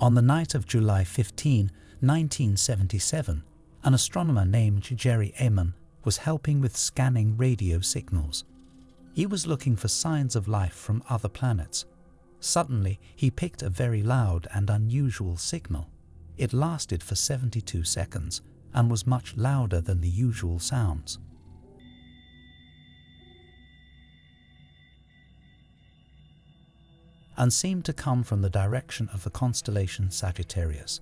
On the night of July 15, 1977, an astronomer named Jerry Amon was helping with scanning radio signals. He was looking for signs of life from other planets. Suddenly, he picked a very loud and unusual signal. It lasted for 72 seconds and was much louder than the usual sounds. And seemed to come from the direction of the constellation Sagittarius.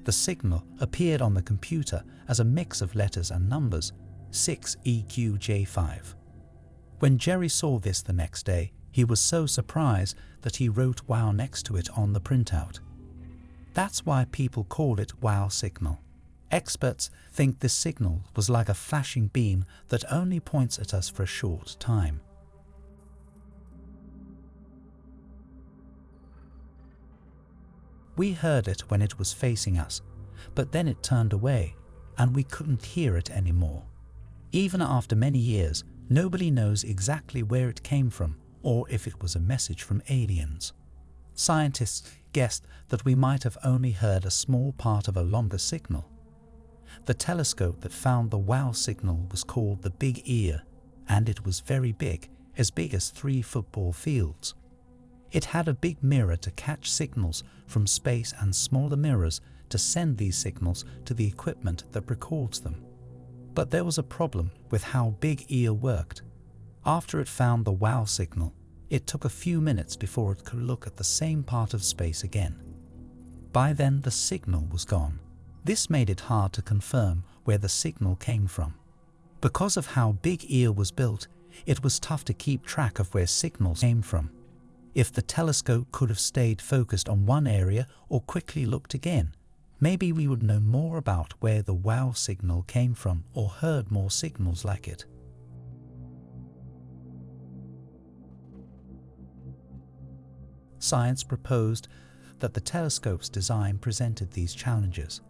The signal appeared on the computer as a mix of letters and numbers, 6EQJ5. When Jerry saw this the next day, he was so surprised that he wrote WOW next to it on the printout. That's why people call it WOW signal. Experts think this signal was like a flashing beam that only points at us for a short time. We heard it when it was facing us, but then it turned away, and we couldn't hear it anymore. Even after many years, nobody knows exactly where it came from or if it was a message from aliens. Scientists guessed that we might have only heard a small part of a longer signal. The telescope that found the WOW signal was called the Big Ear, and it was very big, as big as 3 football fields. It had a big mirror to catch signals from space and smaller mirrors to send these signals to the equipment that records them. But there was a problem with how Big Ear worked. After it found the WOW signal, it took a few minutes before it could look at the same part of space again. By then the signal was gone. This made it hard to confirm where the signal came from. Because of how Big Ear was built, it was tough to keep track of where signals came from. If the telescope could have stayed focused on one area or quickly looked again, maybe we would know more about where the WOW signal came from or heard more signals like it. Science proposed that the telescope's design presented these challenges.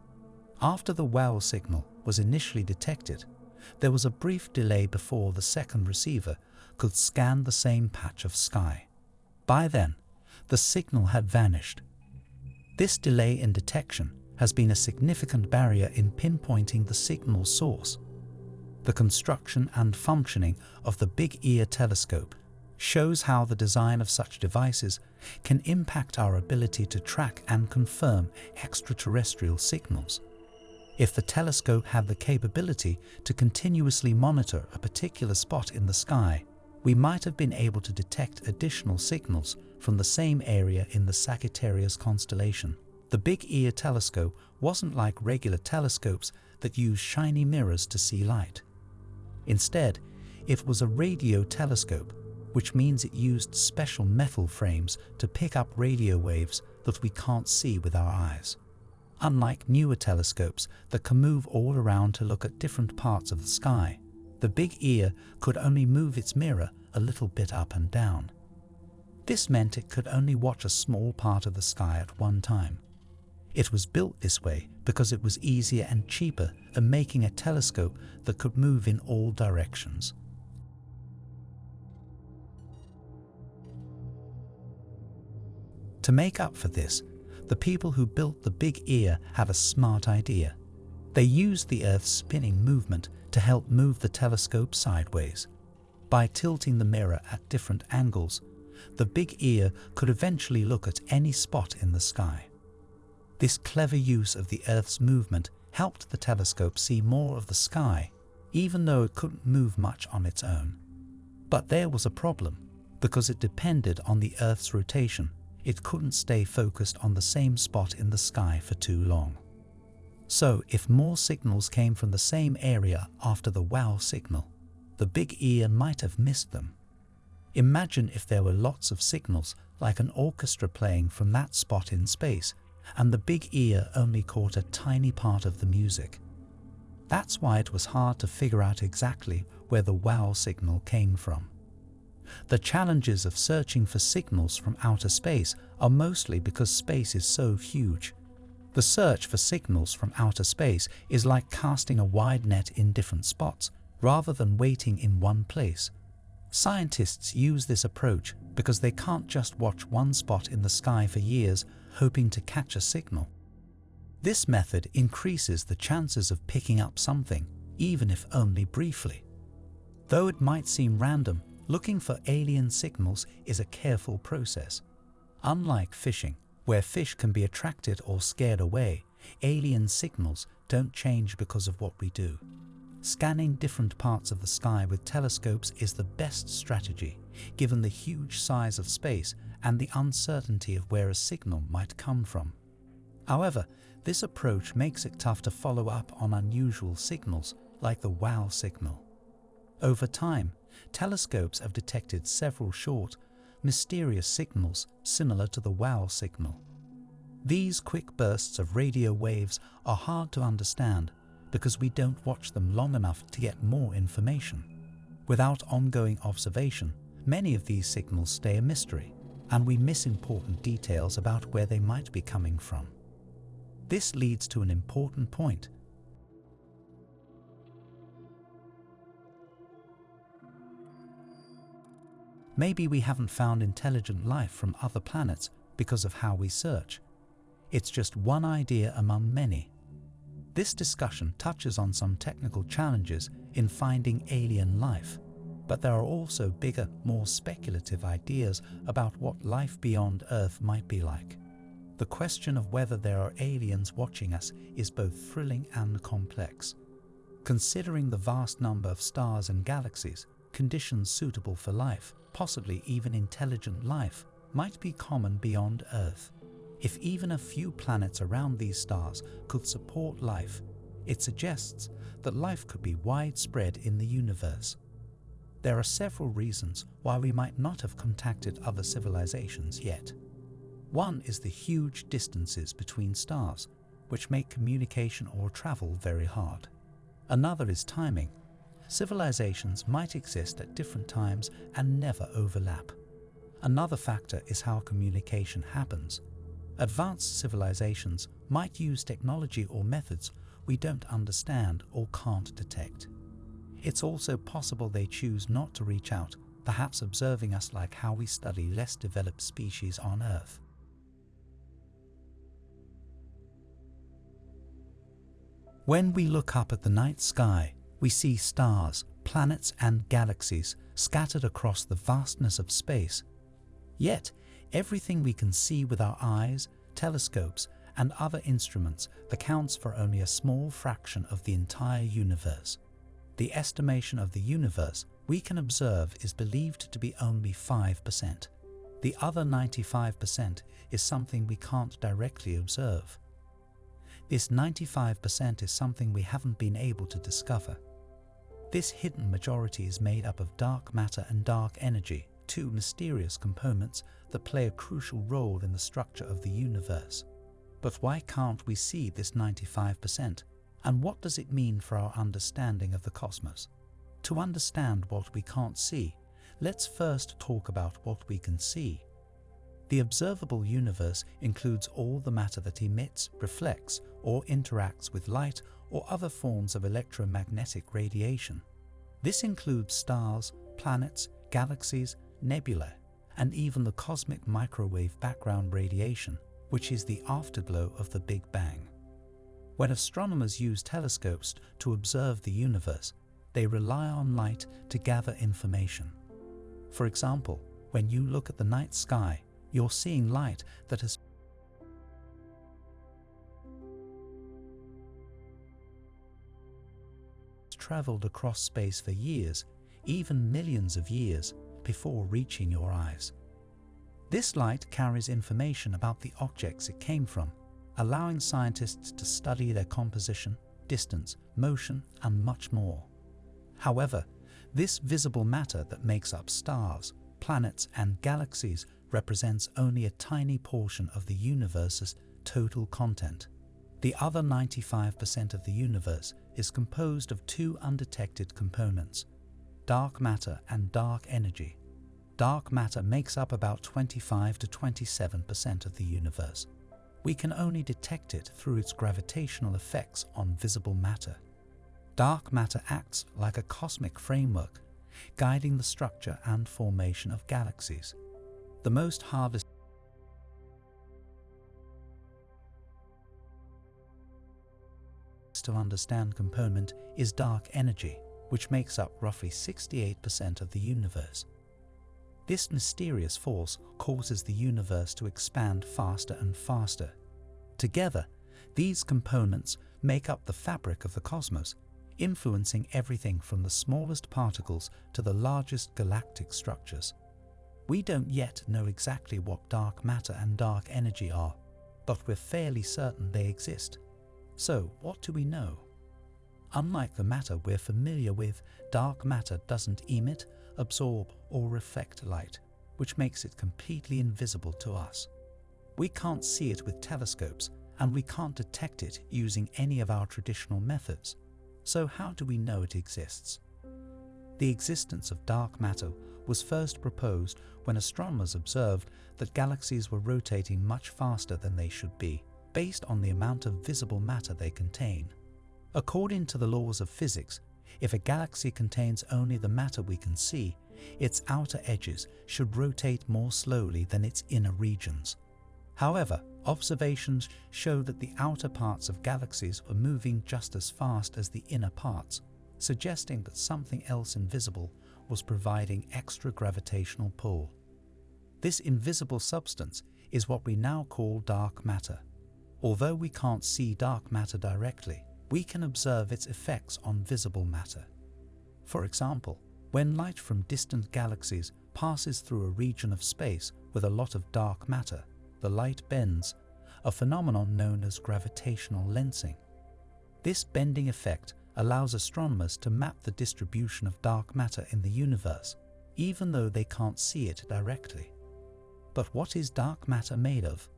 After the WOW signal was initially detected, there was a brief delay before the second receiver could scan the same patch of sky. By then, the signal had vanished. This delay in detection has been a significant barrier in pinpointing the signal source. The construction and functioning of the Big Ear telescope shows how the design of such devices can impact our ability to track and confirm extraterrestrial signals. If the telescope had the capability to continuously monitor a particular spot in the sky, we might have been able to detect additional signals from the same area in the Sagittarius constellation. The Big Ear telescope wasn't like regular telescopes that use shiny mirrors to see light. Instead, it was a radio telescope, which means it used special metal frames to pick up radio waves that we can't see with our eyes. Unlike newer telescopes that can move all around to look at different parts of the sky, the Big Ear could only move its mirror a little bit up and down. This meant it could only watch a small part of the sky at one time. It was built this way because it was easier and cheaper than making a telescope that could move in all directions. To make up for this, the people who built the Big Ear had a smart idea. They used the Earth's spinning movement to help move the telescope sideways. By tilting the mirror at different angles, the Big Ear could eventually look at any spot in the sky. This clever use of the Earth's movement helped the telescope see more of the sky, even though it couldn't move much on its own. But there was a problem. Because it depended on the Earth's rotation, it couldn't stay focused on the same spot in the sky for too long. So, if more signals came from the same area after the WOW signal, the Big Ear might have missed them. Imagine if there were lots of signals, like an orchestra playing from that spot in space, and the Big Ear only caught a tiny part of the music. That's why it was hard to figure out exactly where the WOW signal came from. The challenges of searching for signals from outer space are mostly because space is so huge. The search for signals from outer space is like casting a wide net in different spots, rather than waiting in one place. Scientists use this approach because they can't just watch one spot in the sky for years hoping to catch a signal. This method increases the chances of picking up something, even if only briefly. Though it might seem random, looking for alien signals is a careful process. Unlike fishing, where fish can be attracted or scared away, alien signals don't change because of what we do. Scanning different parts of the sky with telescopes is the best strategy, given the huge size of space and the uncertainty of where a signal might come from. However, this approach makes it tough to follow up on unusual signals like the wow signal. Over time, telescopes have detected several short, mysterious signals similar to the wow signal. These quick bursts of radio waves are hard to understand because we don't watch them long enough to get more information. Without ongoing observation, many of these signals stay a mystery, and we miss important details about where they might be coming from. This leads to an important point. Maybe we haven't found intelligent life from other planets because of how we search. It's just one idea among many. This discussion touches on some technical challenges in finding alien life, but there are also bigger, more speculative ideas about what life beyond Earth might be like. The question of whether there are aliens watching us is both thrilling and complex. Considering the vast number of stars and galaxies, conditions suitable for life, possibly even intelligent life, might be common beyond Earth. If even a few planets around these stars could support life, it suggests that life could be widespread in the universe. There are several reasons why we might not have contacted other civilizations yet. One is the huge distances between stars, which make communication or travel very hard. Another is timing. Civilizations might exist at different times and never overlap. Another factor is how communication happens. Advanced civilizations might use technology or methods we don't understand or can't detect. It's also possible they choose not to reach out, perhaps observing us like how we study less developed species on Earth. When we look up at the night sky, we see stars, planets, and galaxies scattered across the vastness of space. Yet, everything we can see with our eyes, telescopes, and other instruments accounts for only a small fraction of the entire universe. The estimation of the universe we can observe is believed to be only 5%. The other 95% is something we can't directly observe. This 95% is something we haven't been able to discover. This hidden majority is made up of dark matter and dark energy, two mysterious components that play a crucial role in the structure of the universe. But why can't we see this 95%? And what does it mean for our understanding of the cosmos? To understand what we can't see, let's first talk about what we can see. The observable universe includes all the matter that emits, reflects, or interacts with light or other forms of electromagnetic radiation. This includes stars, planets, galaxies, nebulae, and even the cosmic microwave background radiation, which is the afterglow of the Big Bang. When astronomers use telescopes to observe the universe, they rely on light to gather information. For example, when you look at the night sky, you're seeing light that has traveled across space for years, even millions of years, before reaching your eyes. This light carries information about the objects it came from, allowing scientists to study their composition, distance, motion, and much more. However, this visible matter that makes up stars, planets, and galaxies represents only a tiny portion of the universe's total content. The other 95% of the universe is composed of two undetected components: dark matter and dark energy. Dark matter makes up about 25 to 27% of the universe. We can only detect it through its gravitational effects on visible matter. Dark matter acts like a cosmic framework, guiding the structure and formation of galaxies. The most harvested to understand component is dark energy, which makes up roughly 68% of the universe. This mysterious force causes the universe to expand faster and faster. Together, these components make up the fabric of the cosmos, influencing everything from the smallest particles to the largest galactic structures. We don't yet know exactly what dark matter and dark energy are, but we're fairly certain they exist. So, what do we know? Unlike the matter we're familiar with, dark matter doesn't emit, absorb, or reflect light, which makes it completely invisible to us. We can't see it with telescopes, and we can't detect it using any of our traditional methods. So how do we know it exists? The existence of dark matter was first proposed when astronomers observed that galaxies were rotating much faster than they should be, based on the amount of visible matter they contain. According to the laws of physics, if a galaxy contains only the matter we can see, its outer edges should rotate more slowly than its inner regions. However, observations show that the outer parts of galaxies were moving just as fast as the inner parts, suggesting that something else invisible was providing extra gravitational pull. This invisible substance is what we now call dark matter. Although we can't see dark matter directly, we can observe its effects on visible matter. For example, when light from distant galaxies passes through a region of space with a lot of dark matter, the light bends, a phenomenon known as gravitational lensing. This bending effect allows astronomers to map the distribution of dark matter in the universe, even though they can't see it directly. But what is dark matter made of?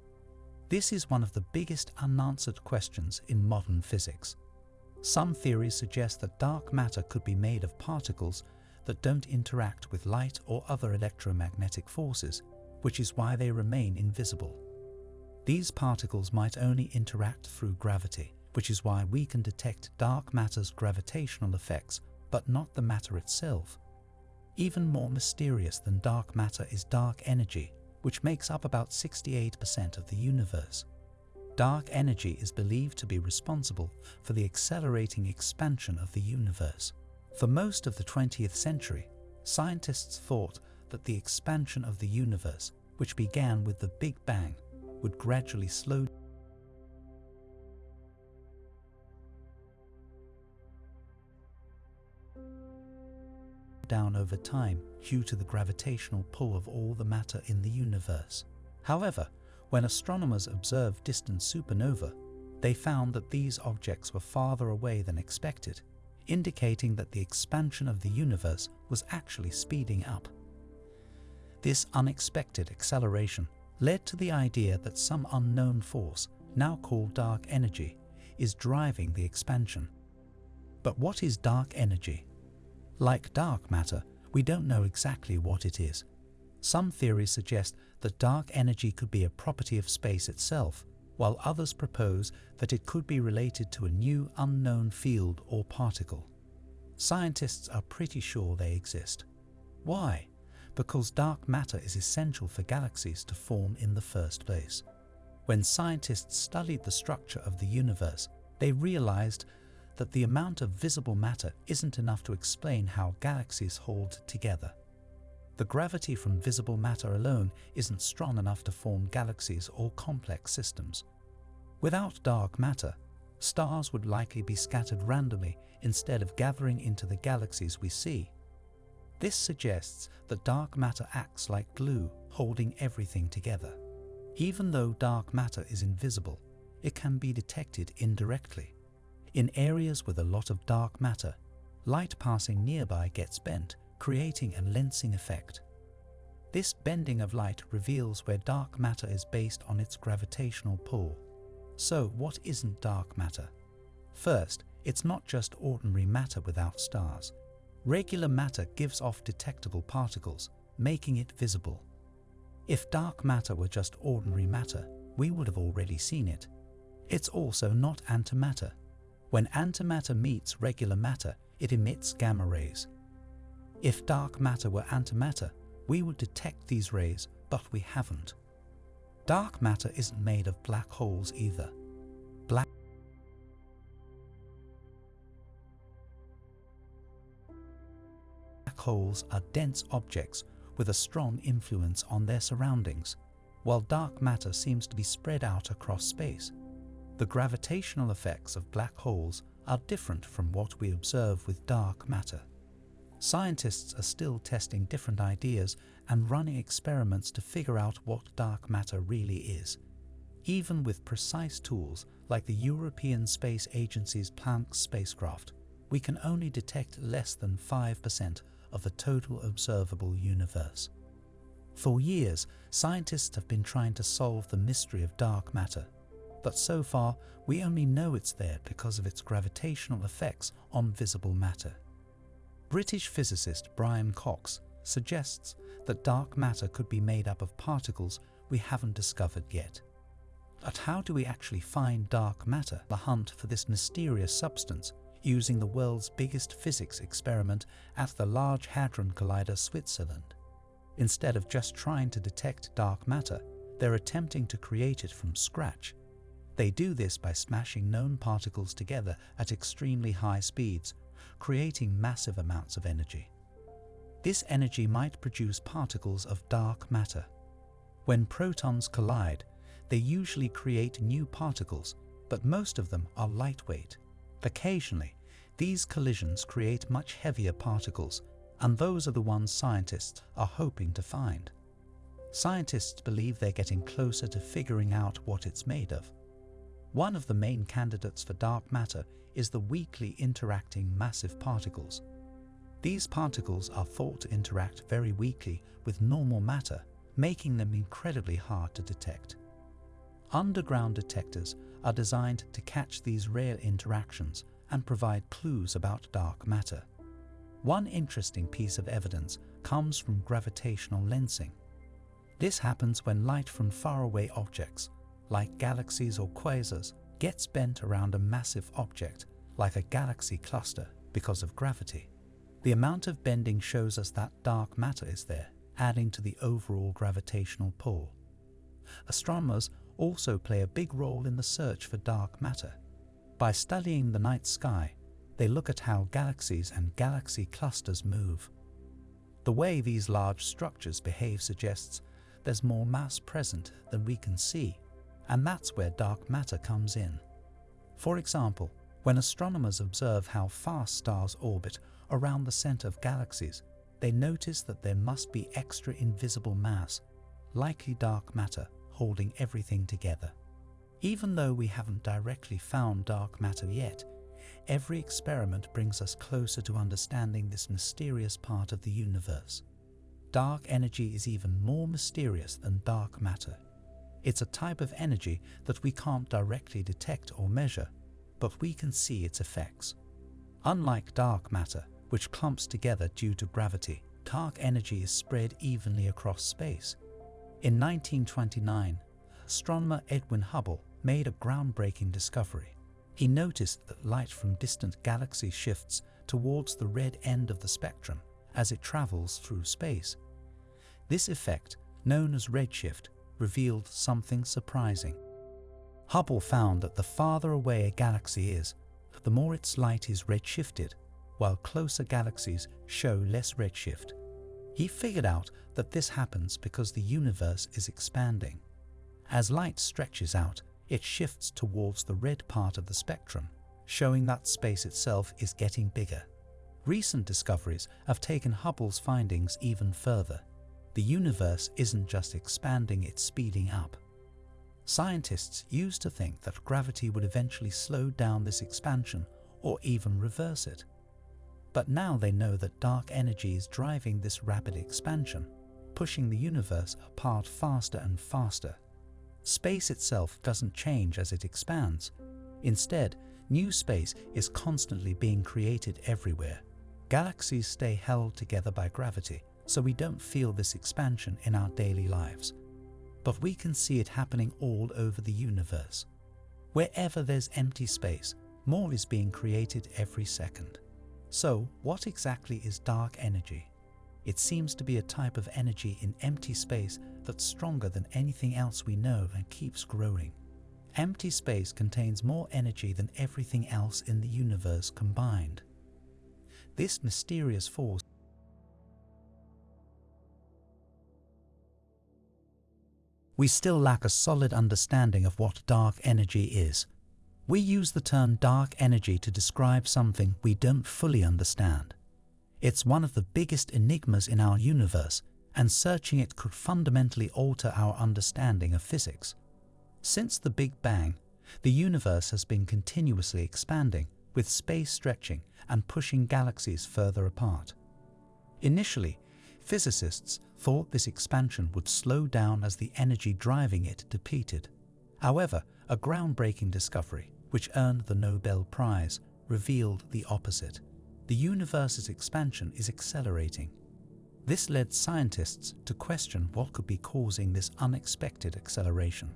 This is one of the biggest unanswered questions in modern physics. Some theories suggest that dark matter could be made of particles that don't interact with light or other electromagnetic forces, which is why they remain invisible. These particles might only interact through gravity, which is why we can detect dark matter's gravitational effects, but not the matter itself. Even more mysterious than dark matter is dark energy, which makes up about 68% of the universe. Dark energy is believed to be responsible for the accelerating expansion of the universe. For most of the 20th century, scientists thought that the expansion of the universe, which began with the Big Bang, would gradually slow down over time due to the gravitational pull of all the matter in the universe. However, when astronomers observed distant supernovae, they found that these objects were farther away than expected, indicating that the expansion of the universe was actually speeding up. This unexpected acceleration led to the idea that some unknown force, now called dark energy, is driving the expansion. But what is dark energy? Like dark matter, we don't know exactly what it is. Some theories suggest that dark energy could be a property of space itself, while others propose that it could be related to a new unknown field or particle. Scientists are pretty sure they exist. Why? Because dark matter is essential for galaxies to form in the first place. When scientists studied the structure of the universe, they realized that the amount of visible matter isn't enough to explain how galaxies hold together. The gravity from visible matter alone isn't strong enough to form galaxies or complex systems. Without dark matter, stars would likely be scattered randomly instead of gathering into the galaxies we see. This suggests that dark matter acts like glue, holding everything together. Even though dark matter is invisible, it can be detected indirectly. In areas with a lot of dark matter, light passing nearby gets bent, creating a lensing effect. This bending of light reveals where dark matter is based on its gravitational pull. So, what isn't dark matter? First, it's not just ordinary matter without stars. Regular matter gives off detectable particles, making it visible. If dark matter were just ordinary matter, we would have already seen it. It's also not antimatter. When antimatter meets regular matter, it emits gamma rays. If dark matter were antimatter, we would detect these rays, but we haven't. Dark matter isn't made of black holes either. Black holes are dense objects with a strong influence on their surroundings, while dark matter seems to be spread out across space. The gravitational effects of black holes are different from what we observe with dark matter. Scientists are still testing different ideas and running experiments to figure out what dark matter really is. Even with precise tools like the European Space Agency's Planck spacecraft, we can only detect less than 5% of the total observable universe. For years, scientists have been trying to solve the mystery of dark matter, but so far we only know it's there because of its gravitational effects on visible matter. British physicist Brian Cox suggests that dark matter could be made up of particles we haven't discovered yet. But how do we actually find dark matter? The hunt for this mysterious substance using the world's biggest physics experiment at the Large Hadron Collider, Switzerland. Instead of just trying to detect dark matter, they're attempting to create it from scratch. They do this by smashing known particles together at extremely high speeds, creating massive amounts of energy. This energy might produce particles of dark matter. When protons collide, they usually create new particles, but most of them are lightweight. Occasionally, these collisions create much heavier particles, and those are the ones scientists are hoping to find. Scientists believe they're getting closer to figuring out what it's made of. One of the main candidates for dark matter is the weakly interacting massive particles. These particles are thought to interact very weakly with normal matter, making them incredibly hard to detect. Underground detectors are designed to catch these rare interactions and provide clues about dark matter. One interesting piece of evidence comes from gravitational lensing. This happens when light from faraway objects, like galaxies or quasars, gets bent around a massive object, like a galaxy cluster, because of gravity. The amount of bending shows us that dark matter is there, adding to the overall gravitational pull. Astronomers also play a big role in the search for dark matter. By studying the night sky, they look at how galaxies and galaxy clusters move. The way these large structures behave suggests there's more mass present than we can see, and that's where dark matter comes in. For example, when astronomers observe how fast stars orbit around the center of galaxies, they notice that there must be extra invisible mass, likely dark matter, holding everything together. Even though we haven't directly found dark matter yet, every experiment brings us closer to understanding this mysterious part of the universe. Dark energy is even more mysterious than dark matter. It's a type of energy that we can't directly detect or measure, but we can see its effects. Unlike dark matter, which clumps together due to gravity, dark energy is spread evenly across space. In 1929, astronomer Edwin Hubble made a groundbreaking discovery. He noticed that light from distant galaxies shifts towards the red end of the spectrum as it travels through space. This effect, known as redshift, revealed something surprising. Hubble found that the farther away a galaxy is, the more its light is redshifted, while closer galaxies show less redshift. He figured out that this happens because the universe is expanding. As light stretches out, it shifts towards the red part of the spectrum, showing that space itself is getting bigger. Recent discoveries have taken Hubble's findings even further. The universe isn't just expanding, it's speeding up. Scientists used to think that gravity would eventually slow down this expansion or even reverse it. But now they know that dark energy is driving this rapid expansion, pushing the universe apart faster and faster. Space itself doesn't change as it expands. Instead, new space is constantly being created everywhere. Galaxies stay held together by gravity, so we don't feel this expansion in our daily lives. But we can see it happening all over the universe. Wherever there's empty space, more is being created every second. So, what exactly is dark energy? It seems to be a type of energy in empty space that's stronger than anything else we know and keeps growing. Empty space contains more energy than everything else in the universe combined. This mysterious force we still lack a solid understanding of what dark energy is. We use the term dark energy to describe something we don't fully understand. It's one of the biggest enigmas in our universe, and searching it could fundamentally alter our understanding of physics. Since the Big Bang, the universe has been continuously expanding, with space stretching and pushing galaxies further apart. Initially, physicists thought this expansion would slow down as the energy driving it depleted. However, a groundbreaking discovery, which earned the Nobel Prize, revealed the opposite. The universe's expansion is accelerating. This led scientists to question what could be causing this unexpected acceleration.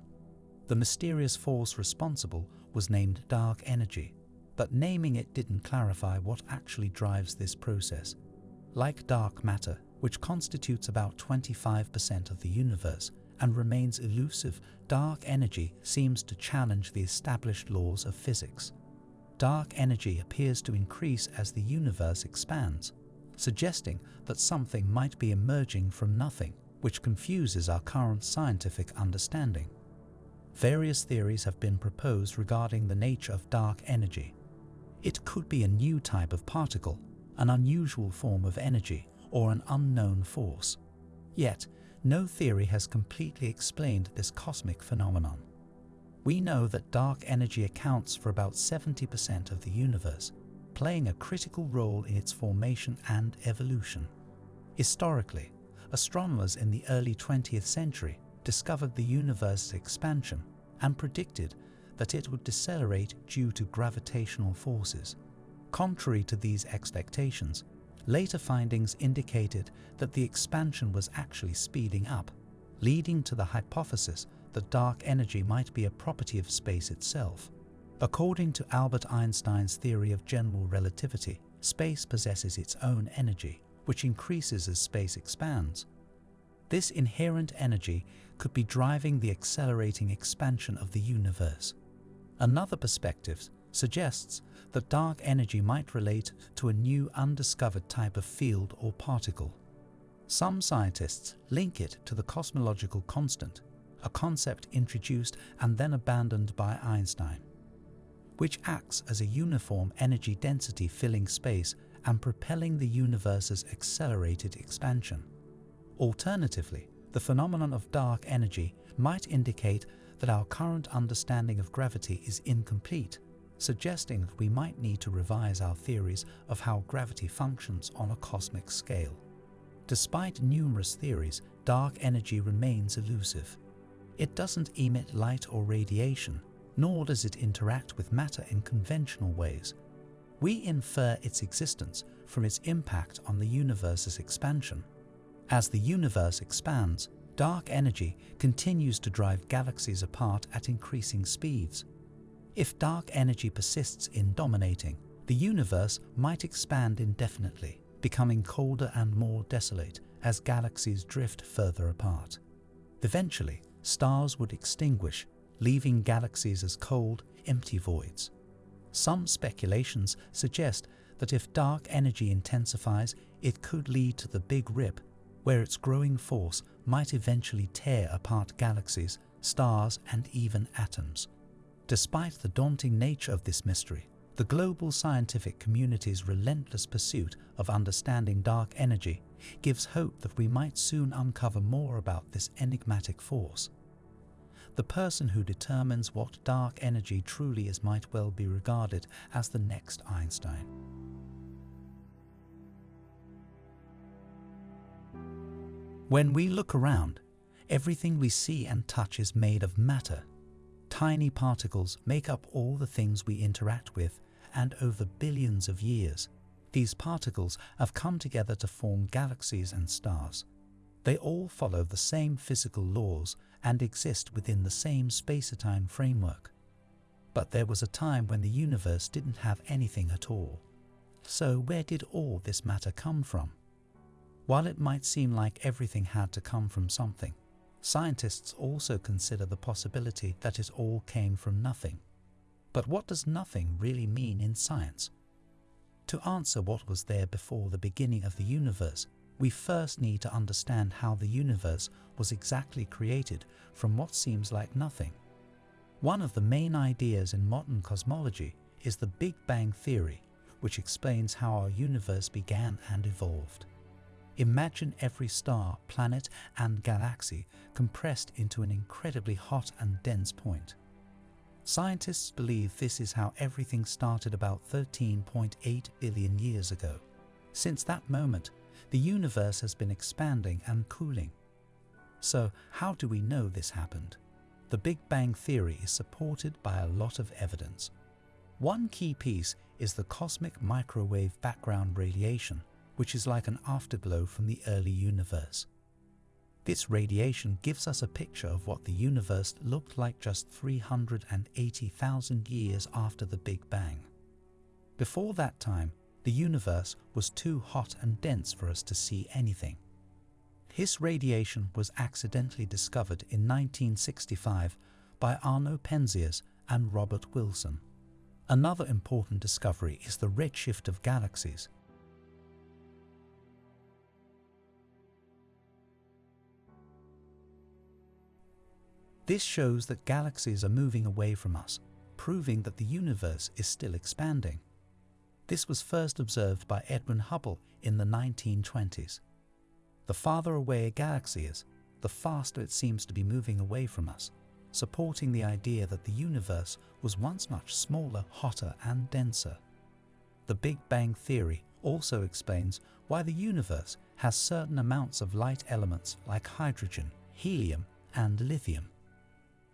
The mysterious force responsible was named dark energy, but naming it didn't clarify what actually drives this process. Like dark matter, which constitutes about 25% of the universe and remains elusive, dark energy seems to challenge the established laws of physics. Dark energy appears to increase as the universe expands, suggesting that something might be emerging from nothing, which confuses our current scientific understanding. Various theories have been proposed regarding the nature of dark energy. It could be a new type of particle, an unusual form of energy, or an unknown force. Yet, no theory has completely explained this cosmic phenomenon. We know that dark energy accounts for about 70% of the universe, playing a critical role in its formation and evolution. Historically, astronomers in the early 20th century discovered the universe's expansion and predicted that it would decelerate due to gravitational forces. Contrary to these expectations, later findings indicated that the expansion was actually speeding up, leading to the hypothesis that dark energy might be a property of space itself. According to Albert Einstein's theory of general relativity, space possesses its own energy, which increases as space expands. This inherent energy could be driving the accelerating expansion of the universe. Another perspective suggests that dark energy might relate to a new undiscovered type of field or particle. Some scientists link it to the cosmological constant, a concept introduced and then abandoned by Einstein, which acts as a uniform energy density filling space and propelling the universe's accelerated expansion. Alternatively, the phenomenon of dark energy might indicate that our current understanding of gravity is incomplete, suggesting that we might need to revise our theories of how gravity functions on a cosmic scale. Despite numerous theories, dark energy remains elusive. It doesn't emit light or radiation, nor does it interact with matter in conventional ways. We infer its existence from its impact on the universe's expansion. As the universe expands, dark energy continues to drive galaxies apart at increasing speeds. If dark energy persists in dominating, the universe might expand indefinitely, becoming colder and more desolate as galaxies drift further apart. Eventually, stars would extinguish, leaving galaxies as cold, empty voids. Some speculations suggest that if dark energy intensifies, it could lead to the Big Rip, where its growing force might eventually tear apart galaxies, stars, and even atoms. Despite the daunting nature of this mystery, the global scientific community's relentless pursuit of understanding dark energy gives hope that we might soon uncover more about this enigmatic force. The person who determines what dark energy truly is might well be regarded as the next Einstein. When we look around, everything we see and touch is made of matter. Tiny particles make up all the things we interact with, and over billions of years, these particles have come together to form galaxies and stars. They all follow the same physical laws and exist within the same space-time framework. But there was a time when the universe didn't have anything at all. So where did all this matter come from? While it might seem like everything had to come from something, scientists also consider the possibility that it all came from nothing. But what does nothing really mean in science? To answer what was there before the beginning of the universe, we first need to understand how the universe was exactly created from what seems like nothing. One of the main ideas in modern cosmology is the Big Bang theory, which explains how our universe began and evolved. Imagine every star, planet, and galaxy compressed into an incredibly hot and dense point. Scientists believe this is how everything started about 13.8 billion years ago. Since that moment, the universe has been expanding and cooling. So, how do we know this happened? The Big Bang theory is supported by a lot of evidence. One key piece is the cosmic microwave background radiation, which is like an afterglow from the early universe. This radiation gives us a picture of what the universe looked like just 380,000 years after the Big Bang. Before that time, the universe was too hot and dense for us to see anything. This radiation was accidentally discovered in 1965 by Arno Penzias and Robert Wilson. Another important discovery is the redshift of galaxies. This shows that galaxies are moving away from us, proving that the universe is still expanding. This was first observed by Edwin Hubble in the 1920s. The farther away a galaxy is, the faster it seems to be moving away from us, supporting the idea that the universe was once much smaller, hotter, and denser. The Big Bang theory also explains why the universe has certain amounts of light elements like hydrogen, helium, and lithium.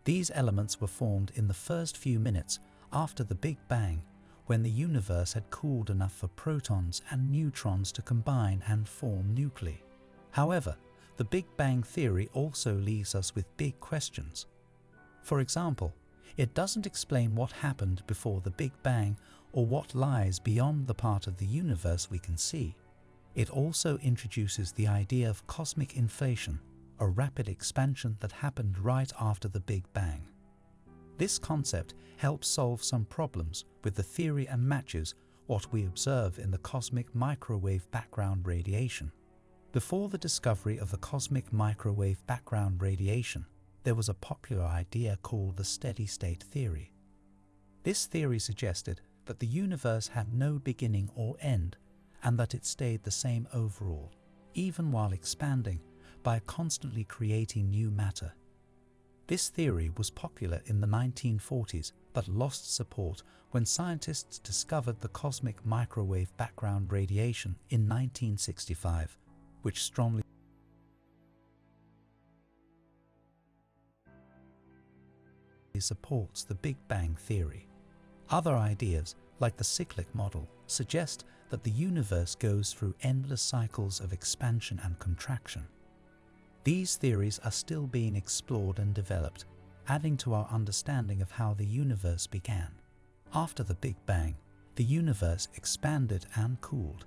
These elements were formed in the first few minutes after the Big Bang, when the universe had cooled enough for protons and neutrons to combine and form nuclei. However, the Big Bang theory also leaves us with big questions. For example, it doesn't explain what happened before the Big Bang or what lies beyond the part of the universe we can see. It also introduces the idea of cosmic inflation, a rapid expansion that happened right after the Big Bang. This concept helps solve some problems with the theory and matches what we observe in the cosmic microwave background radiation. Before the discovery of the cosmic microwave background radiation, there was a popular idea called the steady-state theory. This theory suggested that the universe had no beginning or end, and that it stayed the same overall, even while expanding, by constantly creating new matter. This theory was popular in the 1940s but lost support when scientists discovered the cosmic microwave background radiation in 1965, which strongly supports the Big Bang theory. Other ideas, like the cyclic model, suggest that the universe goes through endless cycles of expansion and contraction. These theories are still being explored and developed, adding to our understanding of how the universe began. After the Big Bang, the universe expanded and cooled.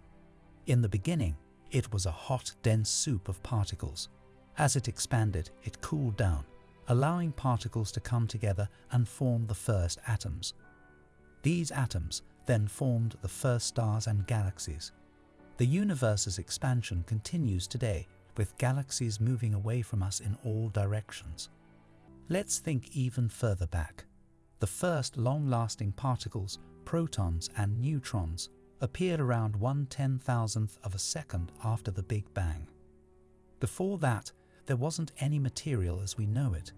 In the beginning, it was a hot, dense soup of particles. As it expanded, it cooled down, allowing particles to come together and form the first atoms. These atoms then formed the first stars and galaxies. The universe's expansion continues today, with galaxies moving away from us in all directions. Let's think even further back. The first long-lasting particles, protons and neutrons, appeared around 1/10,000th of a second after the Big Bang. Before that, there wasn't any material as we know it,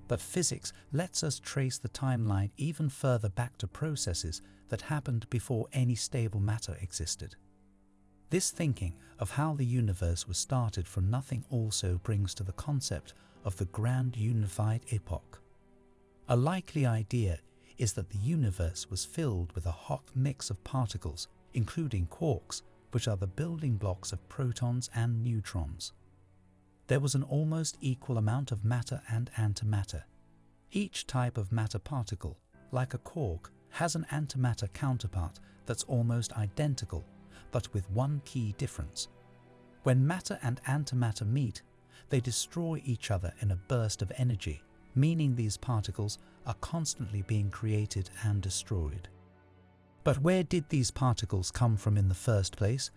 but physics lets us trace the timeline even further back to processes that happened before any stable matter existed. This thinking of how the universe was started from nothing also brings to the concept of the grand unified epoch. A likely idea is that the universe was filled with a hot mix of particles, including quarks, which are the building blocks of protons and neutrons. There was an almost equal amount of matter and antimatter. Each type of matter particle, like a quark, has an antimatter counterpart that's almost identical, but with one key difference. When matter and antimatter meet, they destroy each other in a burst of energy, meaning these particles are constantly being created and destroyed. But where did these particles come from in the first place?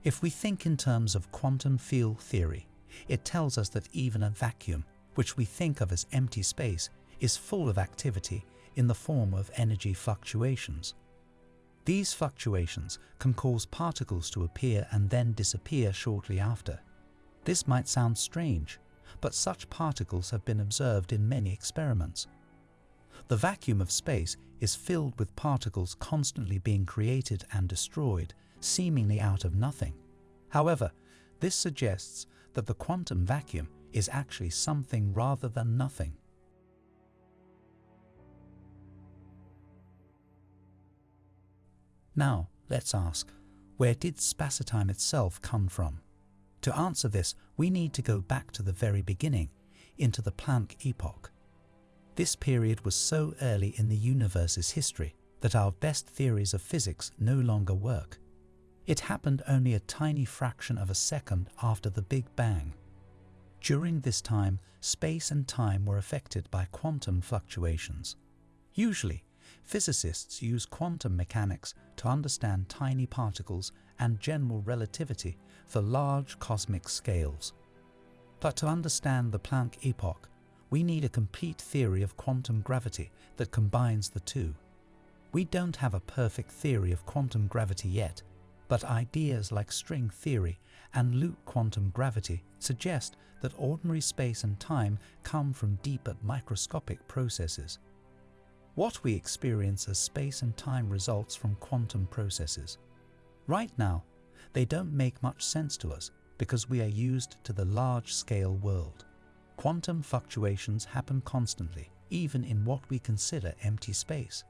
If we think in terms of quantum field theory, it tells us that even a vacuum, which we think of as empty space, is full of activity in the form of energy fluctuations. These fluctuations can cause particles to appear and then disappear shortly after. This might sound strange, but such particles have been observed in many experiments. The vacuum of space is filled with particles constantly being created and destroyed, seemingly out of nothing. However, this suggests that the quantum vacuum is actually something rather than nothing. Now, let's ask, where did spacetime itself come from? To answer this, we need to go back to the very beginning, into the Planck epoch. This period was so early in the universe's history that our best theories of physics no longer work. It happened only a tiny fraction of a second after the Big Bang. During this time, space and time were affected by quantum fluctuations. Usually, physicists use quantum mechanics to understand tiny particles and general relativity for large cosmic scales. But to understand the Planck epoch, we need a complete theory of quantum gravity that combines the two. We don't have a perfect theory of quantum gravity yet, but ideas like string theory and loop quantum gravity suggest that ordinary space and time come from deeper microscopic processes. What we experience as space and time results from quantum processes. Right now, they don't make much sense to us because we are used to the large-scale world. Quantum fluctuations happen constantly, even in what we consider empty space.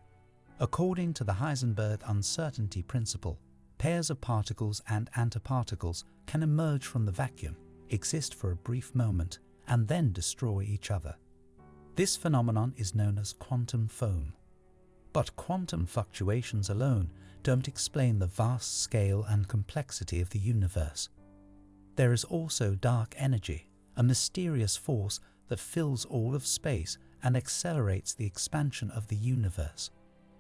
According to the Heisenberg uncertainty principle, pairs of particles and antiparticles can emerge from the vacuum, exist for a brief moment, and then destroy each other. This phenomenon is known as quantum foam. But quantum fluctuations alone don't explain the vast scale and complexity of the universe. There is also dark energy, a mysterious force that fills all of space and accelerates the expansion of the universe.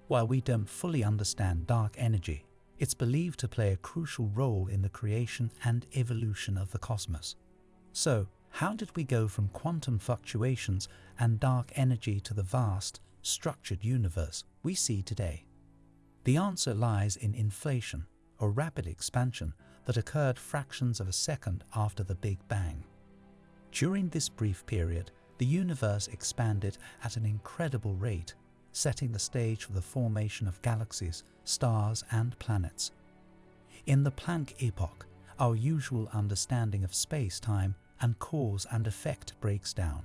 While we don't fully understand dark energy, it's believed to play a crucial role in the creation and evolution of the cosmos. So, how did we go from quantum fluctuations and dark energy to the vast, structured universe we see today? The answer lies in inflation, or rapid expansion, that occurred fractions of a second after the Big Bang. During this brief period, the universe expanded at an incredible rate, setting the stage for the formation of galaxies, stars, and planets. In the Planck epoch, our usual understanding of space-time and cause and effect breaks down.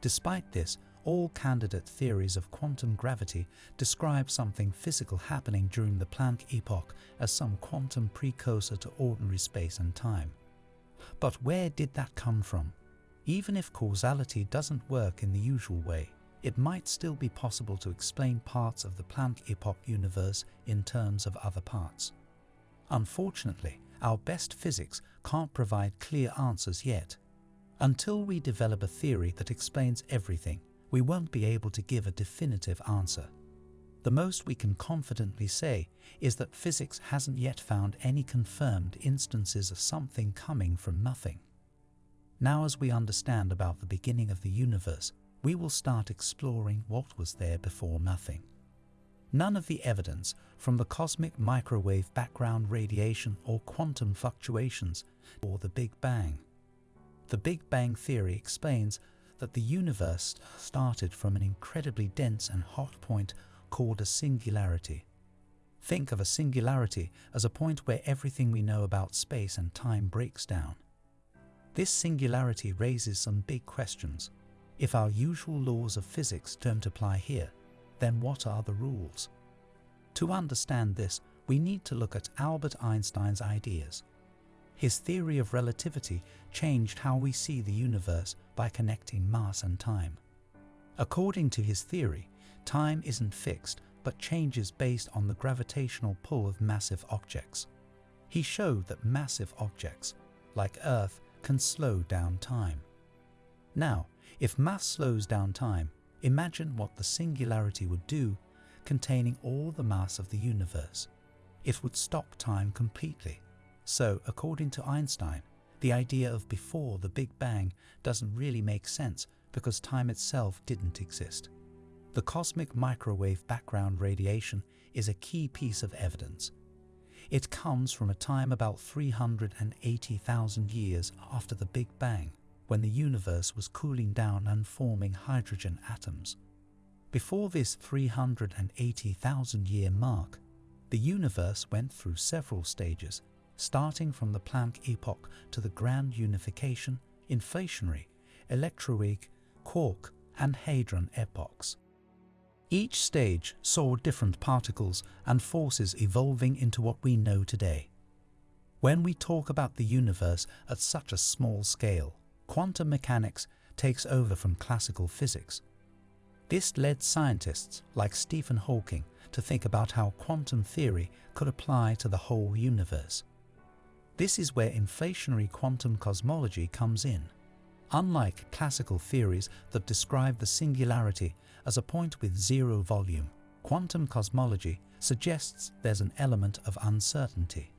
Despite this, all candidate theories of quantum gravity describe something physical happening during the Planck epoch as some quantum precursor to ordinary space and time. But where did that come from? Even if causality doesn't work in the usual way, it might still be possible to explain parts of the Planck epoch universe in terms of other parts. Unfortunately, our best physics can't provide clear answers yet. Until we develop a theory that explains everything, we won't be able to give a definitive answer. The most we can confidently say is that physics hasn't yet found any confirmed instances of something coming from nothing. Now, as we understand about the beginning of the universe, we will start exploring what was there before nothing. None of the evidence from the cosmic microwave background radiation or quantum fluctuations or the Big Bang. The Big Bang theory explains that the universe started from an incredibly dense and hot point called a singularity. Think of a singularity as a point where everything we know about space and time breaks down. This singularity raises some big questions. If our usual laws of physics don't apply here, then what are the rules? To understand this, we need to look at Albert Einstein's ideas. His theory of relativity changed how we see the universe by connecting mass and time. According to his theory, time isn't fixed but changes based on the gravitational pull of massive objects. He showed that massive objects, like Earth, can slow down time. Now, if mass slows down time, imagine what the singularity would do, containing all the mass of the universe. It would stop time completely. So, according to Einstein, the idea of before the Big Bang doesn't really make sense because time itself didn't exist. The cosmic microwave background radiation is a key piece of evidence. It comes from a time about 380,000 years after the Big Bang, when the universe was cooling down and forming hydrogen atoms. Before this 380,000-year mark, the universe went through several stages, starting from the Planck epoch to the Grand Unification, Inflationary, Electroweak, Quark, and Hadron epochs. Each stage saw different particles and forces evolving into what we know today. When we talk about the universe at such a small scale, quantum mechanics takes over from classical physics. This led scientists like Stephen Hawking to think about how quantum theory could apply to the whole universe. This is where inflationary quantum cosmology comes in. Unlike classical theories that describe the singularity as a point with zero volume, quantum cosmology suggests there's an element of uncertainty.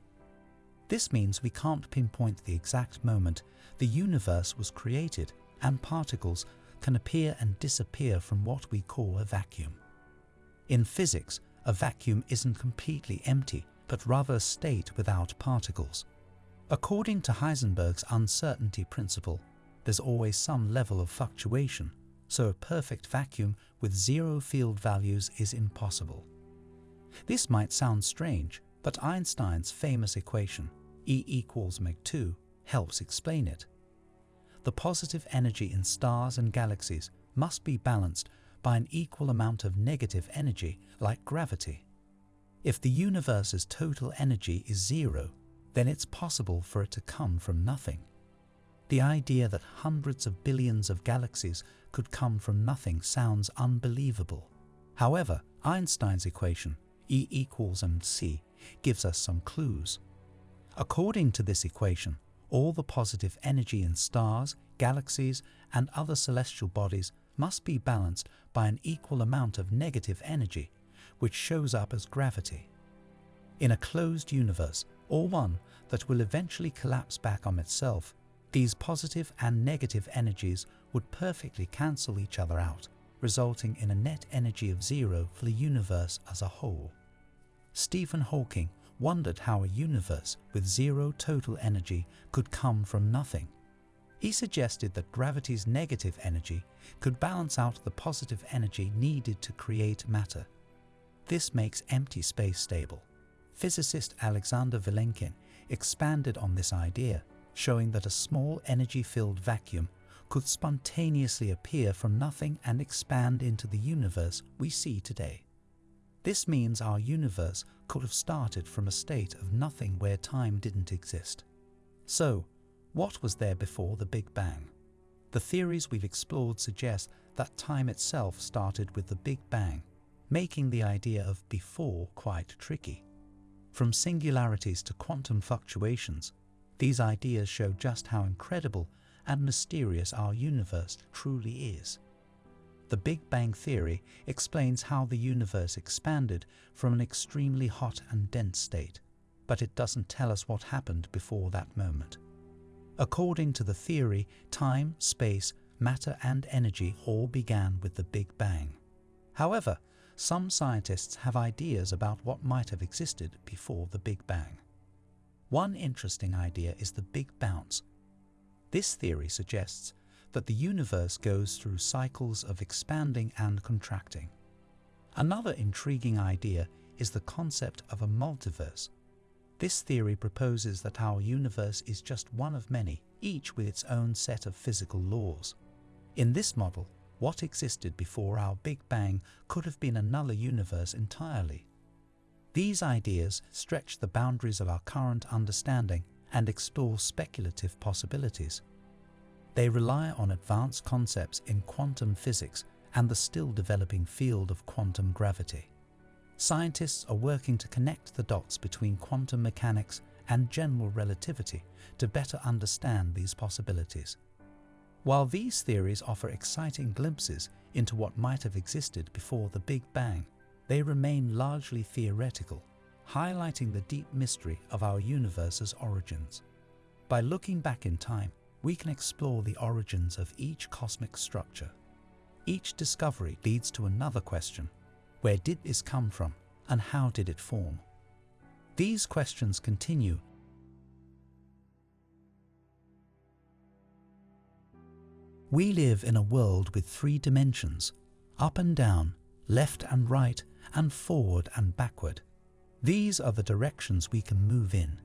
This means we can't pinpoint the exact moment the universe was created, and particles can appear and disappear from what we call a vacuum. In physics, a vacuum isn't completely empty, but rather a state without particles. According to Heisenberg's uncertainty principle, there's always some level of fluctuation, so a perfect vacuum with zero field values is impossible. This might sound strange, but Einstein's famous equation, E equals mg2, helps explain it. The positive energy in stars and galaxies must be balanced by an equal amount of negative energy, like gravity. If the universe's total energy is zero, then it's possible for it to come from nothing. The idea that hundreds of billions of galaxies could come from nothing sounds unbelievable. However, Einstein's equation, E equals mc, gives us some clues. According to this equation, all the positive energy in stars, galaxies, and other celestial bodies must be balanced by an equal amount of negative energy, which shows up as gravity. In a closed universe, or one that will eventually collapse back on itself, these positive and negative energies would perfectly cancel each other out, resulting in a net energy of zero for the universe as a whole. Stephen Hawking wondered how a universe with zero total energy could come from nothing. He suggested that gravity's negative energy could balance out the positive energy needed to create matter. This makes empty space stable. Physicist Alexander Vilenkin expanded on this idea, showing that a small energy-filled vacuum could spontaneously appear from nothing and expand into the universe we see today. This means our universe could have started from a state of nothing where time didn't exist. So, what was there before the Big Bang? The theories we've explored suggest that time itself started with the Big Bang, making the idea of before quite tricky. From singularities to quantum fluctuations, these ideas show just how incredible and mysterious our universe truly is. The Big Bang theory explains how the universe expanded from an extremely hot and dense state, but it doesn't tell us what happened before that moment. According to the theory, time, space, matter, and energy all began with the Big Bang. However, some scientists have ideas about what might have existed before the Big Bang. One interesting idea is the Big Bounce. This theory suggests that the universe goes through cycles of expanding and contracting. Another intriguing idea is the concept of a multiverse. This theory proposes that our universe is just one of many, each with its own set of physical laws. In this model, what existed before our Big Bang could have been another universe entirely. These ideas stretch the boundaries of our current understanding and explore speculative possibilities. They rely on advanced concepts in quantum physics and the still developing field of quantum gravity. Scientists are working to connect the dots between quantum mechanics and general relativity to better understand these possibilities. While these theories offer exciting glimpses into what might have existed before the Big Bang, they remain largely theoretical, highlighting the deep mystery of our universe's origins. By looking back in time, we can explore the origins of each cosmic structure. Each discovery leads to another question: where did this come from, and how did it form? These questions continue. We live in a world with 3 dimensions: up and down, left and right, and forward and backward. These are the directions we can move in.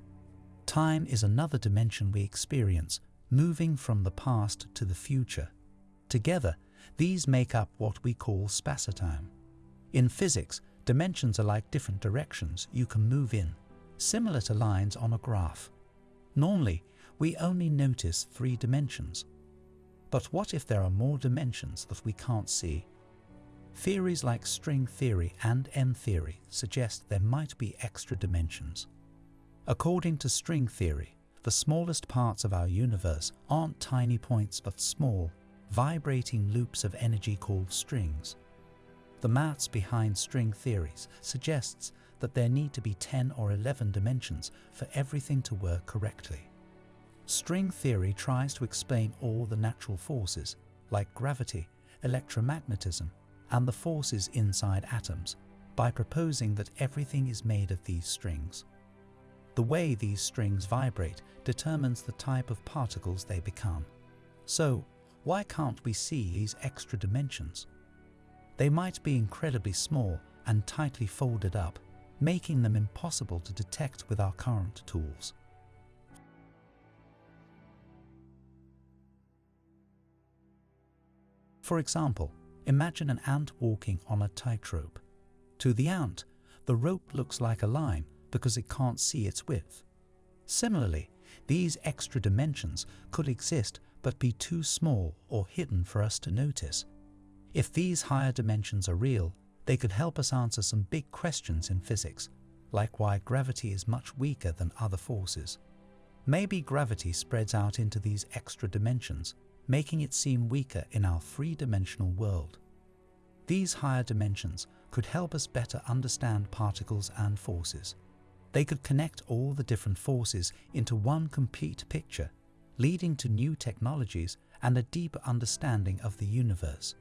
Time is another dimension we experience, moving from the past to the future. Together, these make up what we call spacitime. In physics, dimensions are like different directions you can move in, similar to lines on a graph. Normally, we only notice 3 dimensions. But what if there are more dimensions that we can't see? Theories like string theory and M theory suggest there might be extra dimensions. According to string theory, the smallest parts of our universe aren't tiny points but small, vibrating loops of energy called strings. The maths behind string theories suggests that there need to be 10 or 11 dimensions for everything to work correctly. String theory tries to explain all the natural forces, like gravity, electromagnetism, and the forces inside atoms, by proposing that everything is made of these strings. The way these strings vibrate determines the type of particles they become. So, why can't we see these extra dimensions? They might be incredibly small and tightly folded up, making them impossible to detect with our current tools. For example, imagine an ant walking on a tightrope. To the ant, the rope looks like a line because it can't see its width. Similarly, these extra dimensions could exist but be too small or hidden for us to notice. If these higher dimensions are real, they could help us answer some big questions in physics, like why gravity is much weaker than other forces. Maybe gravity spreads out into these extra dimensions, making it seem weaker in our 3-dimensional world. These higher dimensions could help us better understand particles and forces. They could connect all the different forces into one complete picture, leading to new technologies and a deeper understanding of the universe.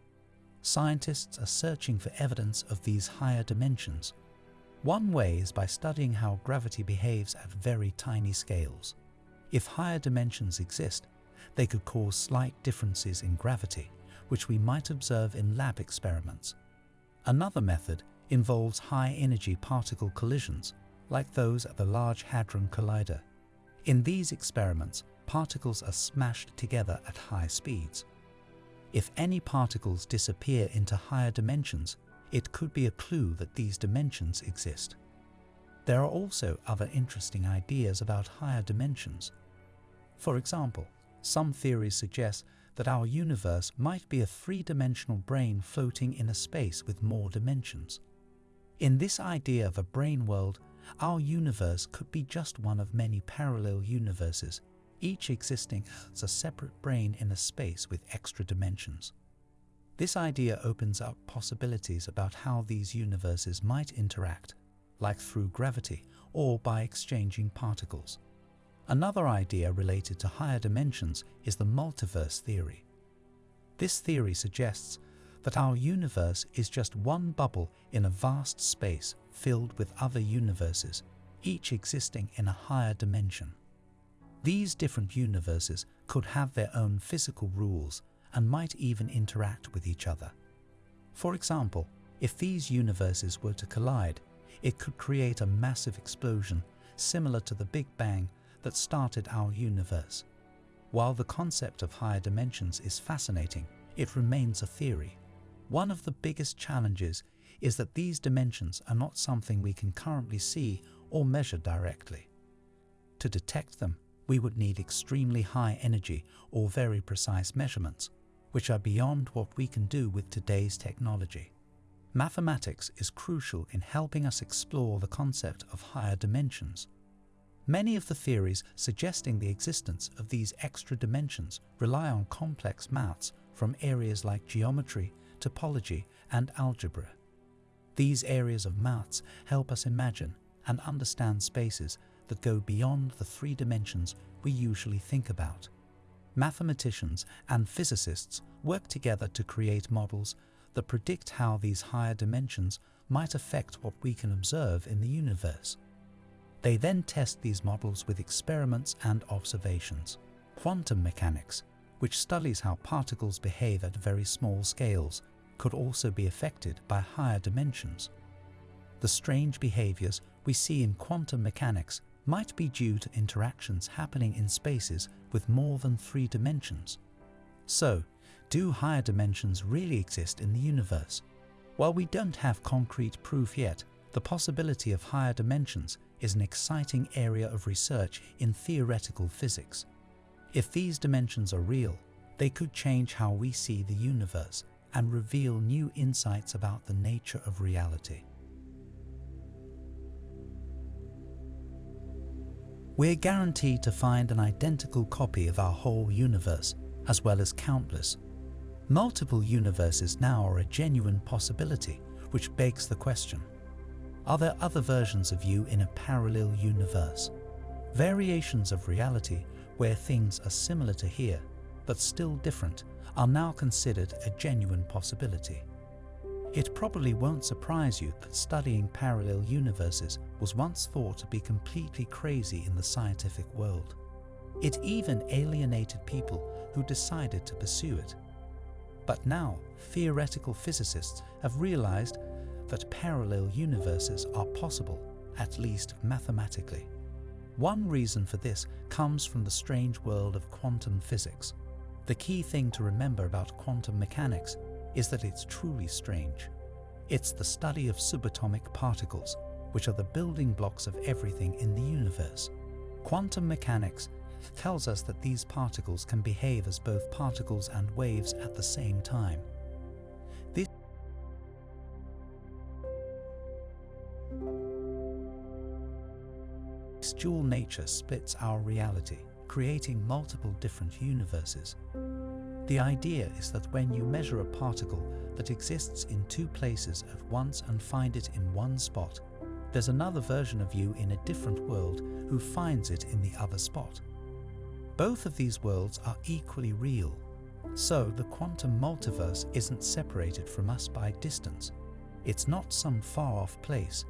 Scientists are searching for evidence of these higher dimensions. One way is by studying how gravity behaves at very tiny scales. If higher dimensions exist, they could cause slight differences in gravity, which we might observe in lab experiments. Another method involves high-energy particle collisions, like those at the Large Hadron Collider. In these experiments, particles are smashed together at high speeds. If any particles disappear into higher dimensions, it could be a clue that these dimensions exist. There are also other interesting ideas about higher dimensions. For example, some theories suggest that our universe might be a 3-dimensional brain floating in a space with more dimensions. In this idea of a brain world, our universe could be just one of many parallel universes, each existing as a separate brain in a space with extra dimensions. This idea opens up possibilities about how these universes might interact, like through gravity or by exchanging particles. Another idea related to higher dimensions is the multiverse theory. This theory suggests that our universe is just one bubble in a vast space filled with other universes, each existing in a higher dimension. These different universes could have their own physical rules and might even interact with each other. For example, if these universes were to collide, it could create a massive explosion similar to the Big Bang that started our universe. While the concept of higher dimensions is fascinating, it remains a theory. One of the biggest challenges is that these dimensions are not something we can currently see or measure directly. To detect them, we would need extremely high energy or very precise measurements, which are beyond what we can do with today's technology. Mathematics is crucial in helping us explore the concept of higher dimensions. Many of the theories suggesting the existence of these extra dimensions rely on complex maths from areas like geometry, topology, and algebra. These areas of maths help us imagine and understand spaces that go beyond the three dimensions we usually think about. Mathematicians and physicists work together to create models that predict how these higher dimensions might affect what we can observe in the universe. They then test these models with experiments and observations. Quantum mechanics, which studies how particles behave at very small scales, could also be affected by higher dimensions. The strange behaviors we see in quantum mechanics might be due to interactions happening in spaces with more than three dimensions. So, do higher dimensions really exist in the universe? While we don't have concrete proof yet, the possibility of higher dimensions is an exciting area of research in theoretical physics. If these dimensions are real, they could change how we see the universe and reveal new insights about the nature of reality. We're guaranteed to find an identical copy of our whole universe, as well as countless. Multiple universes now are a genuine possibility, which begs the question: are there other versions of you in a parallel universe? Variations of reality where things are similar to here, but still different, are now considered a genuine possibility. It probably won't surprise you that studying parallel universes was once thought to be completely crazy in the scientific world. It even alienated people who decided to pursue it. But now, theoretical physicists have realized that parallel universes are possible, at least mathematically. One reason for this comes from the strange world of quantum physics. The key thing to remember about quantum mechanics is that it's truly strange. It's the study of subatomic particles, which are the building blocks of everything in the universe. Quantum mechanics tells us that these particles can behave as both particles and waves at the same time. This dual nature splits our reality, creating multiple different universes. The idea is that when you measure a particle that exists in two places at once and find it in one spot, there's another version of you in a different world who finds it in the other spot. Both of these worlds are equally real, so the quantum multiverse isn't separated from us by distance. It's not some far-off place.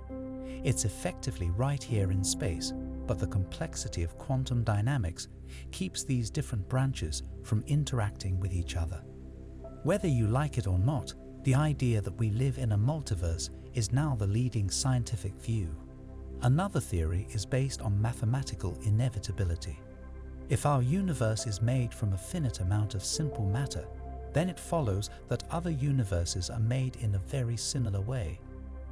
It's effectively right here in space, but the complexity of quantum dynamics keeps these different branches from interacting with each other. Whether you like it or not, the idea that we live in a multiverse is now the leading scientific view. Another theory is based on mathematical inevitability. If our universe is made from a finite amount of simple matter, then it follows that other universes are made in a very similar way.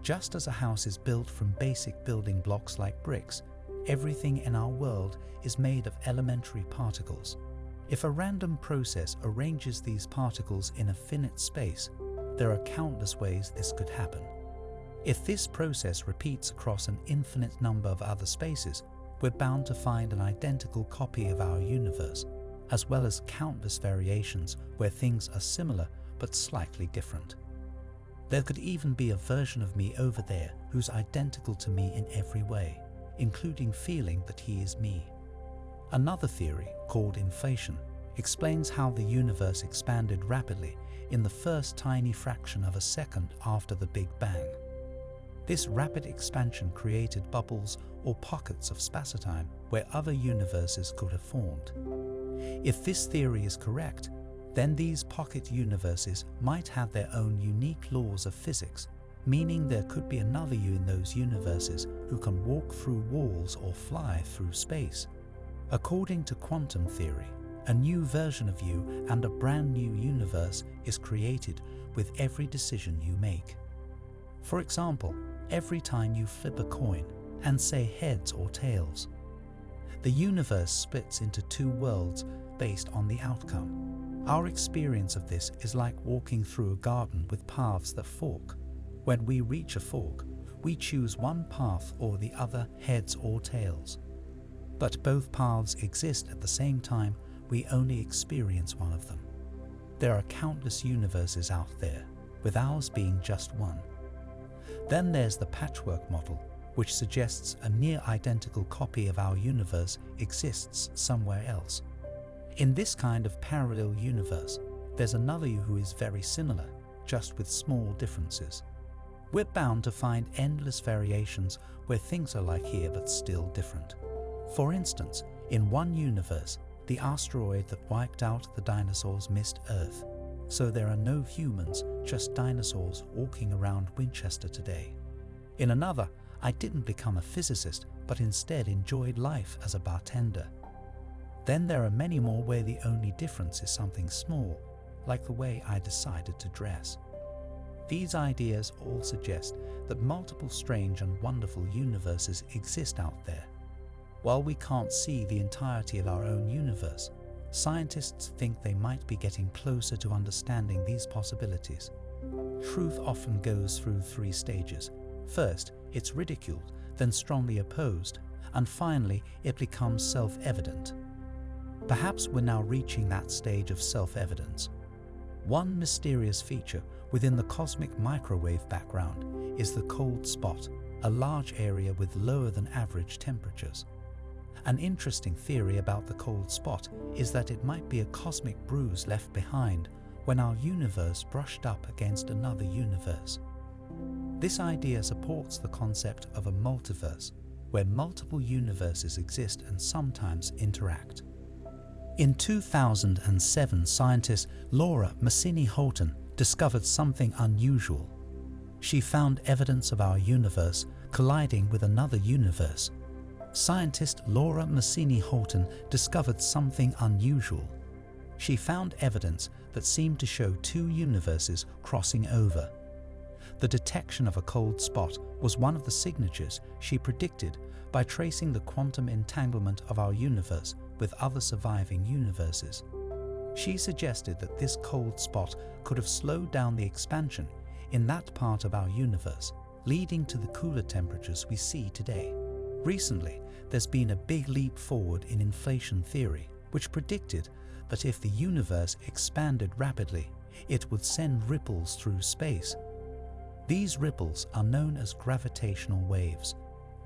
Just as a house is built from basic building blocks like bricks, everything in our world is made of elementary particles. If a random process arranges these particles in a finite space, there are countless ways this could happen. If this process repeats across an infinite number of other spaces, we're bound to find an identical copy of our universe, as well as countless variations where things are similar but slightly different. There could even be a version of me over there who's identical to me in every way, including feeling that he is me. Another theory, called inflation, explains how the universe expanded rapidly in the first tiny fraction of a second after the Big Bang. This rapid expansion created bubbles or pockets of spacetime where other universes could have formed. If this theory is correct, then these pocket universes might have their own unique laws of physics, meaning there could be another you in those universes who can walk through walls or fly through space. According to quantum theory, a new version of you and a brand new universe is created with every decision you make. For example, every time you flip a coin and say heads or tails, the universe splits into two worlds based on the outcome. Our experience of this is like walking through a garden with paths that fork. When we reach a fork, we choose one path or the other, heads or tails. But both paths exist at the same time, we only experience one of them. There are countless universes out there, with ours being just one. Then there's the patchwork model, which suggests a near-identical copy of our universe exists somewhere else. In this kind of parallel universe, there's another you who is very similar, just with small differences. We're bound to find endless variations where things are like here but still different. For instance, in one universe, the asteroid that wiped out the dinosaurs missed Earth, so there are no humans, just dinosaurs walking around Winchester today. In another, I didn't become a physicist, but instead enjoyed life as a bartender. Then there are many more where the only difference is something small, like the way I decided to dress. These ideas all suggest that multiple strange and wonderful universes exist out there. While we can't see the entirety of our own universe, scientists think they might be getting closer to understanding these possibilities. Truth often goes through 3 stages. First, it's ridiculed, then strongly opposed, and finally it becomes self-evident. Perhaps we're now reaching that stage of self-evidence. One mysterious feature within the cosmic microwave background is the cold spot, a large area with lower than average temperatures. An interesting theory about the cold spot is that it might be a cosmic bruise left behind when our universe brushed up against another universe. This idea supports the concept of a multiverse, where multiple universes exist and sometimes interact. In 2007, scientist Laura Massini-Houghton discovered something unusual. She found evidence of our universe colliding with another universe. Scientist Laura Massini-Houghton discovered something unusual. She found evidence that seemed to show 2 universes crossing over. The detection of a cold spot was one of the signatures she predicted by tracing the quantum entanglement of our universe with other surviving universes. She suggested that this cold spot could have slowed down the expansion in that part of our universe, leading to the cooler temperatures we see today. Recently, there's been a big leap forward in inflation theory, which predicted that if the universe expanded rapidly, it would send ripples through space. These ripples are known as gravitational waves.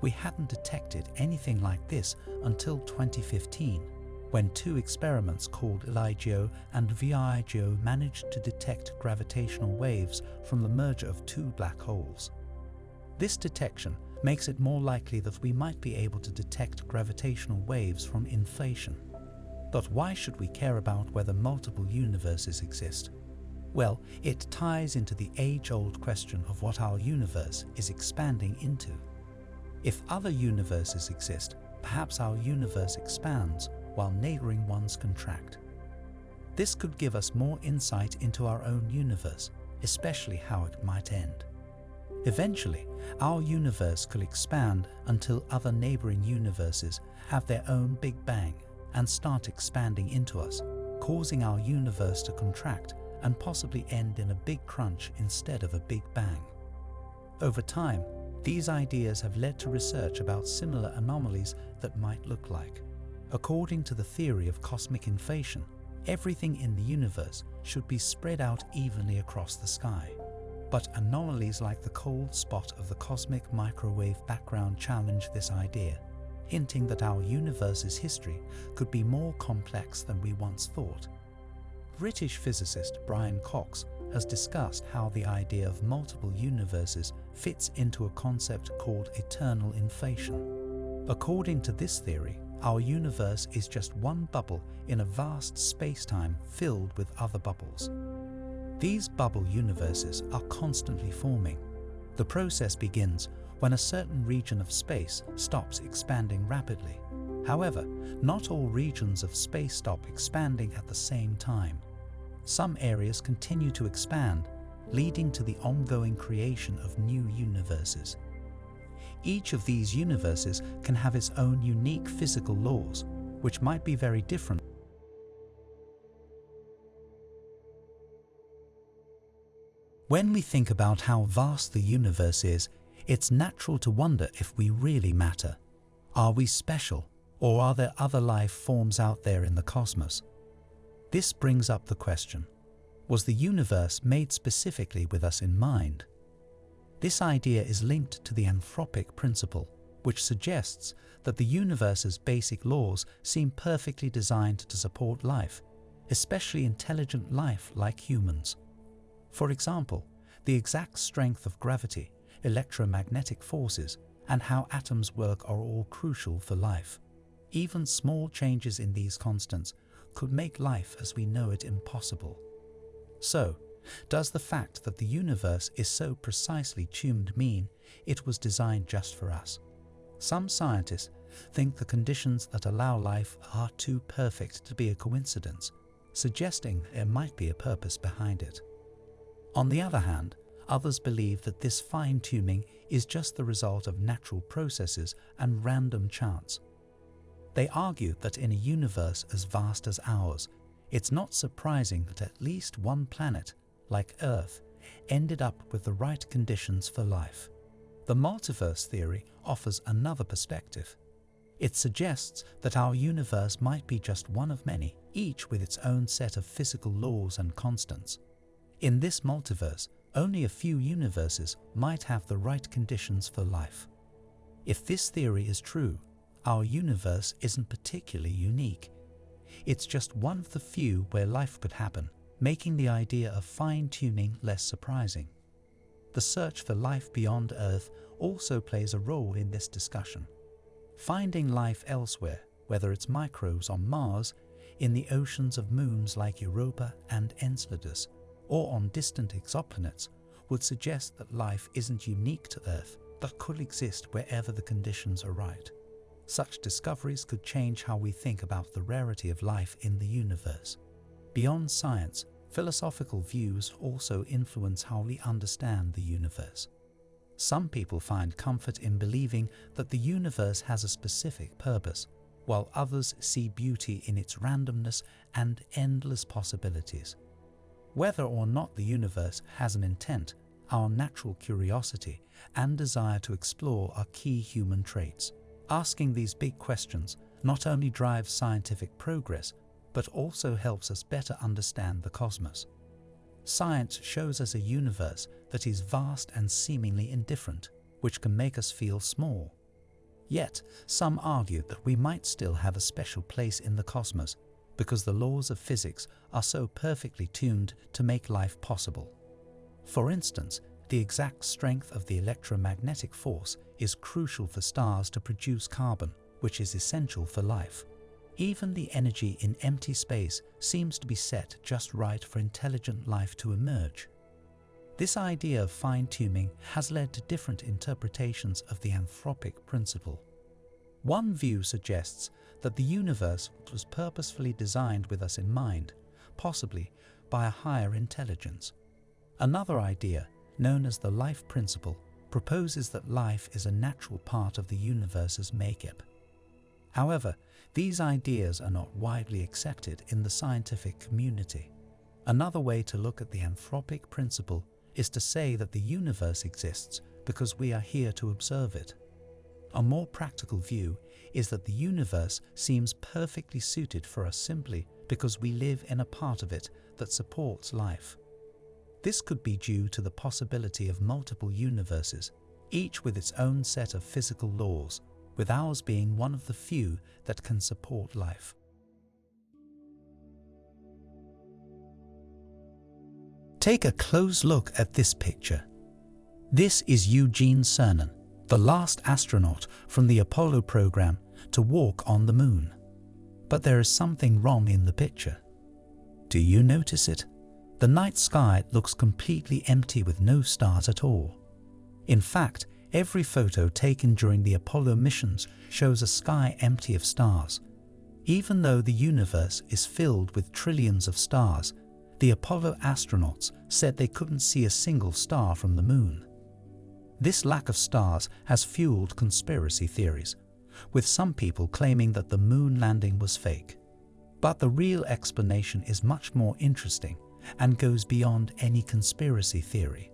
We hadn't detected anything like this until 2015, when 2 experiments called LIGO and VIGO managed to detect gravitational waves from the merger of 2 black holes. This detection makes it more likely that we might be able to detect gravitational waves from inflation. But why should we care about whether multiple universes exist? Well, it ties into the age-old question of what our universe is expanding into. If other universes exist, perhaps our universe expands while neighboring ones contract. This could give us more insight into our own universe, especially how it might end. Eventually, our universe could expand until other neighboring universes have their own Big Bang and start expanding into us, causing our universe to contract and possibly end in a big crunch instead of a Big Bang. Over time, these ideas have led to research about similar anomalies that might look like. According to the theory of cosmic inflation, everything in the universe should be spread out evenly across the sky. But anomalies like the cold spot of the cosmic microwave background challenge this idea, hinting that our universe's history could be more complex than we once thought. British physicist Brian Cox has discussed how the idea of multiple universes fits into a concept called eternal inflation. According to this theory, our universe is just one bubble in a vast space-time filled with other bubbles. These bubble universes are constantly forming. The process begins when a certain region of space stops expanding rapidly. However, not all regions of space stop expanding at the same time. Some areas continue to expand, leading to the ongoing creation of new universes. Each of these universes can have its own unique physical laws, which might be very different. When we think about how vast the universe is, it's natural to wonder if we really matter. Are we special, or are there other life forms out there in the cosmos? This brings up the question, was the universe made specifically with us in mind? This idea is linked to the anthropic principle, which suggests that the universe's basic laws seem perfectly designed to support life, especially intelligent life like humans. For example, the exact strength of gravity, electromagnetic forces, and how atoms work are all crucial for life. Even small changes in these constants could make life as we know it impossible. So, does the fact that the universe is so precisely tuned mean it was designed just for us? Some scientists think the conditions that allow life are too perfect to be a coincidence, suggesting there might be a purpose behind it. On the other hand, others believe that this fine-tuning is just the result of natural processes and random chance. They argue that in a universe as vast as ours, it's not surprising that at least one planet, like Earth, ended up with the right conditions for life. The multiverse theory offers another perspective. It suggests that our universe might be just one of many, each with its own set of physical laws and constants. In this multiverse, only a few universes might have the right conditions for life. If this theory is true, our universe isn't particularly unique. It's just one of the few where life could happen, making the idea of fine-tuning less surprising. The search for life beyond Earth also plays a role in this discussion. Finding life elsewhere, whether it's microbes on Mars, in the oceans of moons like Europa and Enceladus, or on distant exoplanets, would suggest that life isn't unique to Earth, but could exist wherever the conditions are right. Such discoveries could change how we think about the rarity of life in the universe. Beyond science, philosophical views also influence how we understand the universe. Some people find comfort in believing that the universe has a specific purpose, while others see beauty in its randomness and endless possibilities. Whether or not the universe has an intent, our natural curiosity and desire to explore are key human traits. Asking these big questions not only drives scientific progress, but also helps us better understand the cosmos. Science shows us a universe that is vast and seemingly indifferent, which can make us feel small. Yet, some argue that we might still have a special place in the cosmos because the laws of physics are so perfectly tuned to make life possible. For instance, the exact strength of the electromagnetic force is crucial for stars to produce carbon, which is essential for life. Even the energy in empty space seems to be set just right for intelligent life to emerge. This idea of fine-tuning has led to different interpretations of the anthropic principle. One view suggests that the universe was purposefully designed with us in mind, possibly by a higher intelligence. Another idea, known as the life principle, proposes that life is a natural part of the universe's makeup. However, these ideas are not widely accepted in the scientific community. Another way to look at the anthropic principle is to say that the universe exists because we are here to observe it. A more practical view is that the universe seems perfectly suited for us simply because we live in a part of it that supports life. This could be due to the possibility of multiple universes, each with its own set of physical laws, with ours being one of the few that can support life. Take a close look at this picture. This is Eugene Cernan, the last astronaut from the Apollo program to walk on the moon. But there is something wrong in the picture. Do you notice it? The night sky looks completely empty with no stars at all. In fact, every photo taken during the Apollo missions shows a sky empty of stars. Even though the universe is filled with trillions of stars, the Apollo astronauts said they couldn't see a single star from the moon. This lack of stars has fueled conspiracy theories, with some people claiming that the moon landing was fake. But the real explanation is much more interesting and goes beyond any conspiracy theory.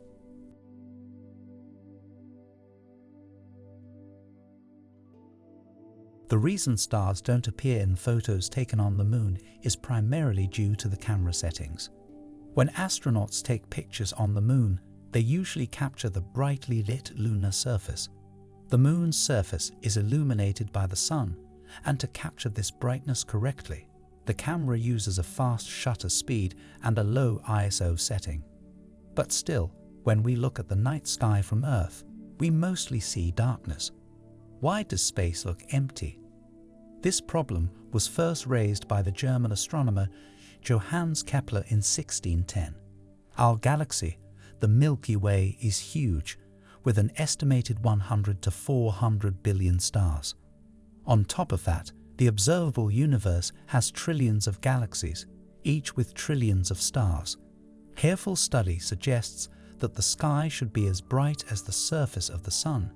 The reason stars don't appear in photos taken on the moon is primarily due to the camera settings. When astronauts take pictures on the moon, They usually capture the brightly lit lunar surface. The moon's surface is illuminated by the sun, and to capture this brightness correctly, the camera uses a fast shutter speed and a low ISO setting. But still, when we look at the night sky from Earth, we mostly see darkness. Why does space look empty? This problem was first raised by the German astronomer Johannes Kepler in 1610. Our galaxy, the Milky Way, is huge, with an estimated 100 to 400 billion stars. On top of that, the observable universe has trillions of galaxies, each with trillions of stars. Careful study suggests that the sky should be as bright as the surface of the sun.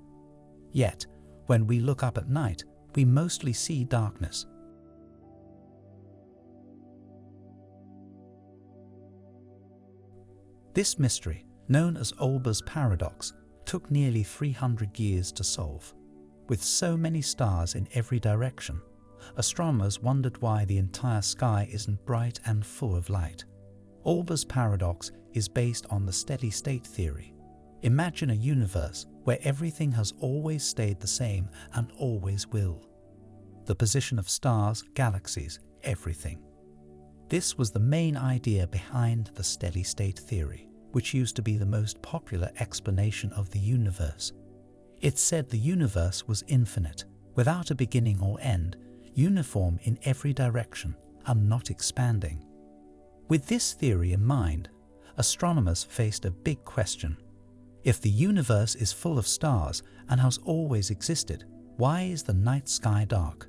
Yet, when we look up at night, we mostly see darkness. This mystery, known as Olbers' paradox, took nearly 300 years to solve. With so many stars in every direction, astronomers wondered why the entire sky isn't bright and full of light. Olbers' paradox is based on the steady-state theory. Imagine a universe where everything has always stayed the same and always will. The position of stars, galaxies, everything. This was the main idea behind the steady-state theory, which used to be the most popular explanation of the universe. It said the universe was infinite, without a beginning or end, uniform in every direction, and not expanding. With this theory in mind, astronomers faced a big question. If the universe is full of stars and has always existed, why is the night sky dark?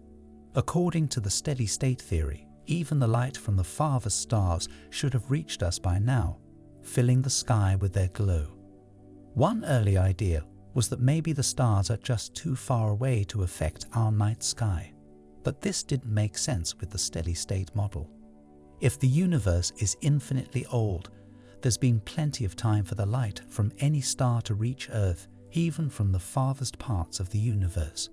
According to the steady-state theory, even the light from the farthest stars should have reached us by now, filling the sky with their glow. One early idea was that maybe the stars are just too far away to affect our night sky. But this didn't make sense with the steady-state model. If the universe is infinitely old, there's been plenty of time for the light from any star to reach Earth, even from the farthest parts of the universe.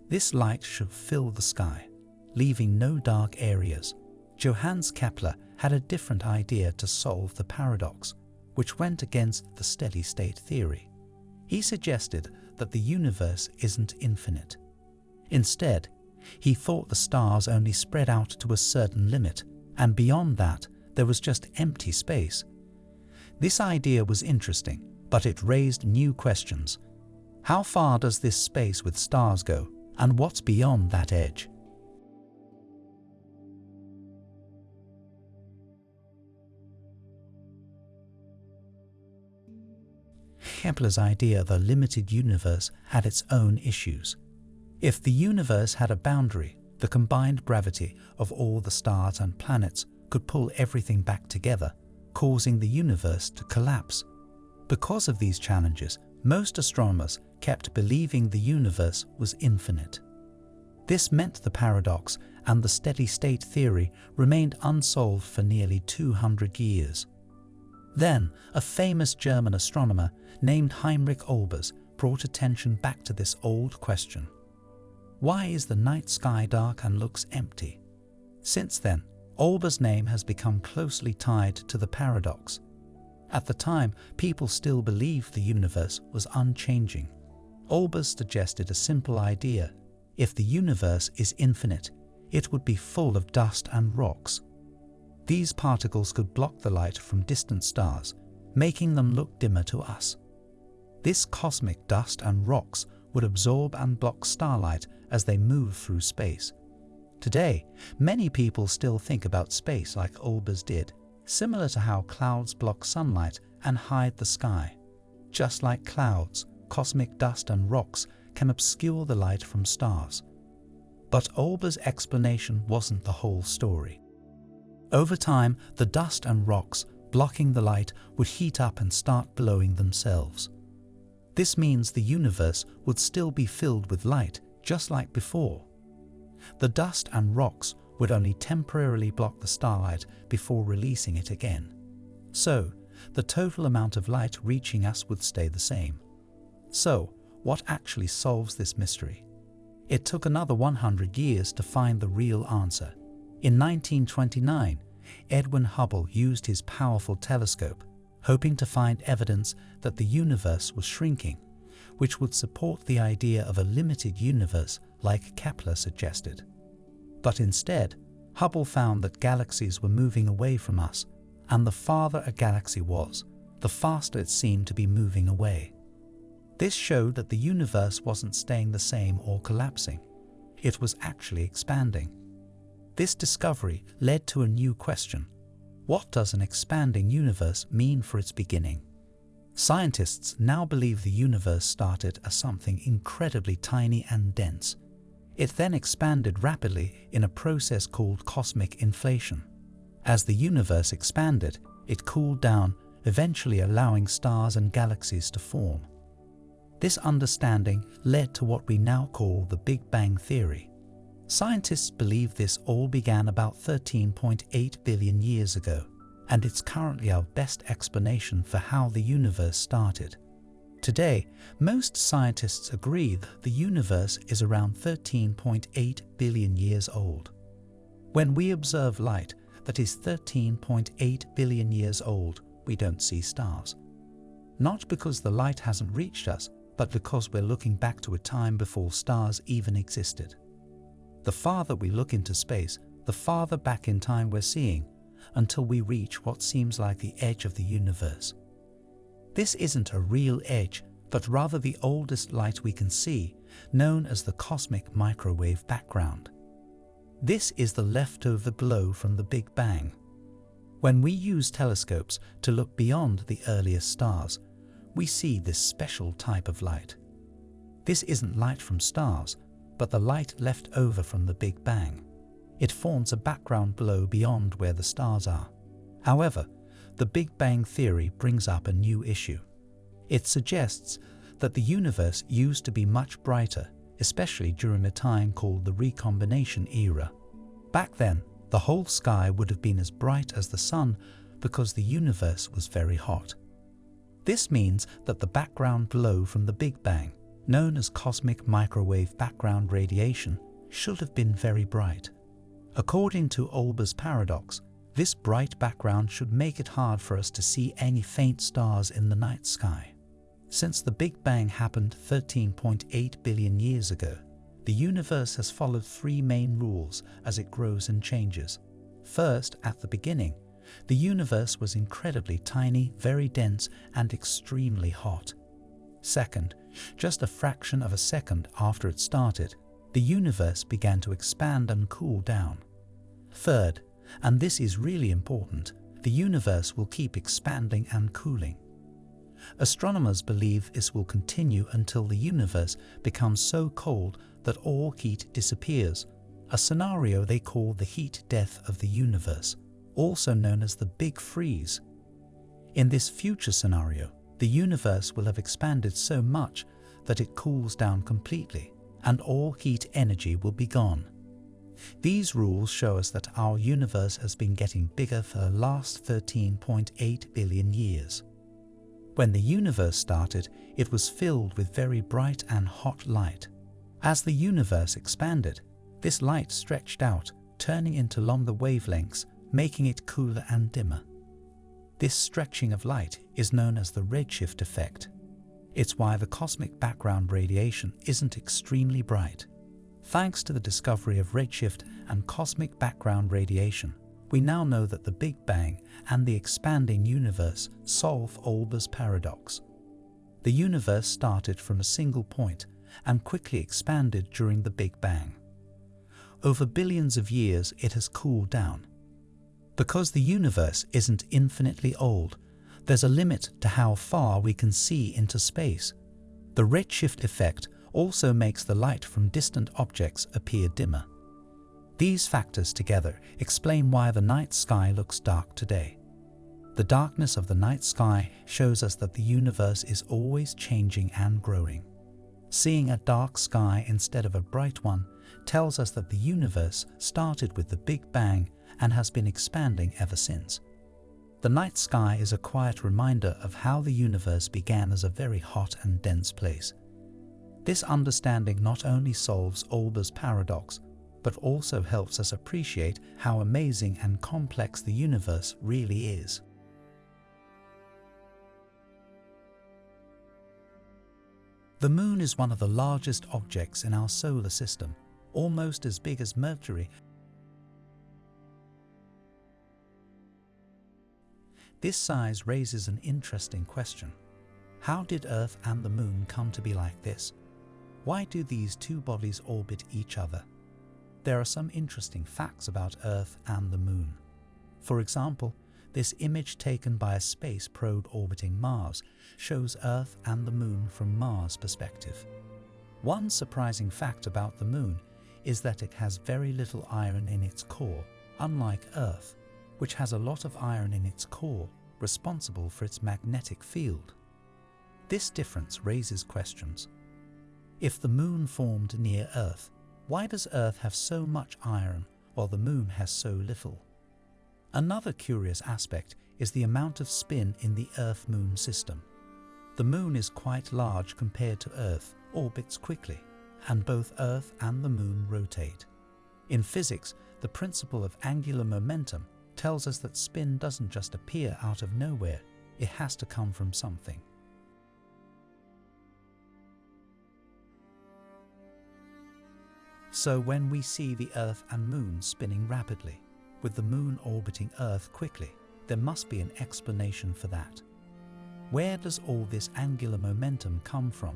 This light should fill the sky, leaving no dark areas. Johannes Kepler had a different idea to solve the paradox, which went against the steady-state theory. He suggested that the universe isn't infinite. Instead, he thought the stars only spread out to a certain limit, and beyond that, there was just empty space. This idea was interesting, but it raised new questions. How far does this space with stars go, and what's beyond that edge? Kepler's idea of a limited universe had its own issues. If the universe had a boundary, the combined gravity of all the stars and planets could pull everything back together, causing the universe to collapse. Because of these challenges, most astronomers kept believing the universe was infinite. This meant the paradox and the steady-state theory remained unsolved for nearly 200 years. Then, a famous German astronomer named Heinrich Olbers brought attention back to this old question. Why is the night sky dark and looks empty? Since then, Olbers' name has become closely tied to the paradox. At the time, people still believed the universe was unchanging. Olbers suggested a simple idea. If the universe is infinite, it would be full of dust and rocks. These particles could block the light from distant stars, making them look dimmer to us. This cosmic dust and rocks would absorb and block starlight as they move through space. Today, many people still think about space like Olbers did, similar to how clouds block sunlight and hide the sky. Just like clouds, cosmic dust and rocks can obscure the light from stars. But Olbers' explanation wasn't the whole story. Over time, the dust and rocks blocking the light would heat up and start blowing themselves. This means the universe would still be filled with light, just like before. The dust and rocks would only temporarily block the starlight before releasing it again. So, the total amount of light reaching us would stay the same. So, what actually solves this mystery? It took another 100 years to find the real answer. In 1929, Edwin Hubble used his powerful telescope, hoping to find evidence that the universe was shrinking, which would support the idea of a limited universe like Kepler suggested. But instead, Hubble found that galaxies were moving away from us, and the farther a galaxy was, the faster it seemed to be moving away. This showed that the universe wasn't staying the same or collapsing. It was actually expanding. This discovery led to a new question. What does an expanding universe mean for its beginning? Scientists now believe the universe started as something incredibly tiny and dense. It then expanded rapidly in a process called cosmic inflation. As the universe expanded, it cooled down, eventually allowing stars and galaxies to form. This understanding led to what we now call the Big Bang Theory. Scientists believe this all began about 13.8 billion years ago, and it's currently our best explanation for how the universe started. Today, most scientists agree that the universe is around 13.8 billion years old. When we observe light that is 13.8 billion years old, we don't see stars. Not because the light hasn't reached us, but because we're looking back to a time before stars even existed. The farther we look into space, the farther back in time we're seeing, until we reach what seems like the edge of the universe. This isn't a real edge, but rather the oldest light we can see, known as the cosmic microwave background. This is the leftover glow from the Big Bang. When we use telescopes to look beyond the earliest stars, we see this special type of light. This isn't light from stars, but the light left over from the Big Bang. It forms a background glow beyond where the stars are. However, the Big Bang Theory brings up a new issue. It suggests that the universe used to be much brighter, especially during a time called the recombination era. Back then, the whole sky would have been as bright as the sun because the universe was very hot. This means that the background glow from the Big Bang, known as cosmic microwave background radiation, should have been very bright. According to Olbers' paradox, this bright background should make it hard for us to see any faint stars in the night sky. Since the Big Bang happened 13.8 billion years ago, the universe has followed three main rules as it grows and changes. First, at the beginning, the universe was incredibly tiny, very dense, and extremely hot. Second, just a fraction of a second after it started, the universe began to expand and cool down. Third, and this is really important, the universe will keep expanding and cooling. Astronomers believe this will continue until the universe becomes so cold that all heat disappears, a scenario they call the heat death of the universe, also known as the Big Freeze. In this future scenario, the universe will have expanded so much that it cools down completely, and all heat energy will be gone. These rules show us that our universe has been getting bigger for the last 13.8 billion years. When the universe started, it was filled with very bright and hot light. As the universe expanded, this light stretched out, turning into longer wavelengths, making it cooler and dimmer. This stretching of light is known as the redshift effect. It's why the cosmic background radiation isn't extremely bright. Thanks to the discovery of redshift and cosmic background radiation, we now know that the Big Bang and the expanding universe solve Olbers' paradox. The universe started from a single point and quickly expanded during the Big Bang. Over billions of years, it has cooled down. Because the universe isn't infinitely old, there's a limit to how far we can see into space. The redshift effect also makes the light from distant objects appear dimmer. These factors together explain why the night sky looks dark today. The darkness of the night sky shows us that the universe is always changing and growing. Seeing a dark sky instead of a bright one tells us that the universe started with the Big Bang and has been expanding ever since. The night sky is a quiet reminder of how the universe began as a very hot and dense place. This understanding not only solves Olbers' paradox, but also helps us appreciate how amazing and complex the universe really is. The Moon is one of the largest objects in our solar system, almost as big as Mercury. This size raises an interesting question. How did Earth and the Moon come to be like this? Why do these two bodies orbit each other? There are some interesting facts about Earth and the Moon. For example, this image taken by a space probe orbiting Mars shows Earth and the Moon from Mars' perspective. One surprising fact about the Moon is that it has very little iron in its core, unlike Earth, which has a lot of iron in its core, responsible for its magnetic field. This difference raises questions. If the Moon formed near Earth, why does Earth have so much iron while the Moon has so little? Another curious aspect is the amount of spin in the Earth-Moon system. The Moon is quite large compared to Earth, orbits quickly, and both Earth and the Moon rotate. In physics, the principle of angular momentum tells us that spin doesn't just appear out of nowhere, it has to come from something. So when we see the Earth and Moon spinning rapidly, with the Moon orbiting Earth quickly, there must be an explanation for that. Where does all this angular momentum come from?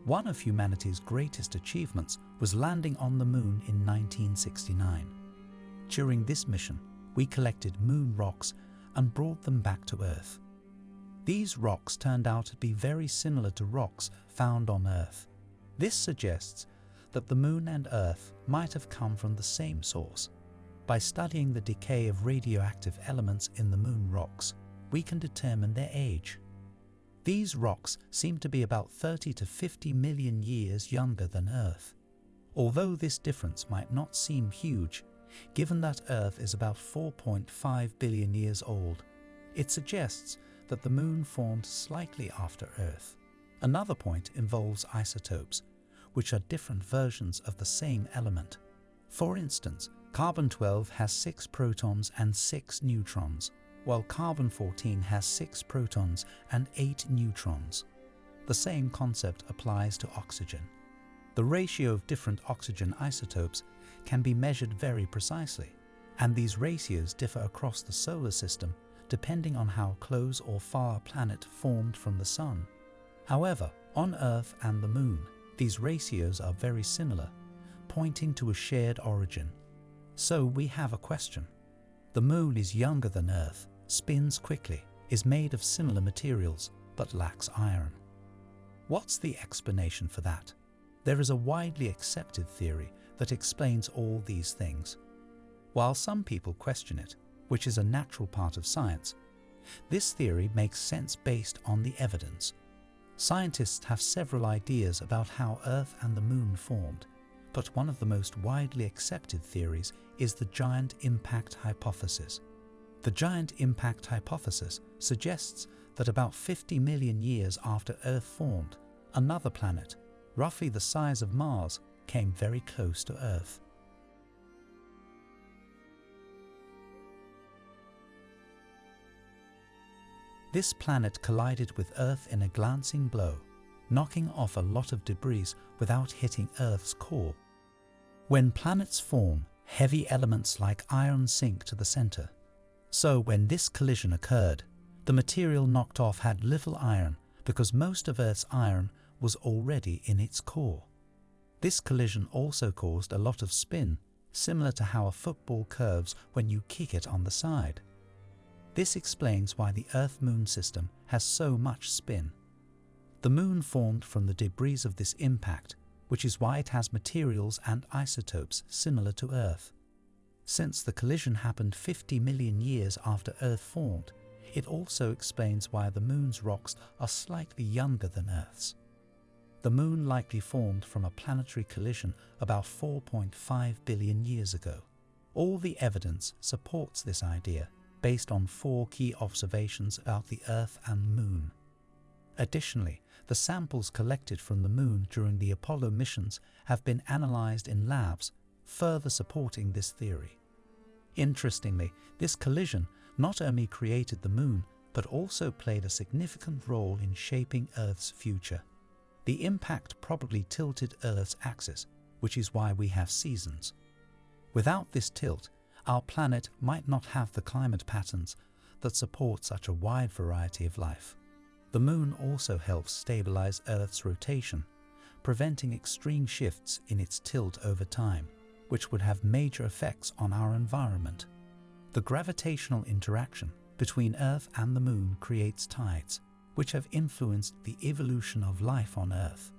One of humanity's greatest achievements was landing on the Moon in 1969. During this mission, we collected Moon rocks and brought them back to Earth. These rocks turned out to be very similar to rocks found on Earth. This suggests that the Moon and Earth might have come from the same source. By studying the decay of radioactive elements in the Moon rocks, we can determine their age. These rocks seem to be about 30 to 50 million years younger than Earth. Although this difference might not seem huge, given that Earth is about 4.5 billion years old, it suggests that the Moon formed slightly after Earth. Another point involves isotopes, which are different versions of the same element. For instance, carbon-12 has 6 protons and 6 neutrons, while carbon-14 has 6 protons and 8 neutrons. The same concept applies to oxygen. The ratio of different oxygen isotopes can be measured very precisely, and these ratios differ across the solar system depending on how close or far a planet formed from the Sun. However, on Earth and the Moon, these ratios are very similar, pointing to a shared origin. So we have a question. The Moon is younger than Earth, spins quickly, is made of similar materials, but lacks iron. What's the explanation for that? There is a widely accepted theory that explains all these things. While some people question it, which is a natural part of science, this theory makes sense based on the evidence. Scientists have several ideas about how Earth and the Moon formed, but one of the most widely accepted theories is the giant impact hypothesis. The giant impact hypothesis suggests that about 50 million years after Earth formed, another planet, roughly the size of Mars, came very close to Earth. This planet collided with Earth in a glancing blow, knocking off a lot of debris without hitting Earth's core. When planets form, heavy elements like iron sink to the center. So when this collision occurred, the material knocked off had little iron because most of Earth's iron was already in its core. This collision also caused a lot of spin, similar to how a football curves when you kick it on the side. This explains why the Earth-Moon system has so much spin. The Moon formed from the debris of this impact, which is why it has materials and isotopes similar to Earth. Since the collision happened 50 million years after Earth formed, it also explains why the Moon's rocks are slightly younger than Earth's. The Moon likely formed from a planetary collision about 4.5 billion years ago. All the evidence supports this idea, based on 4 key observations about the Earth and Moon. Additionally, the samples collected from the Moon during the Apollo missions have been analyzed in labs, further supporting this theory. Interestingly, this collision not only created the Moon, but also played a significant role in shaping Earth's future. The impact probably tilted Earth's axis, which is why we have seasons. Without this tilt, our planet might not have the climate patterns that support such a wide variety of life. The Moon also helps stabilize Earth's rotation, preventing extreme shifts in its tilt over time, which would have major effects on our environment. The gravitational interaction between Earth and the Moon creates tides, which have influenced the evolution of life on Earth.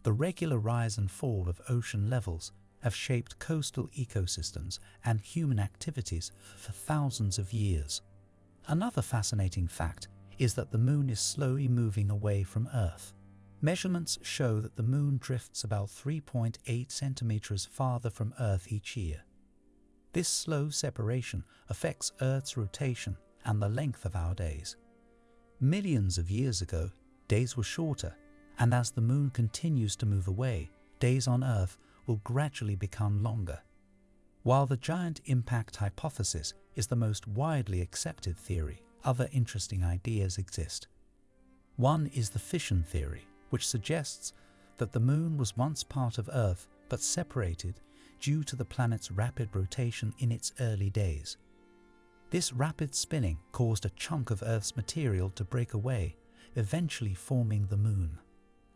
The regular rise and fall of ocean levels have shaped coastal ecosystems and human activities for thousands of years. Another fascinating fact is that the Moon is slowly moving away from Earth. Measurements show that the Moon drifts about 3.8 centimeters farther from Earth each year. This slow separation affects Earth's rotation and the length of our days. Millions of years ago, days were shorter, and as the Moon continues to move away, days on Earth will gradually become longer. While the giant impact hypothesis is the most widely accepted theory, other interesting ideas exist. One is the fission theory, which suggests that the Moon was once part of Earth but separated due to the planet's rapid rotation in its early days. This rapid spinning caused a chunk of Earth's material to break away, eventually forming the Moon.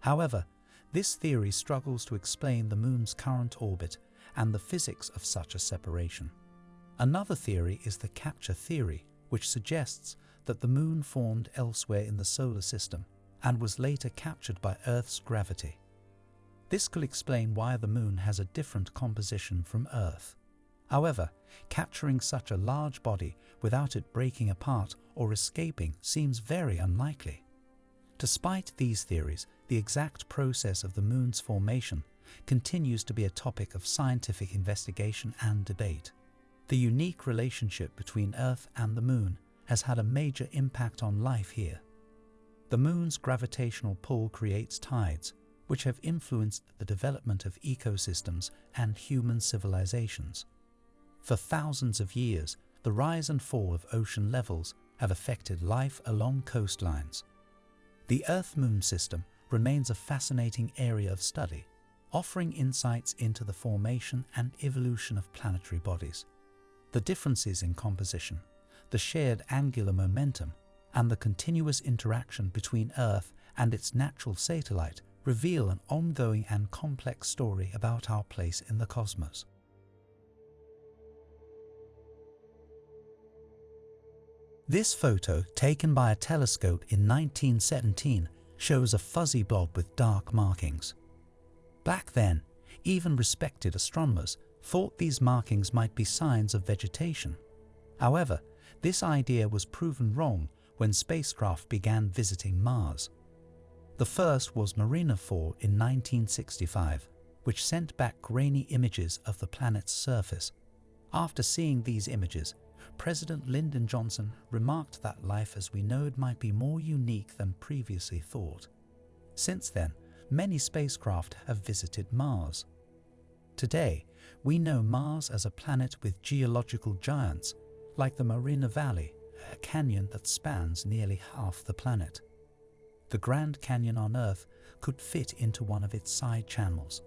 However, this theory struggles to explain the Moon's current orbit and the physics of such a separation. Another theory is the capture theory, which suggests that the Moon formed elsewhere in the solar system and was later captured by Earth's gravity. This could explain why the Moon has a different composition from Earth. However, capturing such a large body without it breaking apart or escaping seems very unlikely. Despite these theories, the exact process of the Moon's formation continues to be a topic of scientific investigation and debate. The unique relationship between Earth and the Moon has had a major impact on life here. The Moon's gravitational pull creates tides, which have influenced the development of ecosystems and human civilizations. For thousands of years, the rise and fall of ocean levels have affected life along coastlines. The Earth-Moon system remains a fascinating area of study, offering insights into the formation and evolution of planetary bodies. The differences in composition, the shared angular momentum, and the continuous interaction between Earth and its natural satellite reveal an ongoing and complex story about our place in the cosmos. This photo, taken by a telescope in 1917, shows a fuzzy blob with dark markings. Back then, even respected astronomers thought these markings might be signs of vegetation. However, this idea was proven wrong when spacecraft began visiting Mars. The first was Mariner 4 in 1965, which sent back grainy images of the planet's surface. After seeing these images, President Lyndon Johnson remarked that life as we know it might be more unique than previously thought. Since then, many spacecraft have visited Mars. Today, we know Mars as a planet with geological giants, like the Marina Valley, a canyon that spans nearly half the planet. The Grand Canyon on Earth could fit into one of its side channels.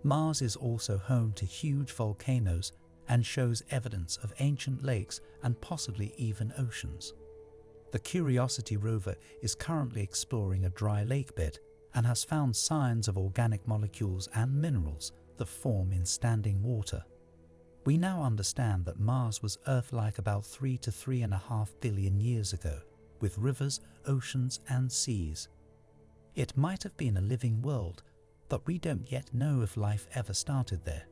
Mars is also home to huge volcanoes and shows evidence of ancient lakes and possibly even oceans. The Curiosity rover is currently exploring a dry lake bed and has found signs of organic molecules and minerals that form in standing water. We now understand that Mars was Earth-like about 3 to 3.5 billion years ago, with rivers, oceans, and seas. It might have been a living world, but we don't yet know if life ever started there.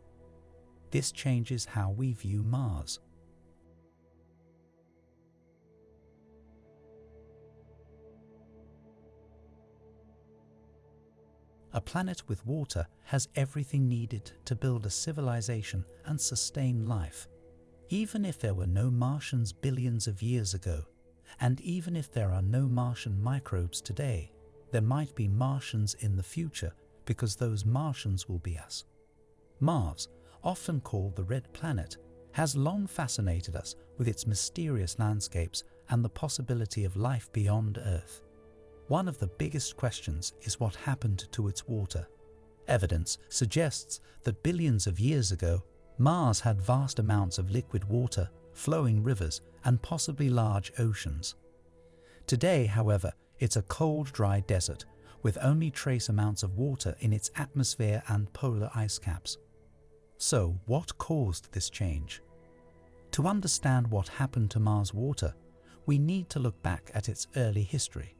This changes how we view Mars. A planet with water has everything needed to build a civilization and sustain life. Even if there were no Martians billions of years ago, and even if there are no Martian microbes today, there might be Martians in the future because those Martians will be us. Mars, often called the Red Planet, has long fascinated us with its mysterious landscapes and the possibility of life beyond Earth. One of the biggest questions is what happened to its water. Evidence suggests that billions of years ago, Mars had vast amounts of liquid water, flowing rivers, and possibly large oceans. Today, however, it's a cold, dry desert with only trace amounts of water in its atmosphere and polar ice caps. So, what caused this change? To understand what happened to Mars' water, we need to look back at its early history.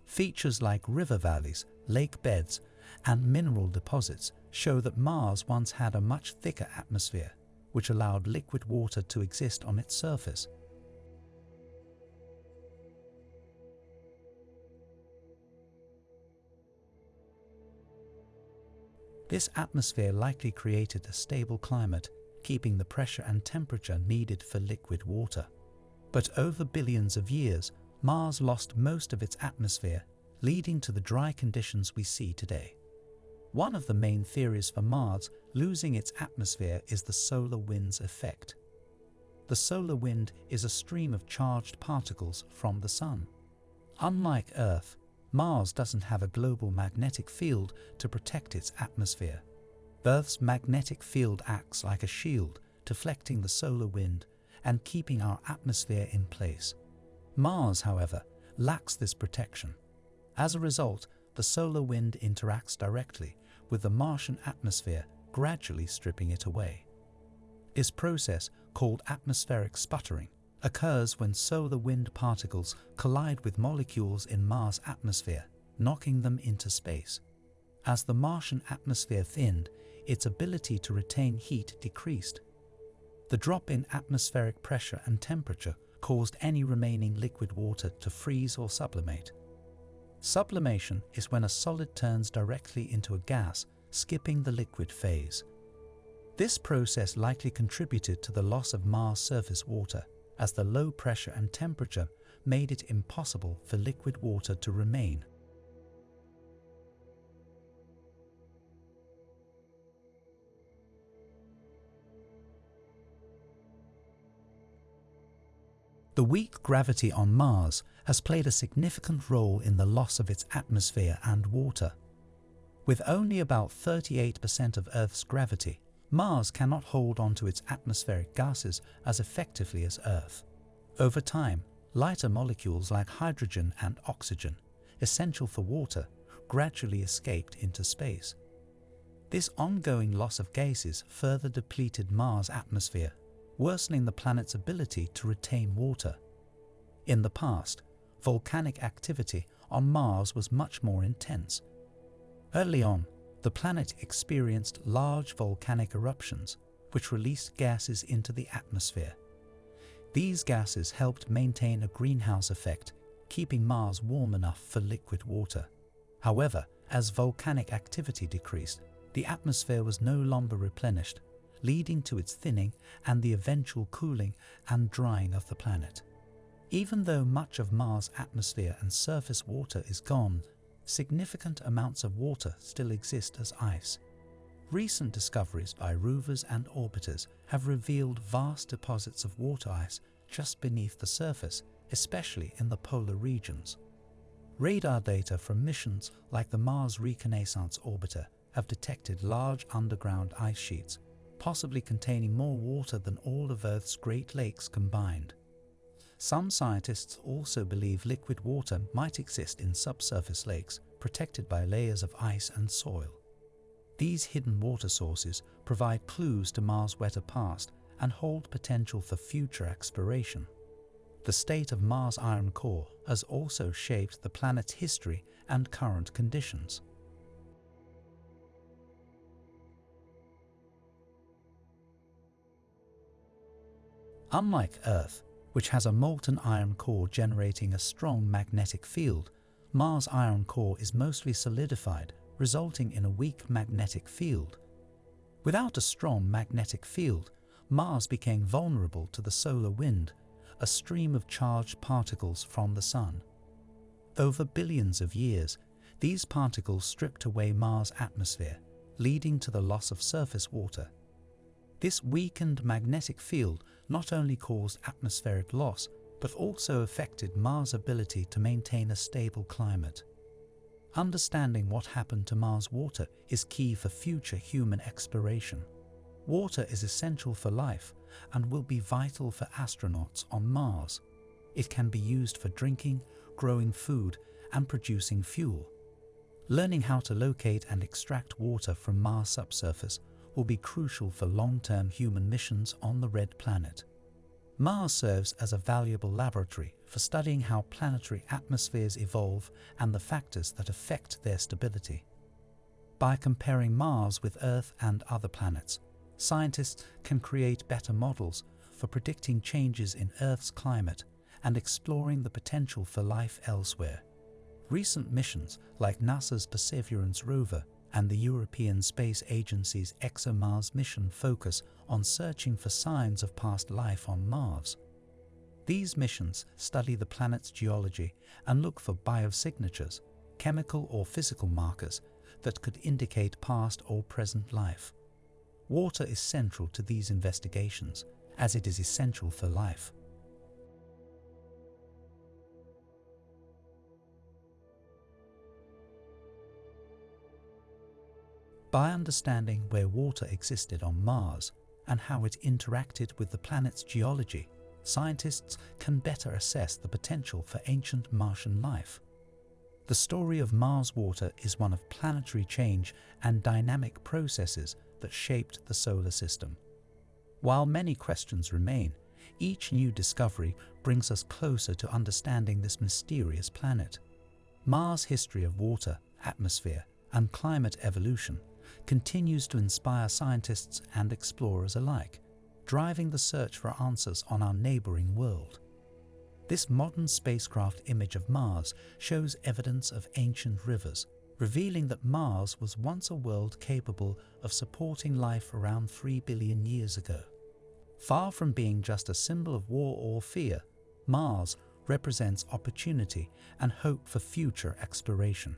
Features like river valleys, lake beds, and mineral deposits show that Mars once had a much thicker atmosphere, which allowed liquid water to exist on its surface. This atmosphere likely created a stable climate, keeping the pressure and temperature needed for liquid water. But over billions of years, Mars lost most of its atmosphere, leading to the dry conditions we see today. One of the main theories for Mars losing its atmosphere is the solar wind's effect. The solar wind is a stream of charged particles from the Sun. Unlike Earth, Mars doesn't have a global magnetic field to protect its atmosphere. Earth's magnetic field acts like a shield, deflecting the solar wind and keeping our atmosphere in place. Mars, however, lacks this protection. As a result, the solar wind interacts directly with the Martian atmosphere, gradually stripping it away. This process, called atmospheric sputtering, occurs when solar wind particles collide with molecules in Mars' atmosphere, knocking them into space. As the Martian atmosphere thinned, its ability to retain heat decreased. The drop in atmospheric pressure and temperature caused any remaining liquid water to freeze or sublimate. Sublimation is when a solid turns directly into a gas, skipping the liquid phase. This process likely contributed to the loss of Mars' surface water, as the low pressure and temperature made it impossible for liquid water to remain. The weak gravity on Mars has played a significant role in the loss of its atmosphere and water. With only about 38% of Earth's gravity, Mars cannot hold onto its atmospheric gases as effectively as Earth. Over time, lighter molecules like hydrogen and oxygen, essential for water, gradually escaped into space. This ongoing loss of gases further depleted Mars' atmosphere, worsening the planet's ability to retain water. In the past, volcanic activity on Mars was much more intense. Early on, the planet experienced large volcanic eruptions, which released gases into the atmosphere. These gases helped maintain a greenhouse effect, keeping Mars warm enough for liquid water. However, as volcanic activity decreased, the atmosphere was no longer replenished, leading to its thinning and the eventual cooling and drying of the planet. Even though much of Mars' atmosphere and surface water is gone, significant amounts of water still exist as ice. Recent discoveries by rovers and orbiters have revealed vast deposits of water ice just beneath the surface, especially in the polar regions. Radar data from missions like the Mars Reconnaissance Orbiter have detected large underground ice sheets, possibly containing more water than all of Earth's Great Lakes combined. Some scientists also believe liquid water might exist in subsurface lakes, protected by layers of ice and soil. These hidden water sources provide clues to Mars' wetter past and hold potential for future exploration. The state of Mars' iron core has also shaped the planet's history and current conditions. Unlike Earth, which has a molten iron core generating a strong magnetic field, Mars' iron core is mostly solidified, resulting in a weak magnetic field. Without a strong magnetic field, Mars became vulnerable to the solar wind, a stream of charged particles from the Sun. Over billions of years, these particles stripped away Mars' atmosphere, leading to the loss of surface water. This weakened magnetic field not only caused atmospheric loss, but also affected Mars' ability to maintain a stable climate. Understanding what happened to Mars' water is key for future human exploration. Water is essential for life and will be vital for astronauts on Mars. It can be used for drinking, growing food, and producing fuel. Learning how to locate and extract water from Mars' subsurface will be crucial for long-term human missions on the Red Planet. Mars serves as a valuable laboratory for studying how planetary atmospheres evolve and the factors that affect their stability. By comparing Mars with Earth and other planets, scientists can create better models for predicting changes in Earth's climate and exploring the potential for life elsewhere. Recent missions like NASA's Perseverance rover and the European Space Agency's ExoMars mission focus on searching for signs of past life on Mars. These missions study the planet's geology and look for biosignatures, chemical or physical markers that could indicate past or present life. Water is central to these investigations, as it is essential for life. By understanding where water existed on Mars and how it interacted with the planet's geology, scientists can better assess the potential for ancient Martian life. The story of Mars water is one of planetary change and dynamic processes that shaped the solar system. While many questions remain, each new discovery brings us closer to understanding this mysterious planet. Mars' history of water, atmosphere, and climate evolution continues to inspire scientists and explorers alike, driving the search for answers on our neighboring world. This modern spacecraft image of Mars shows evidence of ancient rivers, revealing that Mars was once a world capable of supporting life around 3 billion years ago. Far from being just a symbol of war or fear, Mars represents opportunity and hope for future exploration.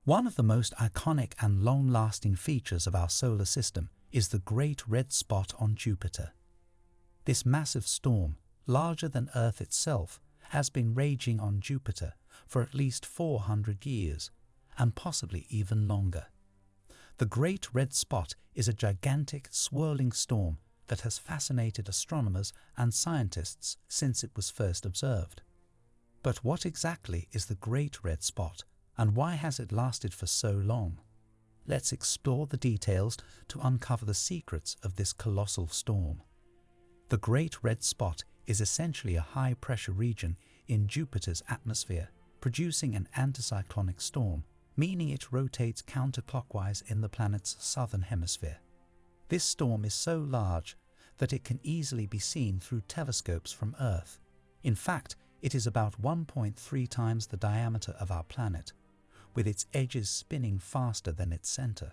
One of the most iconic and long-lasting features of our solar system is the Great Red Spot on Jupiter. This massive storm, larger than Earth itself, has been raging on Jupiter for at least 400 years, and possibly even longer. The Great Red Spot is a gigantic, swirling storm that has fascinated astronomers and scientists since it was first observed. But what exactly is the Great Red Spot, and why has it lasted for so long? Let's explore the details to uncover the secrets of this colossal storm. The Great Red Spot is essentially a high-pressure region in Jupiter's atmosphere, producing an anticyclonic storm, meaning it rotates counterclockwise in the planet's southern hemisphere. This storm is so large that it can easily be seen through telescopes from Earth. In fact, it is about 1.3 times the diameter of our planet, with its edges spinning faster than its center.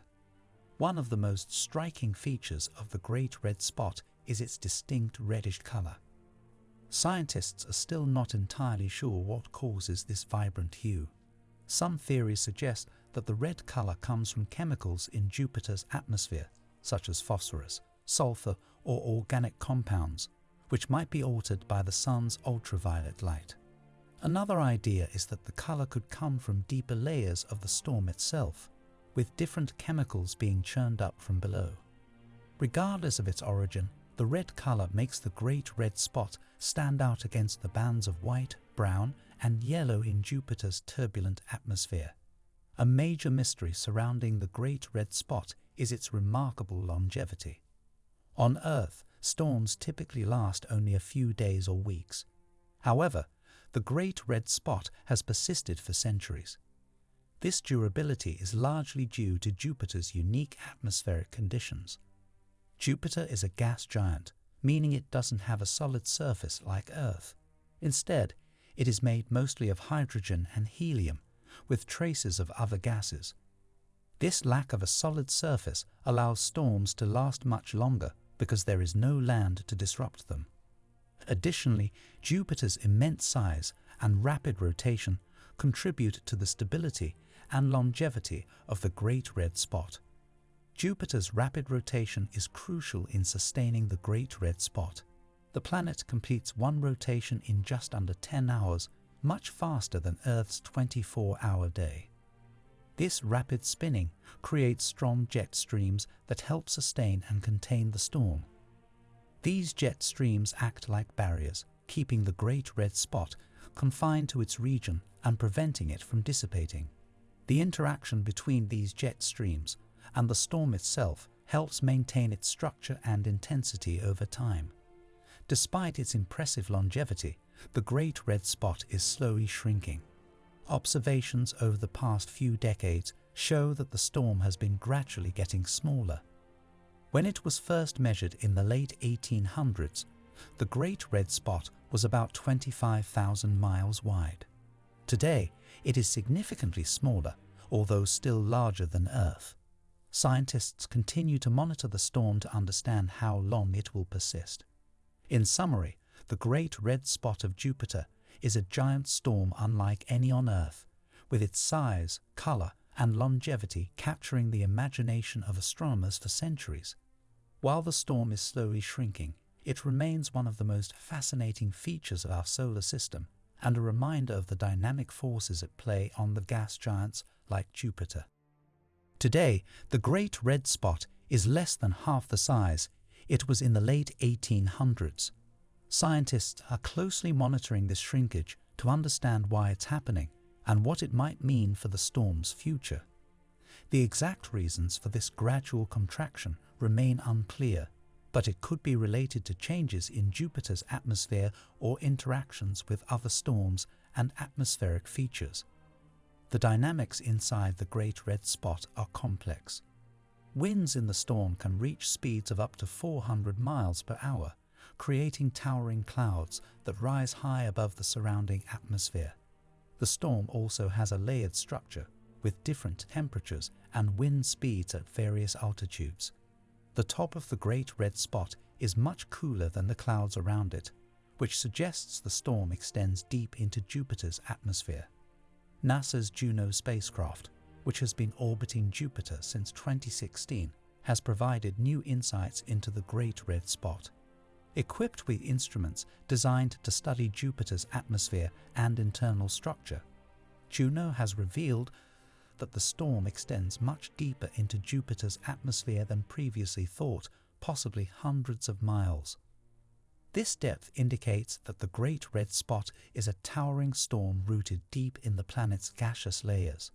One of the most striking features of the Great Red Spot is its distinct reddish color. Scientists are still not entirely sure what causes this vibrant hue. Some theories suggest that the red color comes from chemicals in Jupiter's atmosphere, such as phosphorus, sulfur, or organic compounds, which might be altered by the sun's ultraviolet light. Another idea is that the color could come from deeper layers of the storm itself, with different chemicals being churned up from below. Regardless of its origin, the red color makes the Great Red Spot stand out against the bands of white, brown, and yellow in Jupiter's turbulent atmosphere. A major mystery surrounding the Great Red Spot is its remarkable longevity. On Earth, storms typically last only a few days or weeks. However, the Great Red Spot has persisted for centuries. This durability is largely due to Jupiter's unique atmospheric conditions. Jupiter is a gas giant, meaning it doesn't have a solid surface like Earth. Instead, it is made mostly of hydrogen and helium, with traces of other gases. This lack of a solid surface allows storms to last much longer because there is no land to disrupt them. Additionally, Jupiter's immense size and rapid rotation contribute to the stability and longevity of the Great Red Spot. Jupiter's rapid rotation is crucial in sustaining the Great Red Spot. The planet completes one rotation in just under 10 hours, much faster than Earth's 24-hour day. This rapid spinning creates strong jet streams that help sustain and contain the storm. These jet streams act like barriers, keeping the Great Red Spot confined to its region and preventing it from dissipating. The interaction between these jet streams and the storm itself helps maintain its structure and intensity over time. Despite its impressive longevity, the Great Red Spot is slowly shrinking. Observations over the past few decades show that the storm has been gradually getting smaller. When it was first measured in the late 1800s, the Great Red Spot was about 25,000 miles wide. Today, it is significantly smaller, although still larger than Earth. Scientists continue to monitor the storm to understand how long it will persist. In summary, the Great Red Spot of Jupiter is a giant storm unlike any on Earth, with its size, color, and longevity capturing the imagination of astronomers for centuries. While the storm is slowly shrinking, it remains one of the most fascinating features of our solar system and a reminder of the dynamic forces at play on the gas giants like Jupiter. Today, the Great Red Spot is less than half the size it was in the late 1800s. Scientists are closely monitoring this shrinkage to understand why it's happening and what it might mean for the storm's future. The exact reasons for this gradual contraction remain unclear, but it could be related to changes in Jupiter's atmosphere or interactions with other storms and atmospheric features. The dynamics inside the Great Red Spot are complex. Winds in the storm can reach speeds of up to 400 miles per hour, creating towering clouds that rise high above the surrounding atmosphere. The storm also has a layered structure, with different temperatures and wind speeds at various altitudes. The top of the Great Red Spot is much cooler than the clouds around it, which suggests the storm extends deep into Jupiter's atmosphere. NASA's Juno spacecraft, which has been orbiting Jupiter since 2016, has provided new insights into the Great Red Spot. Equipped with instruments designed to study Jupiter's atmosphere and internal structure, Juno has revealed that the storm extends much deeper into Jupiter's atmosphere than previously thought, possibly hundreds of miles. This depth indicates that the Great Red Spot is a towering storm rooted deep in the planet's gaseous layers.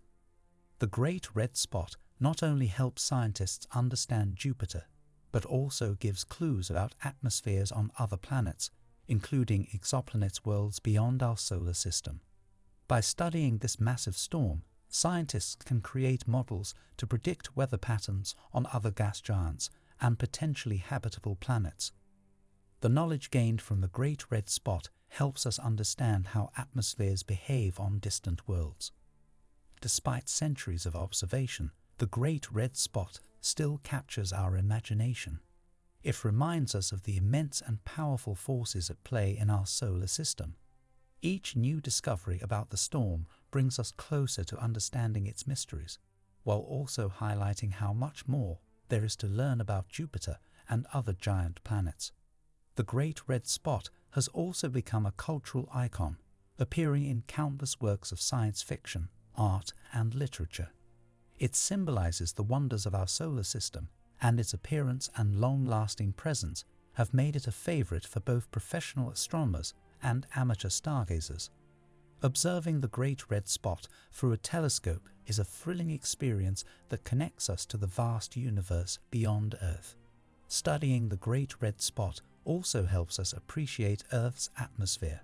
The Great Red Spot not only helps scientists understand Jupiter, but also gives clues about atmospheres on other planets, including exoplanet worlds beyond our solar system. By studying this massive storm, scientists can create models to predict weather patterns on other gas giants and potentially habitable planets. The knowledge gained from the Great Red Spot helps us understand how atmospheres behave on distant worlds. Despite centuries of observation, the Great Red Spot still captures our imagination. It reminds us of the immense and powerful forces at play in our solar system. Each new discovery about the storm brings us closer to understanding its mysteries, while also highlighting how much more there is to learn about Jupiter and other giant planets. The Great Red Spot has also become a cultural icon, appearing in countless works of science fiction, art, and literature. It symbolizes the wonders of our solar system, and its appearance and long-lasting presence have made it a favorite for both professional astronomers and amateur stargazers. Observing the Great Red Spot through a telescope is a thrilling experience that connects us to the vast universe beyond Earth. Studying the Great Red Spot also helps us appreciate Earth's atmosphere.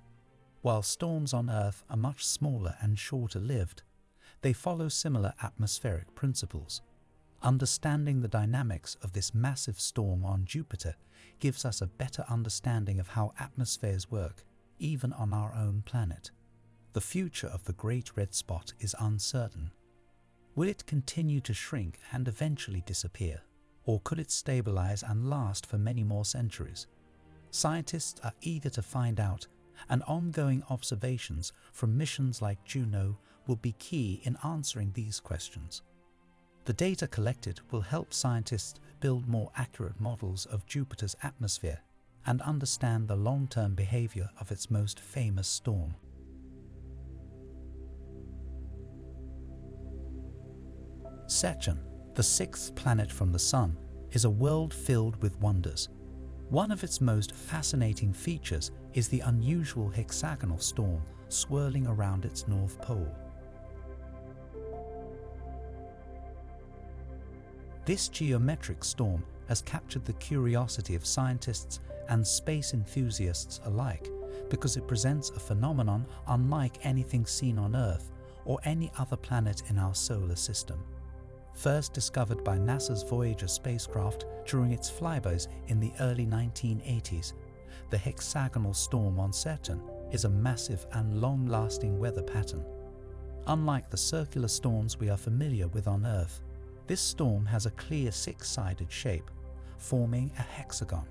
While storms on Earth are much smaller and shorter-lived, they follow similar atmospheric principles. Understanding the dynamics of this massive storm on Jupiter gives us a better understanding of how atmospheres work, even on our own planet. The future of the Great Red Spot is uncertain. Will it continue to shrink and eventually disappear, or could it stabilize and last for many more centuries? Scientists are eager to find out, and ongoing observations from missions like Juno will be key in answering these questions. The data collected will help scientists build more accurate models of Jupiter's atmosphere and understand the long-term behavior of its most famous storm. Saturn, the sixth planet from the Sun, is a world filled with wonders. One of its most fascinating features is the unusual hexagonal storm swirling around its north pole. This geometric storm has captured the curiosity of scientists and space enthusiasts alike because it presents a phenomenon unlike anything seen on Earth or any other planet in our solar system. First discovered by NASA's Voyager spacecraft during its flybys in the early 1980s, the hexagonal storm on Saturn is a massive and long-lasting weather pattern. Unlike the circular storms we are familiar with on Earth, this storm has a clear six-sided shape, forming a hexagon.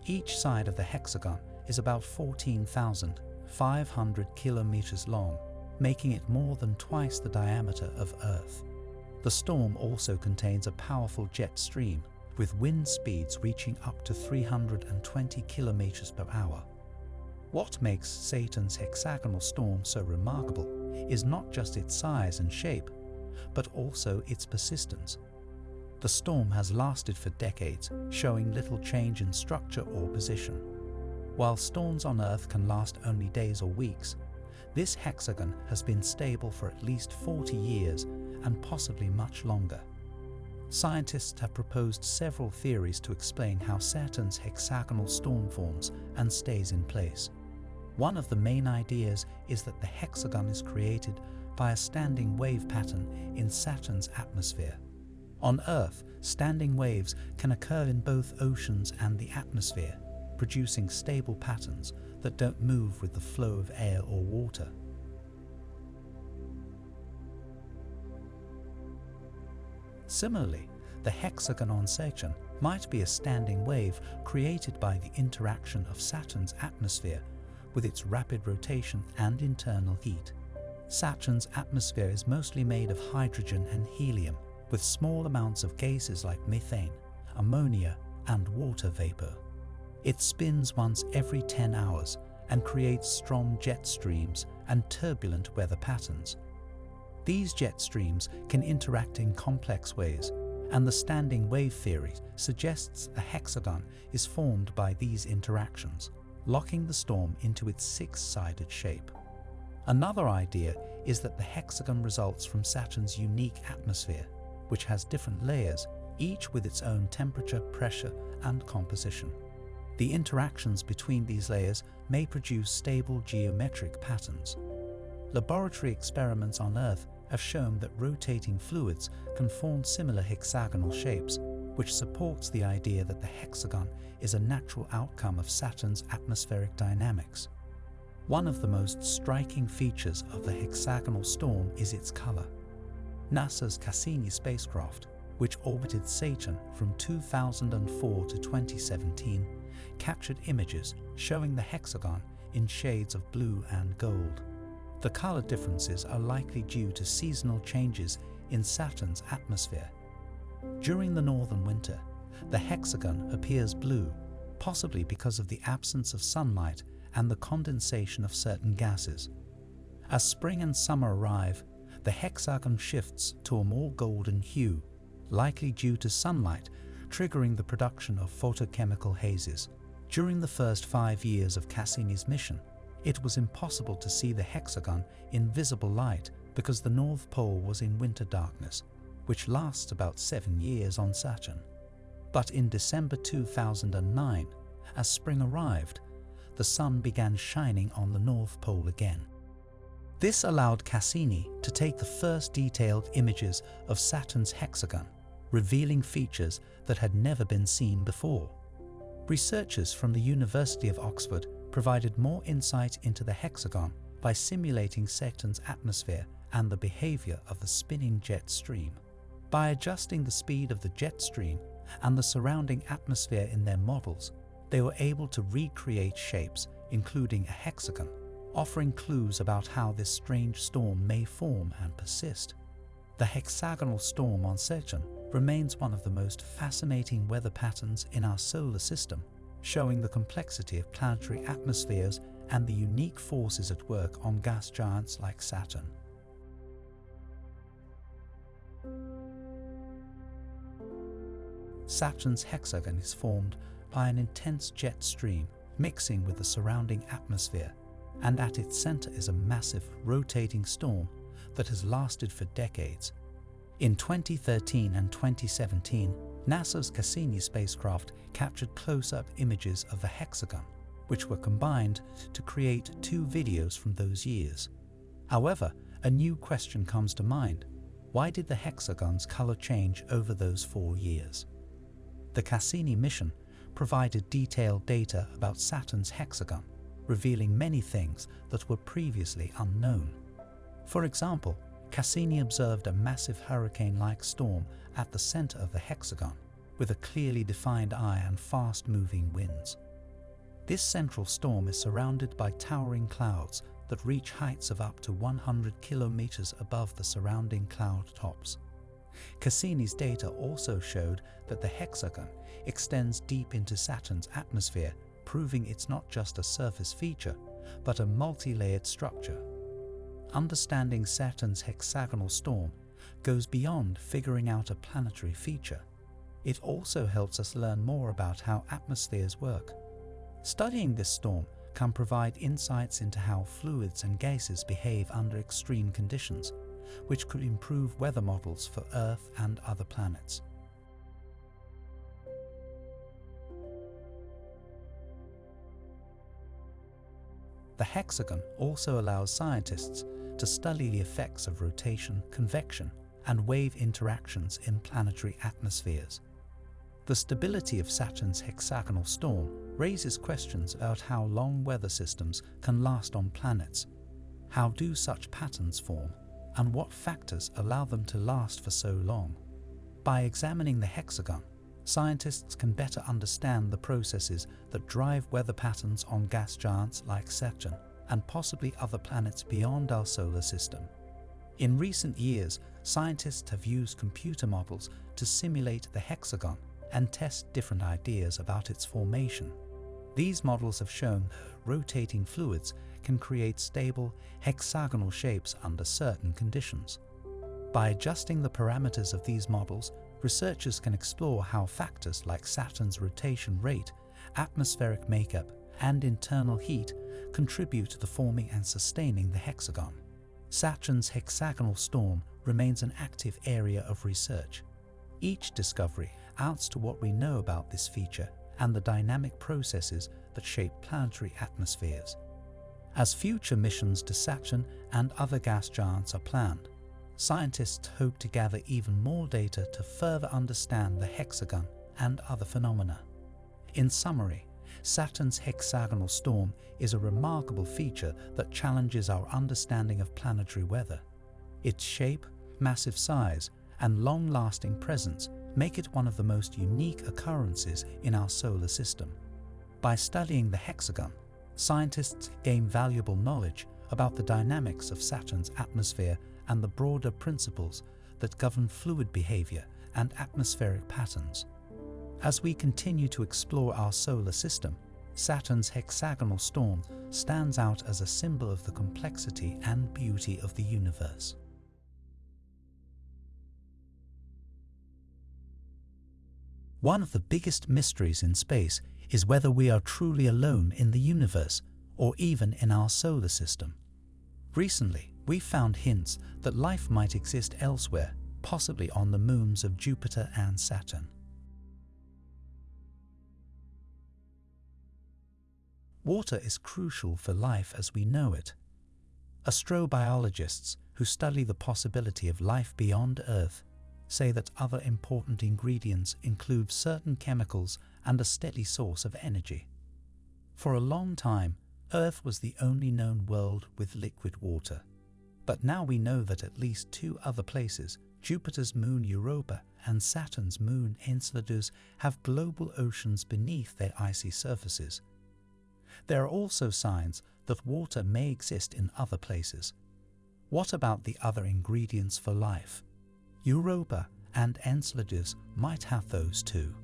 Each side of the hexagon is about 14,500 kilometers long, making it more than twice the diameter of Earth. The storm also contains a powerful jet stream, with wind speeds reaching up to 320 kilometers per hour. What makes Saturn's hexagonal storm so remarkable is not just its size and shape, but also its persistence. The storm has lasted for decades, showing little change in structure or position. While storms on Earth can last only days or weeks, this hexagon has been stable for at least 40 years and possibly much longer. Scientists have proposed several theories to explain how Saturn's hexagonal storm forms and stays in place. One of the main ideas is that the hexagon is created by a standing wave pattern in Saturn's atmosphere. On Earth, standing waves can occur in both oceans and the atmosphere, producing stable patterns that don't move with the flow of air or water. Similarly, the hexagon on Saturn might be a standing wave created by the interaction of Saturn's atmosphere with its rapid rotation and internal heat. Saturn's atmosphere is mostly made of hydrogen and helium, with small amounts of gases like methane, ammonia, and water vapor. It spins once every 10 hours and creates strong jet streams and turbulent weather patterns. These jet streams can interact in complex ways, and the standing wave theory suggests the hexagon is formed by these interactions, locking the storm into its six-sided shape. Another idea is that the hexagon results from Saturn's unique atmosphere, which has different layers, each with its own temperature, pressure, and composition. The interactions between these layers may produce stable geometric patterns. Laboratory experiments on Earth have shown that rotating fluids can form similar hexagonal shapes, which supports the idea that the hexagon is a natural outcome of Saturn's atmospheric dynamics. One of the most striking features of the hexagonal storm is its color. NASA's Cassini spacecraft, which orbited Saturn from 2004 to 2017, captured images showing the hexagon in shades of blue and gold. The color differences are likely due to seasonal changes in Saturn's atmosphere. During the northern winter, the hexagon appears blue, possibly because of the absence of sunlight and the condensation of certain gases. As spring and summer arrive, the hexagon shifts to a more golden hue, likely due to sunlight triggering the production of photochemical hazes. During the first 5 years of Cassini's mission, it was impossible to see the hexagon in visible light because the North Pole was in winter darkness, which lasts about 7 years on Saturn. But in December 2009, as spring arrived, the sun began shining on the North Pole again. This allowed Cassini to take the first detailed images of Saturn's hexagon, revealing features that had never been seen before. Researchers from the University of Oxford provided more insight into the hexagon by simulating Saturn's atmosphere and the behavior of the spinning jet stream. By adjusting the speed of the jet stream and the surrounding atmosphere in their models, they were able to recreate shapes, including a hexagon, offering clues about how this strange storm may form and persist. The hexagonal storm on Saturn remains one of the most fascinating weather patterns in our solar system, showing the complexity of planetary atmospheres and the unique forces at work on gas giants like Saturn. Saturn's hexagon is formed by an intense jet stream mixing with the surrounding atmosphere, and at its center is a massive, rotating storm that has lasted for decades. In 2013 and 2017, NASA's Cassini spacecraft captured close-up images of the hexagon, which were combined to create 2 videos from those years. However, a new question comes to mind. Why did the hexagon's color change over those 4 years? The Cassini mission provided detailed data about Saturn's hexagon, revealing many things that were previously unknown. For example, Cassini observed a massive hurricane-like storm at the center of the hexagon, with a clearly defined eye and fast-moving winds. This central storm is surrounded by towering clouds that reach heights of up to 100 kilometers above the surrounding cloud tops. Cassini's data also showed that the hexagon extends deep into Saturn's atmosphere, proving it's not just a surface feature, but a multi-layered structure. Understanding Saturn's hexagonal storm goes beyond figuring out a planetary feature. It also helps us learn more about how atmospheres work. Studying this storm can provide insights into how fluids and gases behave under extreme conditions, which could improve weather models for Earth and other planets. The hexagon also allows scientists to study the effects of rotation, convection, and wave interactions in planetary atmospheres. The stability of Saturn's hexagonal storm raises questions about how long weather systems can last on planets. How do such patterns form, and what factors allow them to last for so long? By examining the hexagon, scientists can better understand the processes that drive weather patterns on gas giants like Saturn and possibly other planets beyond our solar system. In recent years, scientists have used computer models to simulate the hexagon and test different ideas about its formation. These models have shown that rotating fluids can create stable, hexagonal shapes under certain conditions. By adjusting the parameters of these models, researchers can explore how factors like Saturn's rotation rate, atmospheric makeup, and internal heat contribute to the forming and sustaining the hexagon. Saturn's hexagonal storm remains an active area of research. Each discovery adds to what we know about this feature and the dynamic processes that shape planetary atmospheres. As future missions to Saturn and other gas giants are planned, scientists hope to gather even more data to further understand the hexagon and other phenomena. In summary, Saturn's hexagonal storm is a remarkable feature that challenges our understanding of planetary weather. Its shape, massive size, and long-lasting presence make it one of the most unique occurrences in our solar system. By studying the hexagon, scientists gain valuable knowledge about the dynamics of Saturn's atmosphere and the broader principles that govern fluid behavior and atmospheric patterns. As we continue to explore our solar system, Saturn's hexagonal storm stands out as a symbol of the complexity and beauty of the universe. One of the biggest mysteries in space is whether we are truly alone in the universe or even in our solar system. Recently, we found hints that life might exist elsewhere, possibly on the moons of Jupiter and Saturn. Water is crucial for life as we know it. Astrobiologists who study the possibility of life beyond Earth say that other important ingredients include certain chemicals and a steady source of energy. For a long time, Earth was the only known world with liquid water. But now we know that at least 2 other places, Jupiter's moon Europa and Saturn's moon Enceladus, have global oceans beneath their icy surfaces. There are also signs that water may exist in other places. What about the other ingredients for life? Europa and Enceladus might have those too.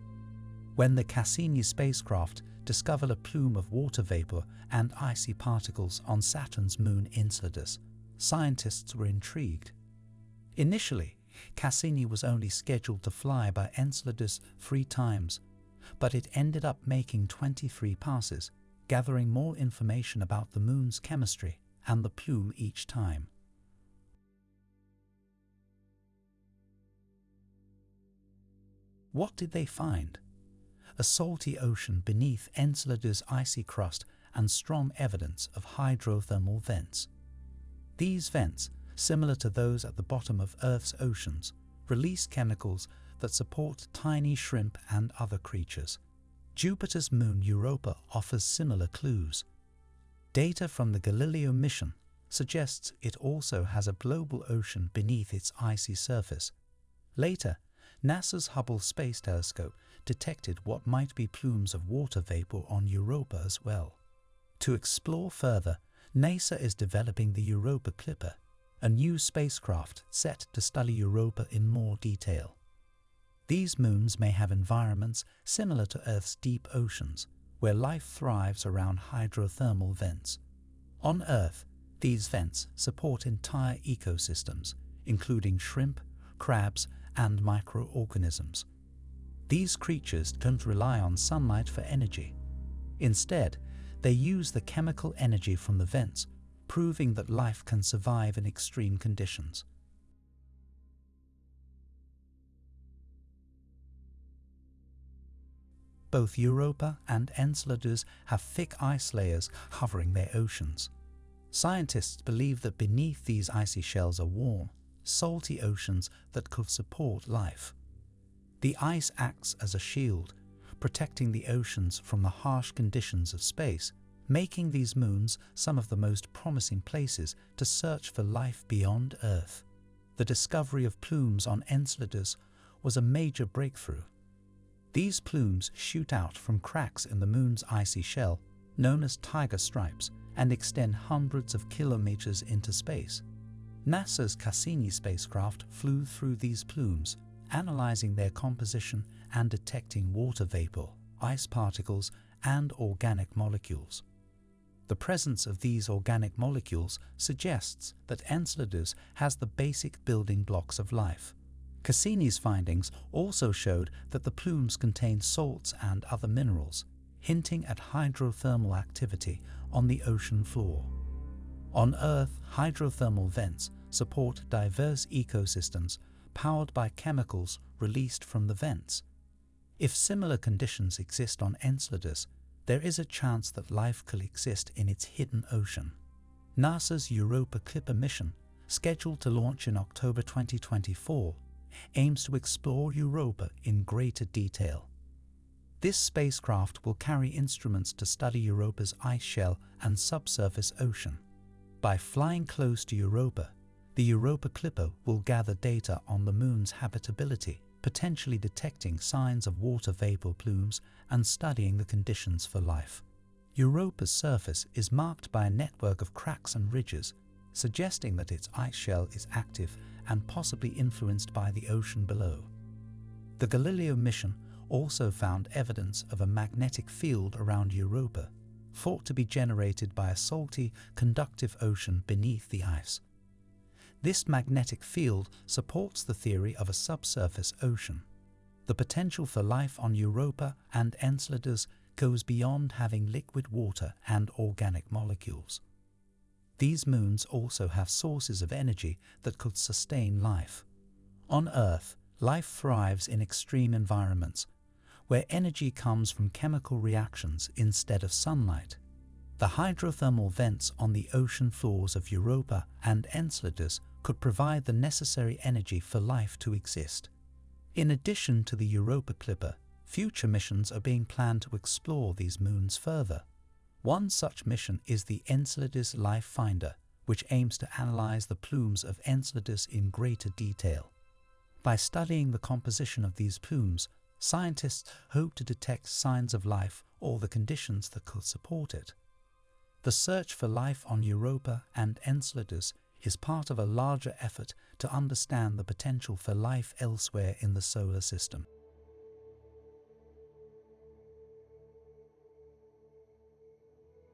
When the Cassini spacecraft discovered a plume of water vapor and icy particles on Saturn's moon Enceladus, scientists were intrigued. Initially, Cassini was only scheduled to fly by Enceladus 3 times, but it ended up making 23 passes, gathering more information about the moon's chemistry and the plume each time. What did they find? A salty ocean beneath Enceladus' icy crust and strong evidence of hydrothermal vents. These vents, similar to those at the bottom of Earth's oceans, release chemicals that support tiny shrimp and other creatures. Jupiter's moon Europa offers similar clues. Data from the Galileo mission suggests it also has a global ocean beneath its icy surface. Later, NASA's Hubble Space Telescope detected what might be plumes of water vapor on Europa as well. To explore further, NASA is developing the Europa Clipper, a new spacecraft set to study Europa in more detail. These moons may have environments similar to Earth's deep oceans, where life thrives around hydrothermal vents. On Earth, these vents support entire ecosystems, including shrimp, crabs, and microorganisms. These creatures don't rely on sunlight for energy. Instead, they use the chemical energy from the vents, proving that life can survive in extreme conditions. Both Europa and Enceladus have thick ice layers covering their oceans. Scientists believe that beneath these icy shells are warm, salty oceans that could support life. The ice acts as a shield, protecting the oceans from the harsh conditions of space, making these moons some of the most promising places to search for life beyond Earth. The discovery of plumes on Enceladus was a major breakthrough. These plumes shoot out from cracks in the moon's icy shell, known as tiger stripes, and extend hundreds of kilometers into space. NASA's Cassini spacecraft flew through these plumes, analyzing their composition and detecting water vapor, ice particles, and organic molecules. The presence of these organic molecules suggests that Enceladus has the basic building blocks of life. Cassini's findings also showed that the plumes contain salts and other minerals, hinting at hydrothermal activity on the ocean floor. On Earth, hydrothermal vents support diverse ecosystems powered by chemicals released from the vents. If similar conditions exist on Enceladus, there is a chance that life could exist in its hidden ocean. NASA's Europa Clipper mission, scheduled to launch in October 2024, aims to explore Europa in greater detail. This spacecraft will carry instruments to study Europa's ice shell and subsurface ocean. By flying close to Europa, the Europa Clipper will gather data on the moon's habitability, potentially detecting signs of water vapor plumes and studying the conditions for life. Europa's surface is marked by a network of cracks and ridges, suggesting that its ice shell is active and possibly influenced by the ocean below. The Galileo mission also found evidence of a magnetic field around Europa, thought to be generated by a salty, conductive ocean beneath the ice. This magnetic field supports the theory of a subsurface ocean. The potential for life on Europa and Enceladus goes beyond having liquid water and organic molecules. These moons also have sources of energy that could sustain life. On Earth, life thrives in extreme environments, where energy comes from chemical reactions instead of sunlight. The hydrothermal vents on the ocean floors of Europa and Enceladus could provide the necessary energy for life to exist. In addition to the Europa Clipper, future missions are being planned to explore these moons further. One such mission is the Enceladus Life Finder, which aims to analyze the plumes of Enceladus in greater detail. By studying the composition of these plumes, scientists hope to detect signs of life or the conditions that could support it. The search for life on Europa and Enceladus is part of a larger effort to understand the potential for life elsewhere in the solar system.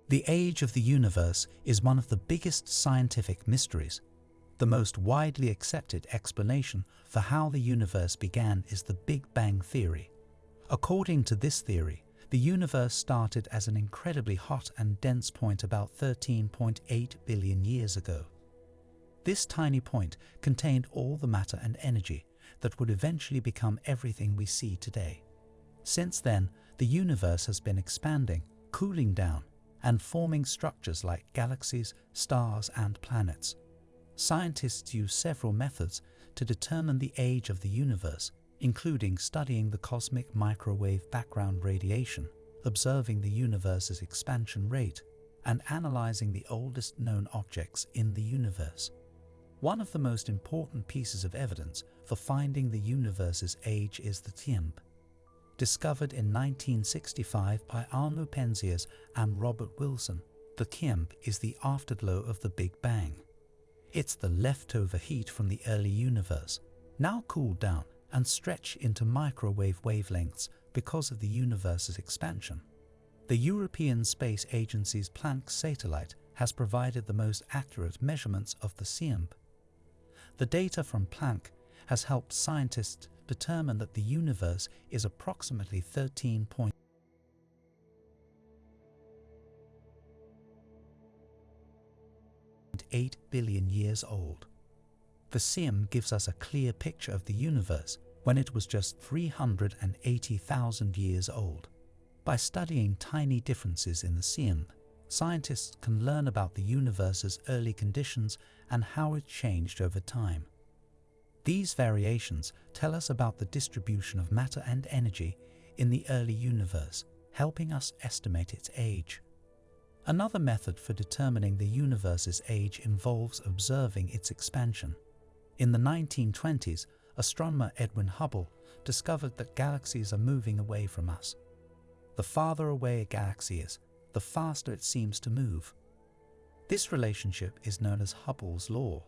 The age of the universe is one of the biggest scientific mysteries. The most widely accepted explanation for how the universe began is the Big Bang theory. According to this theory, the universe started as an incredibly hot and dense point about 13.8 billion years ago. This tiny point contained all the matter and energy that would eventually become everything we see today. Since then, the universe has been expanding, cooling down, and forming structures like galaxies, stars, and planets. Scientists use several methods to determine the age of the universe, including studying the cosmic microwave background radiation, observing the universe's expansion rate, and analyzing the oldest known objects in the universe. One of the most important pieces of evidence for finding the universe's age is the TIMB. Discovered in 1965 by Arno Penzias and Robert Wilson, the TIMB is the afterglow of the Big Bang. It's the leftover heat from the early universe, now cooled down and stretched into microwave wavelengths because of the universe's expansion. The European Space Agency's Planck satellite has provided the most accurate measurements of the TIMB. The data from Planck has helped scientists determine that the universe is approximately 13.8 billion years old. The TIMB gives us a clear picture of the universe when it was just 380,000 years old. By studying tiny differences in the TIMB, scientists can learn about the universe's early conditions and how it changed over time. These variations tell us about the distribution of matter and energy in the early universe, helping us estimate its age. Another method for determining the universe's age involves observing its expansion. In the 1920s, astronomer Edwin Hubble discovered that galaxies are moving away from us. The farther away a galaxy is, the faster it seems to move. This relationship is known as Hubble's law.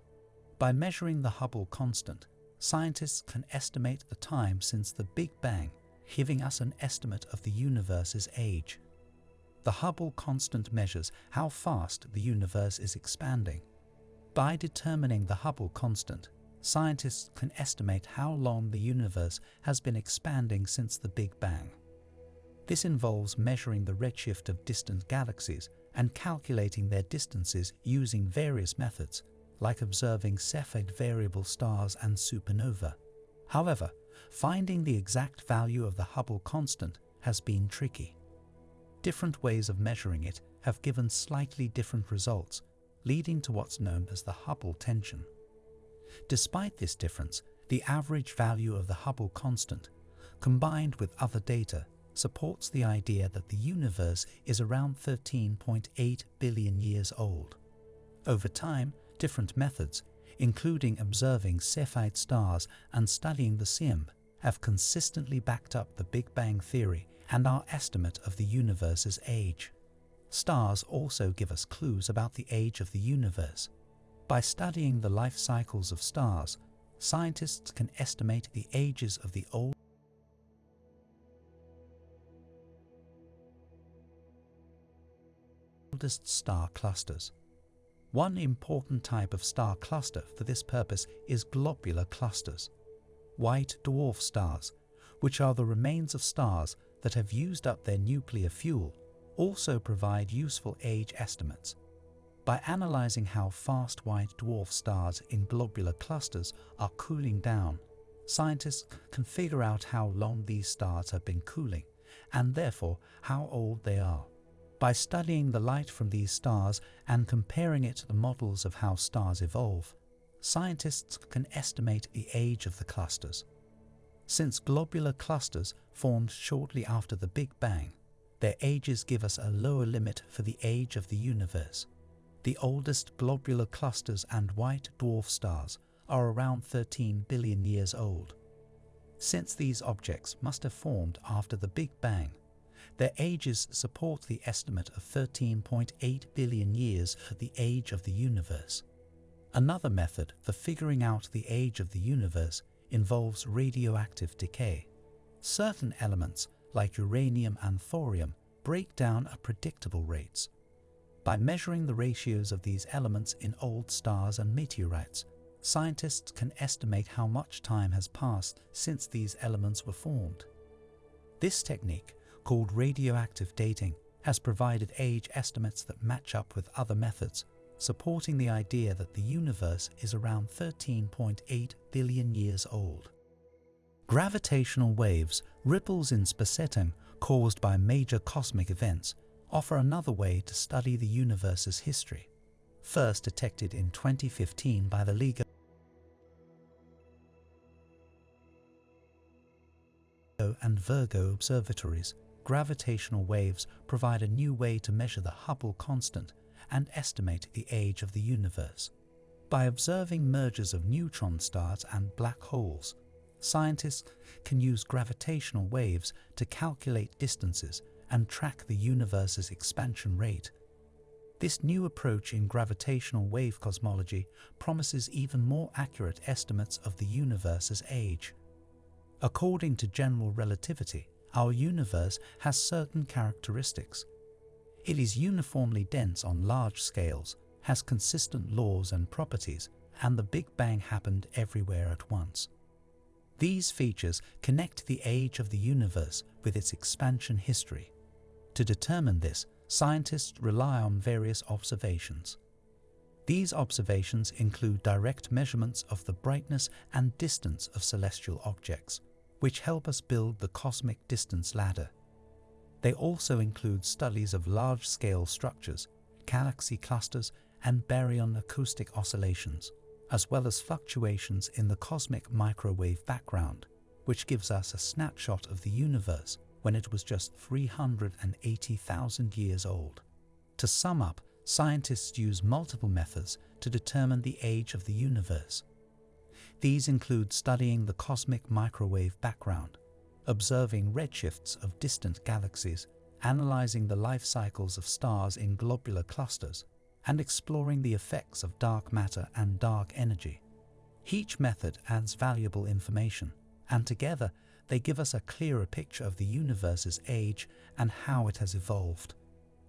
By measuring the Hubble constant, scientists can estimate the time since the Big Bang, giving us an estimate of the universe's age. The Hubble constant measures how fast the universe is expanding. By determining the Hubble constant, scientists can estimate how long the universe has been expanding since the Big Bang. This involves measuring the redshift of distant galaxies and calculating their distances using various methods, like observing Cepheid variable stars and supernova. However, finding the exact value of the Hubble constant has been tricky. Different ways of measuring it have given slightly different results, leading to what's known as the Hubble tension. Despite this difference, the average value of the Hubble constant, combined with other data, supports the idea that the universe is around 13.8 billion years old. Over time, different methods, including observing Cepheid stars and studying the TIMB, have consistently backed up the Big Bang theory and our estimate of the universe's age. Stars also give us clues about the age of the universe. By studying the life cycles of stars, scientists can estimate the ages of the oldest star clusters. One important type of star cluster for this purpose is globular clusters. White dwarf stars, which are the remains of stars that have used up their nuclear fuel, also provide useful age estimates. By analyzing how fast white dwarf stars in globular clusters are cooling down, scientists can figure out how long these stars have been cooling, and therefore how old they are. By studying the light from these stars and comparing it to the models of how stars evolve, scientists can estimate the age of the clusters. Since globular clusters formed shortly after the Big Bang, their ages give us a lower limit for the age of the universe. The oldest globular clusters and white dwarf stars are around 13 billion years old. Since these objects must have formed after the Big Bang, Their ages support the estimate of 13.8 billion years for the age of the universe. Another method for figuring out the age of the universe involves radioactive decay. Certain elements, like uranium and thorium, break down at predictable rates. By measuring the ratios of these elements in old stars and meteorites, scientists can estimate how much time has passed since these elements were formed. This technique, called radioactive dating, has provided age estimates that match up with other methods, supporting the idea that the universe is around 13.8 billion years old. Gravitational waves, ripples in space-time caused by major cosmic events, offer another way to study the universe's history. First detected in 2015 by the LIGO and Virgo observatories, gravitational waves provide a new way to measure the Hubble constant and estimate the age of the universe. By observing mergers of neutron stars and black holes, scientists can use gravitational waves to calculate distances and track the universe's expansion rate. This new approach in gravitational wave cosmology promises even more accurate estimates of the universe's age. According to general relativity, our universe has certain characteristics. It is uniformly dense on large scales, has consistent laws and properties, and the Big Bang happened everywhere at once. These features connect the age of the universe with its expansion history. To determine this, scientists rely on various observations. These observations include direct measurements of the brightness and distance of celestial objects, which help us build the cosmic distance ladder. They also include studies of large-scale structures, galaxy clusters, and baryon acoustic oscillations, as well as fluctuations in the cosmic microwave background, which gives us a snapshot of the universe when it was just 380,000 years old. To sum up, scientists use multiple methods to determine the age of the universe. These include studying the cosmic microwave background, observing redshifts of distant galaxies, analyzing the life cycles of stars in globular clusters, and exploring the effects of dark matter and dark energy. Each method adds valuable information, and together they give us a clearer picture of the universe's age and how it has evolved.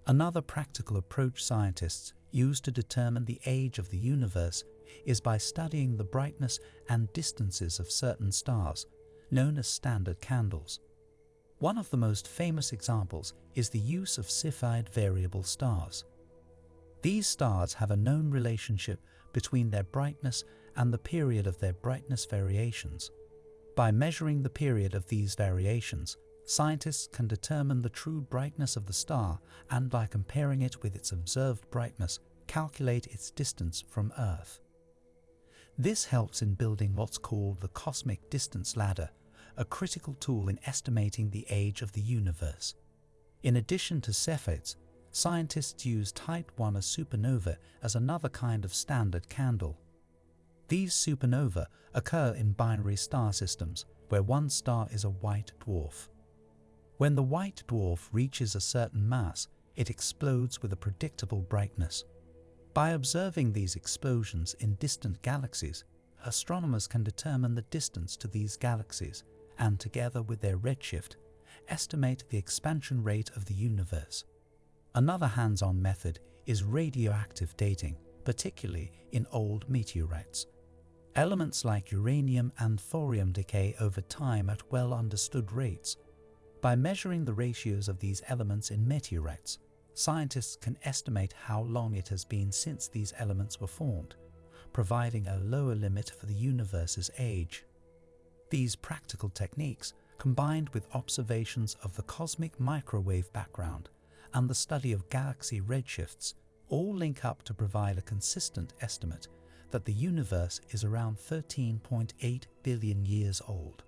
Another practical approach scientists use to determine the age of the universe is by studying the brightness and distances of certain stars, known as standard candles. One of the most famous examples is the use of Cepheid variable stars. These stars have a known relationship between their brightness and the period of their brightness variations. By measuring the period of these variations, scientists can determine the true brightness of the star and, by comparing it with its observed brightness, calculate its distance from Earth. This helps in building what's called the cosmic distance ladder, a critical tool in estimating the age of the universe. In addition to Cepheids, scientists use Type I supernova as another kind of standard candle. These supernovae occur in binary star systems, where one star is a white dwarf. When the white dwarf reaches a certain mass, it explodes with a predictable brightness. By observing these explosions in distant galaxies, astronomers can determine the distance to these galaxies and, together with their redshift, estimate the expansion rate of the universe. Another hands-on method is radioactive dating, particularly in old meteorites. Elements like uranium and thorium decay over time at well-understood rates. By measuring the ratios of these elements in meteorites, scientists can estimate how long it has been since these elements were formed, providing a lower limit for the universe's age. These practical techniques, combined with observations of the cosmic microwave background and the study of galaxy redshifts, all link up to provide a consistent estimate that the universe is around 13.8 billion years old.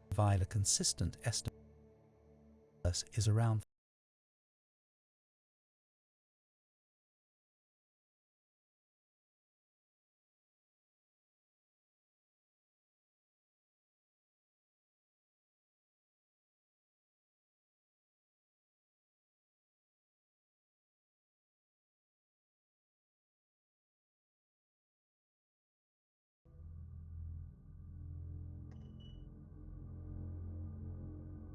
Provide a consistent estimate is around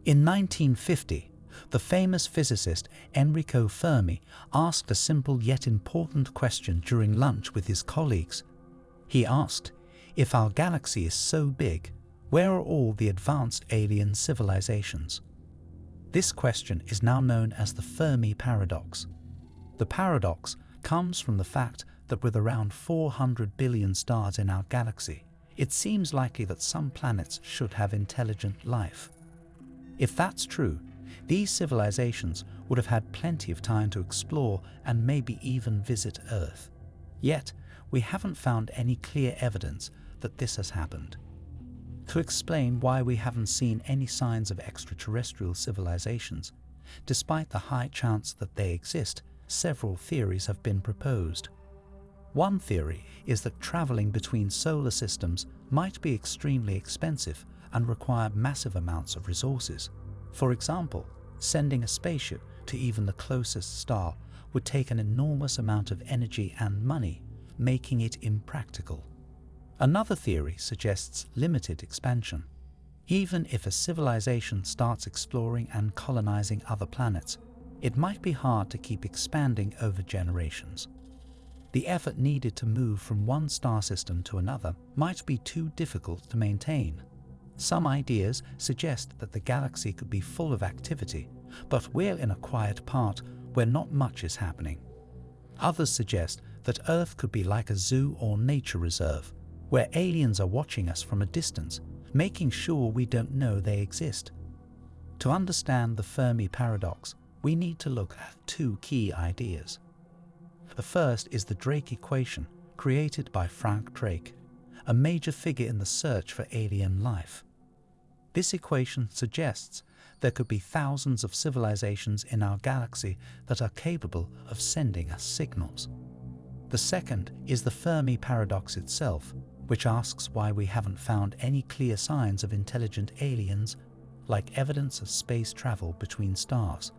In 1950, the famous physicist Enrico Fermi asked a simple yet important question during lunch with his colleagues. He asked, if our galaxy is so big, where are all the advanced alien civilizations? This question is now known as the Fermi paradox. The paradox comes from the fact that with around 400 billion stars in our galaxy, it seems likely that some planets should have intelligent life. If that's true, these civilizations would have had plenty of time to explore and maybe even visit Earth. Yet, we haven't found any clear evidence that this has happened. To explain why we haven't seen any signs of extraterrestrial civilizations, despite the high chance that they exist, several theories have been proposed. One theory is that traveling between solar systems might be extremely expensive and require massive amounts of resources. For example, sending a spaceship to even the closest star would take an enormous amount of energy and money, making it impractical. Another theory suggests limited expansion. Even if a civilization starts exploring and colonizing other planets, it might be hard to keep expanding over generations. The effort needed to move from one star system to another might be too difficult to maintain. Some ideas suggest that the galaxy could be full of activity, but we're in a quiet part where not much is happening. Others suggest that Earth could be like a zoo or nature reserve, where aliens are watching us from a distance, making sure we don't know they exist. To understand the Fermi paradox, we need to look at two key ideas. The first is the Drake equation, created by Frank Drake, a major figure in the search for alien life. This equation suggests there could be thousands of civilizations in our galaxy that are capable of sending us signals. The second is the Fermi paradox itself, which asks why we haven't found any clear signs of intelligent aliens, like evidence of space travel between stars.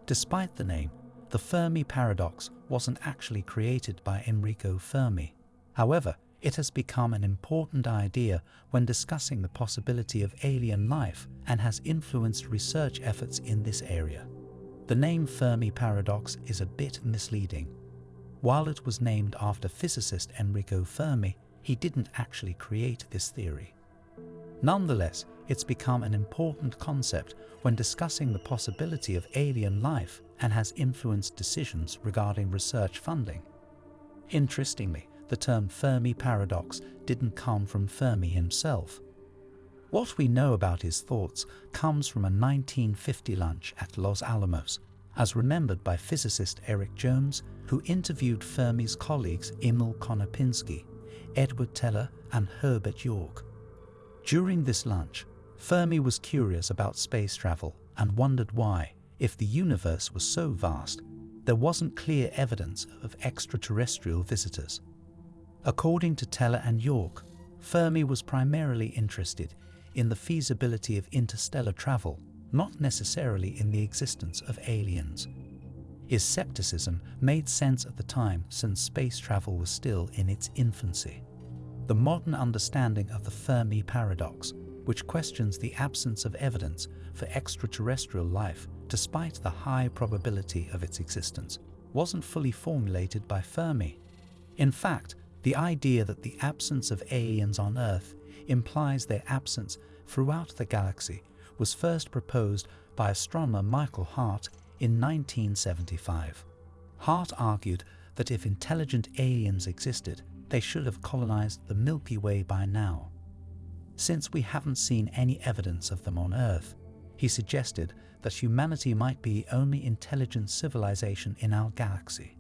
Despite the name, the Fermi paradox wasn't actually created by Enrico Fermi. However, it has become an important idea when discussing the possibility of alien life and has influenced research efforts in this area. The name Fermi paradox is a bit misleading. While it was named after physicist Enrico Fermi, he didn't actually create this theory. Nonetheless, it's become an important concept when discussing the possibility of alien life and has influenced decisions regarding research funding. Interestingly, the term Fermi paradox didn't come from Fermi himself. What we know about his thoughts comes from a 1950 lunch at Los Alamos, as remembered by physicist Eric Jones, who interviewed Fermi's colleagues Emil Konopinski, Edward Teller, and Herbert York. During this lunch, Fermi was curious about space travel and wondered why, if the universe was so vast, there wasn't clear evidence of extraterrestrial visitors. According to Teller and York, Fermi was primarily interested in the feasibility of interstellar travel, not necessarily in the existence of aliens. His skepticism made sense at the time since space travel was still in its infancy. The modern understanding of the Fermi paradox, which questions the absence of evidence for extraterrestrial life despite the high probability of its existence, wasn't fully formulated by Fermi. In fact, the idea that the absence of aliens on Earth implies their absence throughout the galaxy was first proposed by astronomer Michael Hart in 1975. Hart argued that if intelligent aliens existed, they should have colonized the Milky Way by now. Since we haven't seen any evidence of them on Earth, he suggested that humanity might be the only intelligent civilization in our galaxy.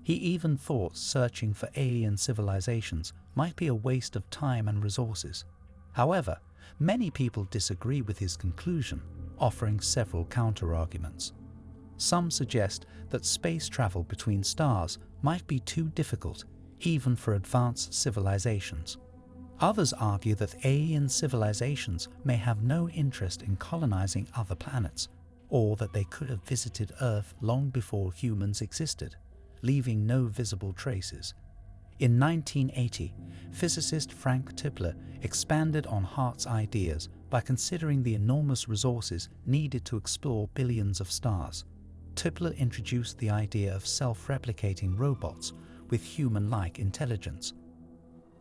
He even thought searching for alien civilizations might be a waste of time and resources. However, many people disagree with his conclusion, offering several counterarguments. Some suggest that space travel between stars might be too difficult, even for advanced civilizations. Others argue that alien civilizations may have no interest in colonizing other planets, or that they could have visited Earth long before humans existed, leaving no visible traces. In 1980, physicist Frank Tipler expanded on Hart's ideas by considering the enormous resources needed to explore billions of stars. Tipler introduced the idea of self-replicating robots with human-like intelligence.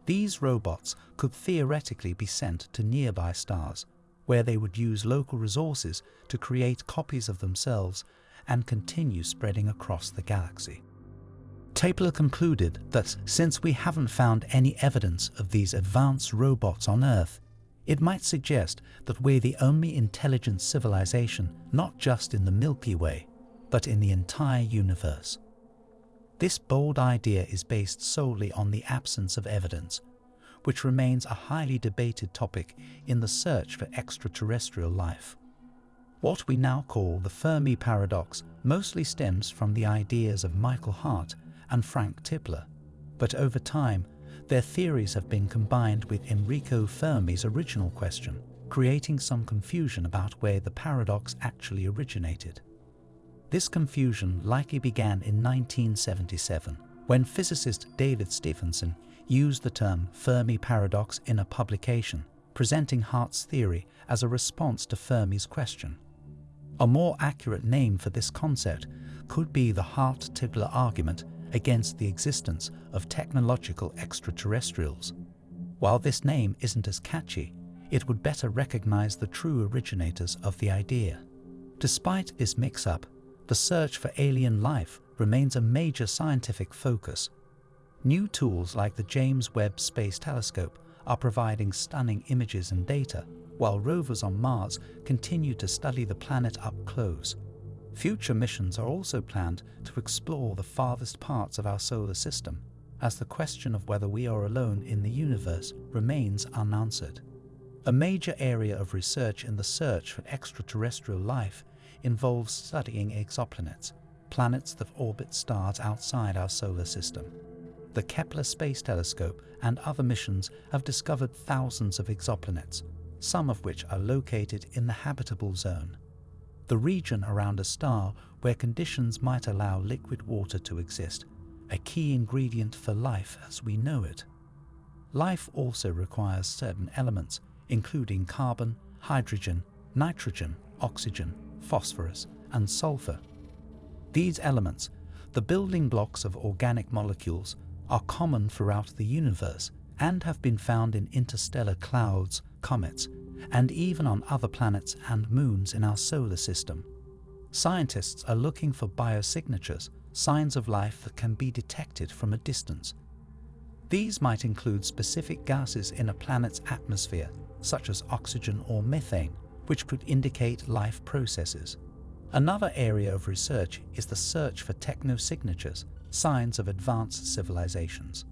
These robots could theoretically be sent to nearby stars, where they would use local resources to create copies of themselves and continue spreading across the galaxy. Tipler concluded that since we haven't found any evidence of these advanced robots on Earth, it might suggest that we're the only intelligent civilization not just in the Milky Way, but in the entire universe. This bold idea is based solely on the absence of evidence, which remains a highly debated topic in the search for extraterrestrial life. What we now call the Fermi paradox mostly stems from the ideas of Michael Hart and Frank Tipler, but over time, their theories have been combined with Enrico Fermi's original question, creating some confusion about where the paradox actually originated. This confusion likely began in 1977, when physicist David Stephenson used the term Fermi paradox in a publication, presenting Hart's theory as a response to Fermi's question. A more accurate name for this concept could be the Hart-Tipler argument against the existence of technological extraterrestrials. While this name isn't as catchy, it would better recognize the true originators of the idea. Despite this mix-up, the search for alien life remains a major scientific focus. New tools like the James Webb Space Telescope are providing stunning images and data, while rovers on Mars continue to study the planet up close. Future missions are also planned to explore the farthest parts of our solar system, as the question of whether we are alone in the universe remains unanswered. A major area of research in the search for extraterrestrial life involves studying exoplanets, planets that orbit stars outside our solar system. The Kepler Space Telescope and other missions have discovered thousands of exoplanets, some of which are located in the habitable zone, the region around a star where conditions might allow liquid water to exist, a key ingredient for life as we know it. Life also requires certain elements, including carbon, hydrogen, nitrogen, oxygen, phosphorus, and sulfur. These elements, the building blocks of organic molecules, are common throughout the universe and have been found in interstellar clouds, comets, and even on other planets and moons in our solar system. Scientists are looking for biosignatures, signs of life that can be detected from a distance. These might include specific gases in a planet's atmosphere, such as oxygen or methane, which could indicate life processes. Another area of research is the search for technosignatures, signs of advanced civilizations.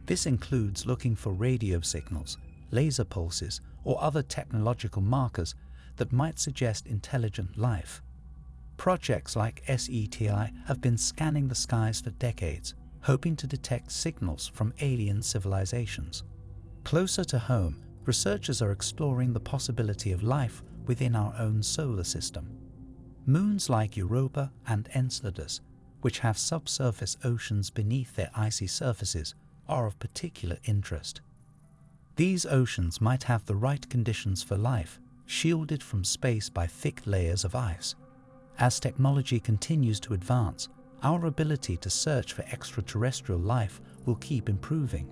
This includes looking for radio signals, laser pulses, or other technological markers that might suggest intelligent life. Projects like SETI have been scanning the skies for decades, hoping to detect signals from alien civilizations. Closer to home, researchers are exploring the possibility of life within our own solar system. Moons like Europa and Enceladus, which have subsurface oceans beneath their icy surfaces, are of particular interest. These oceans might have the right conditions for life, shielded from space by thick layers of ice. As technology continues to advance, our ability to search for extraterrestrial life will keep improving.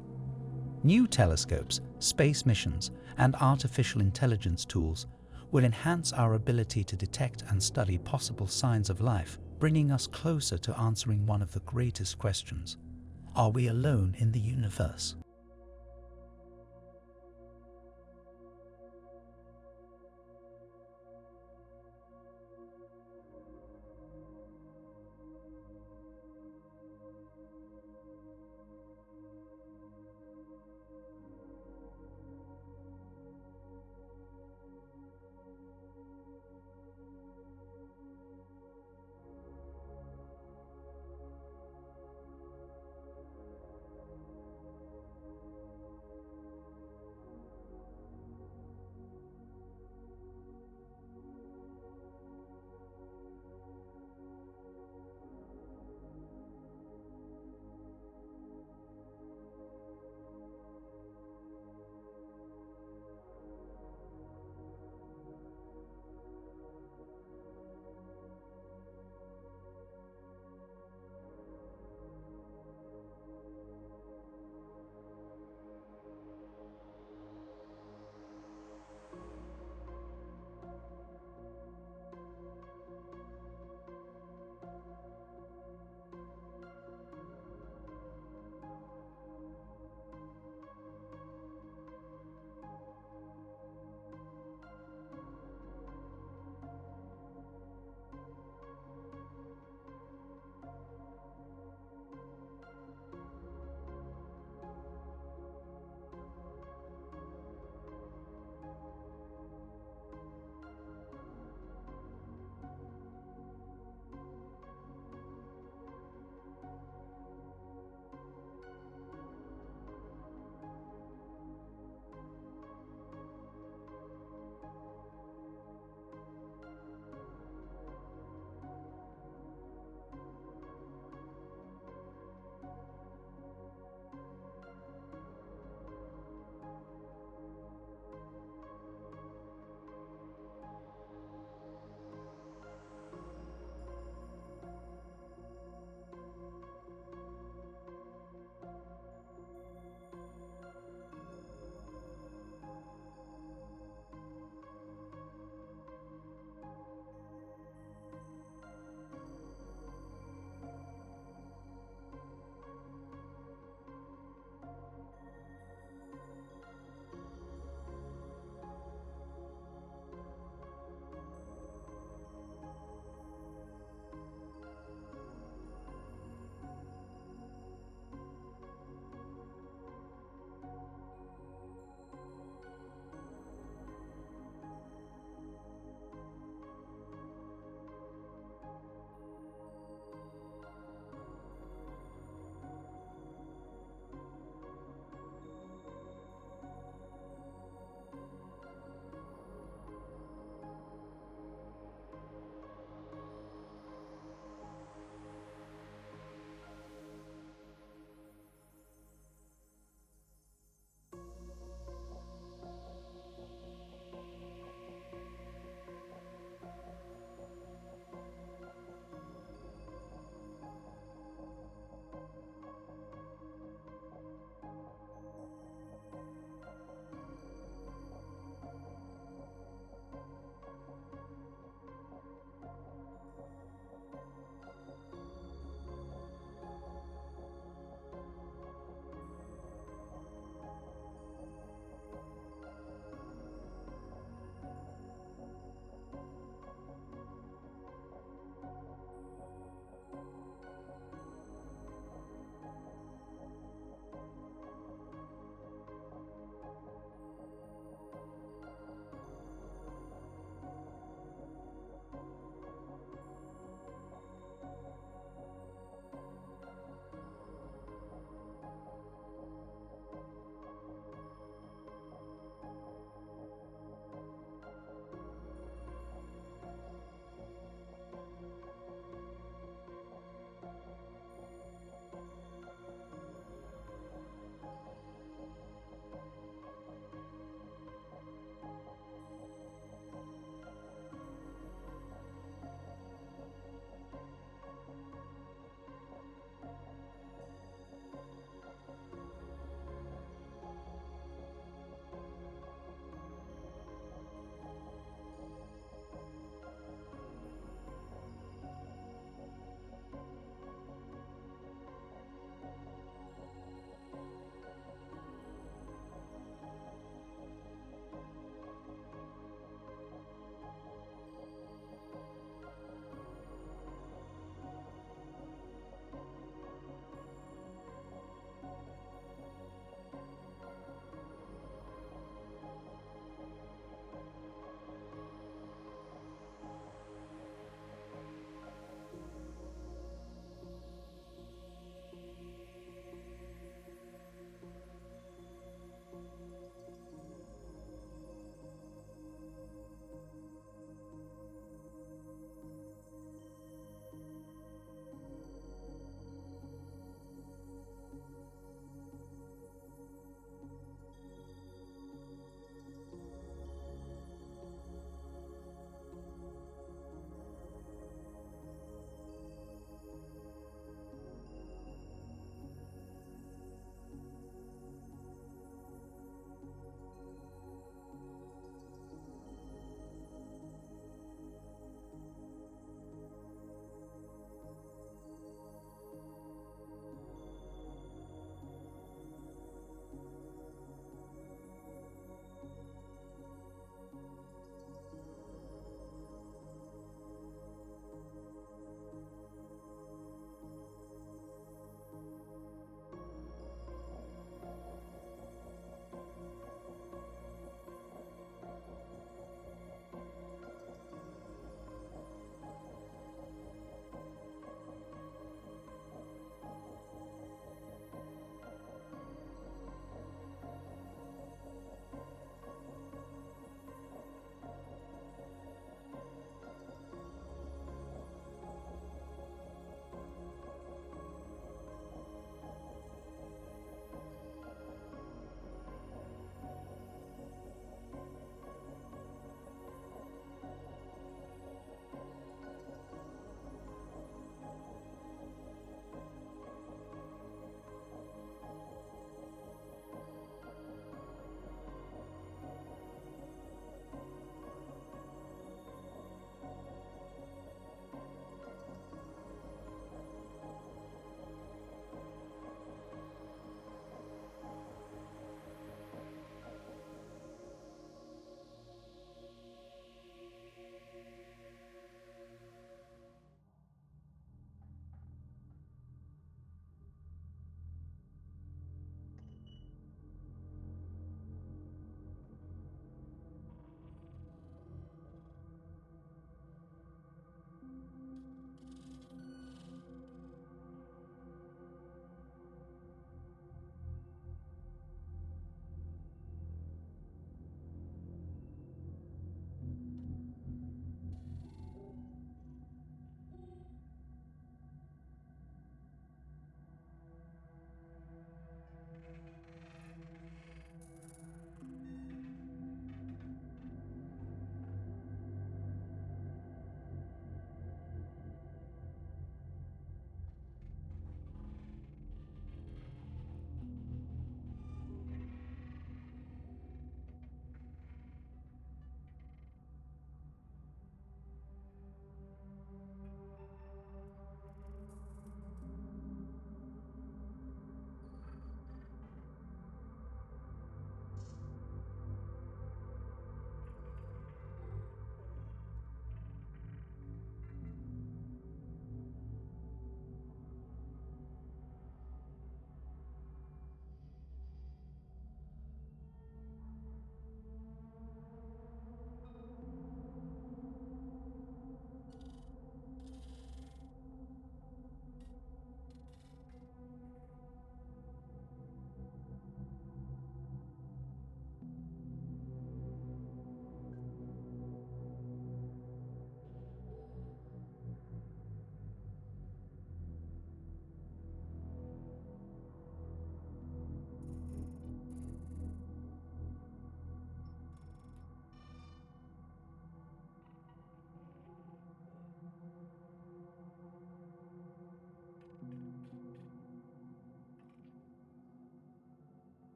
New telescopes, space missions, and artificial intelligence tools will enhance our ability to detect and study possible signs of life, bringing us closer to answering one of the greatest questions: are we alone in the universe?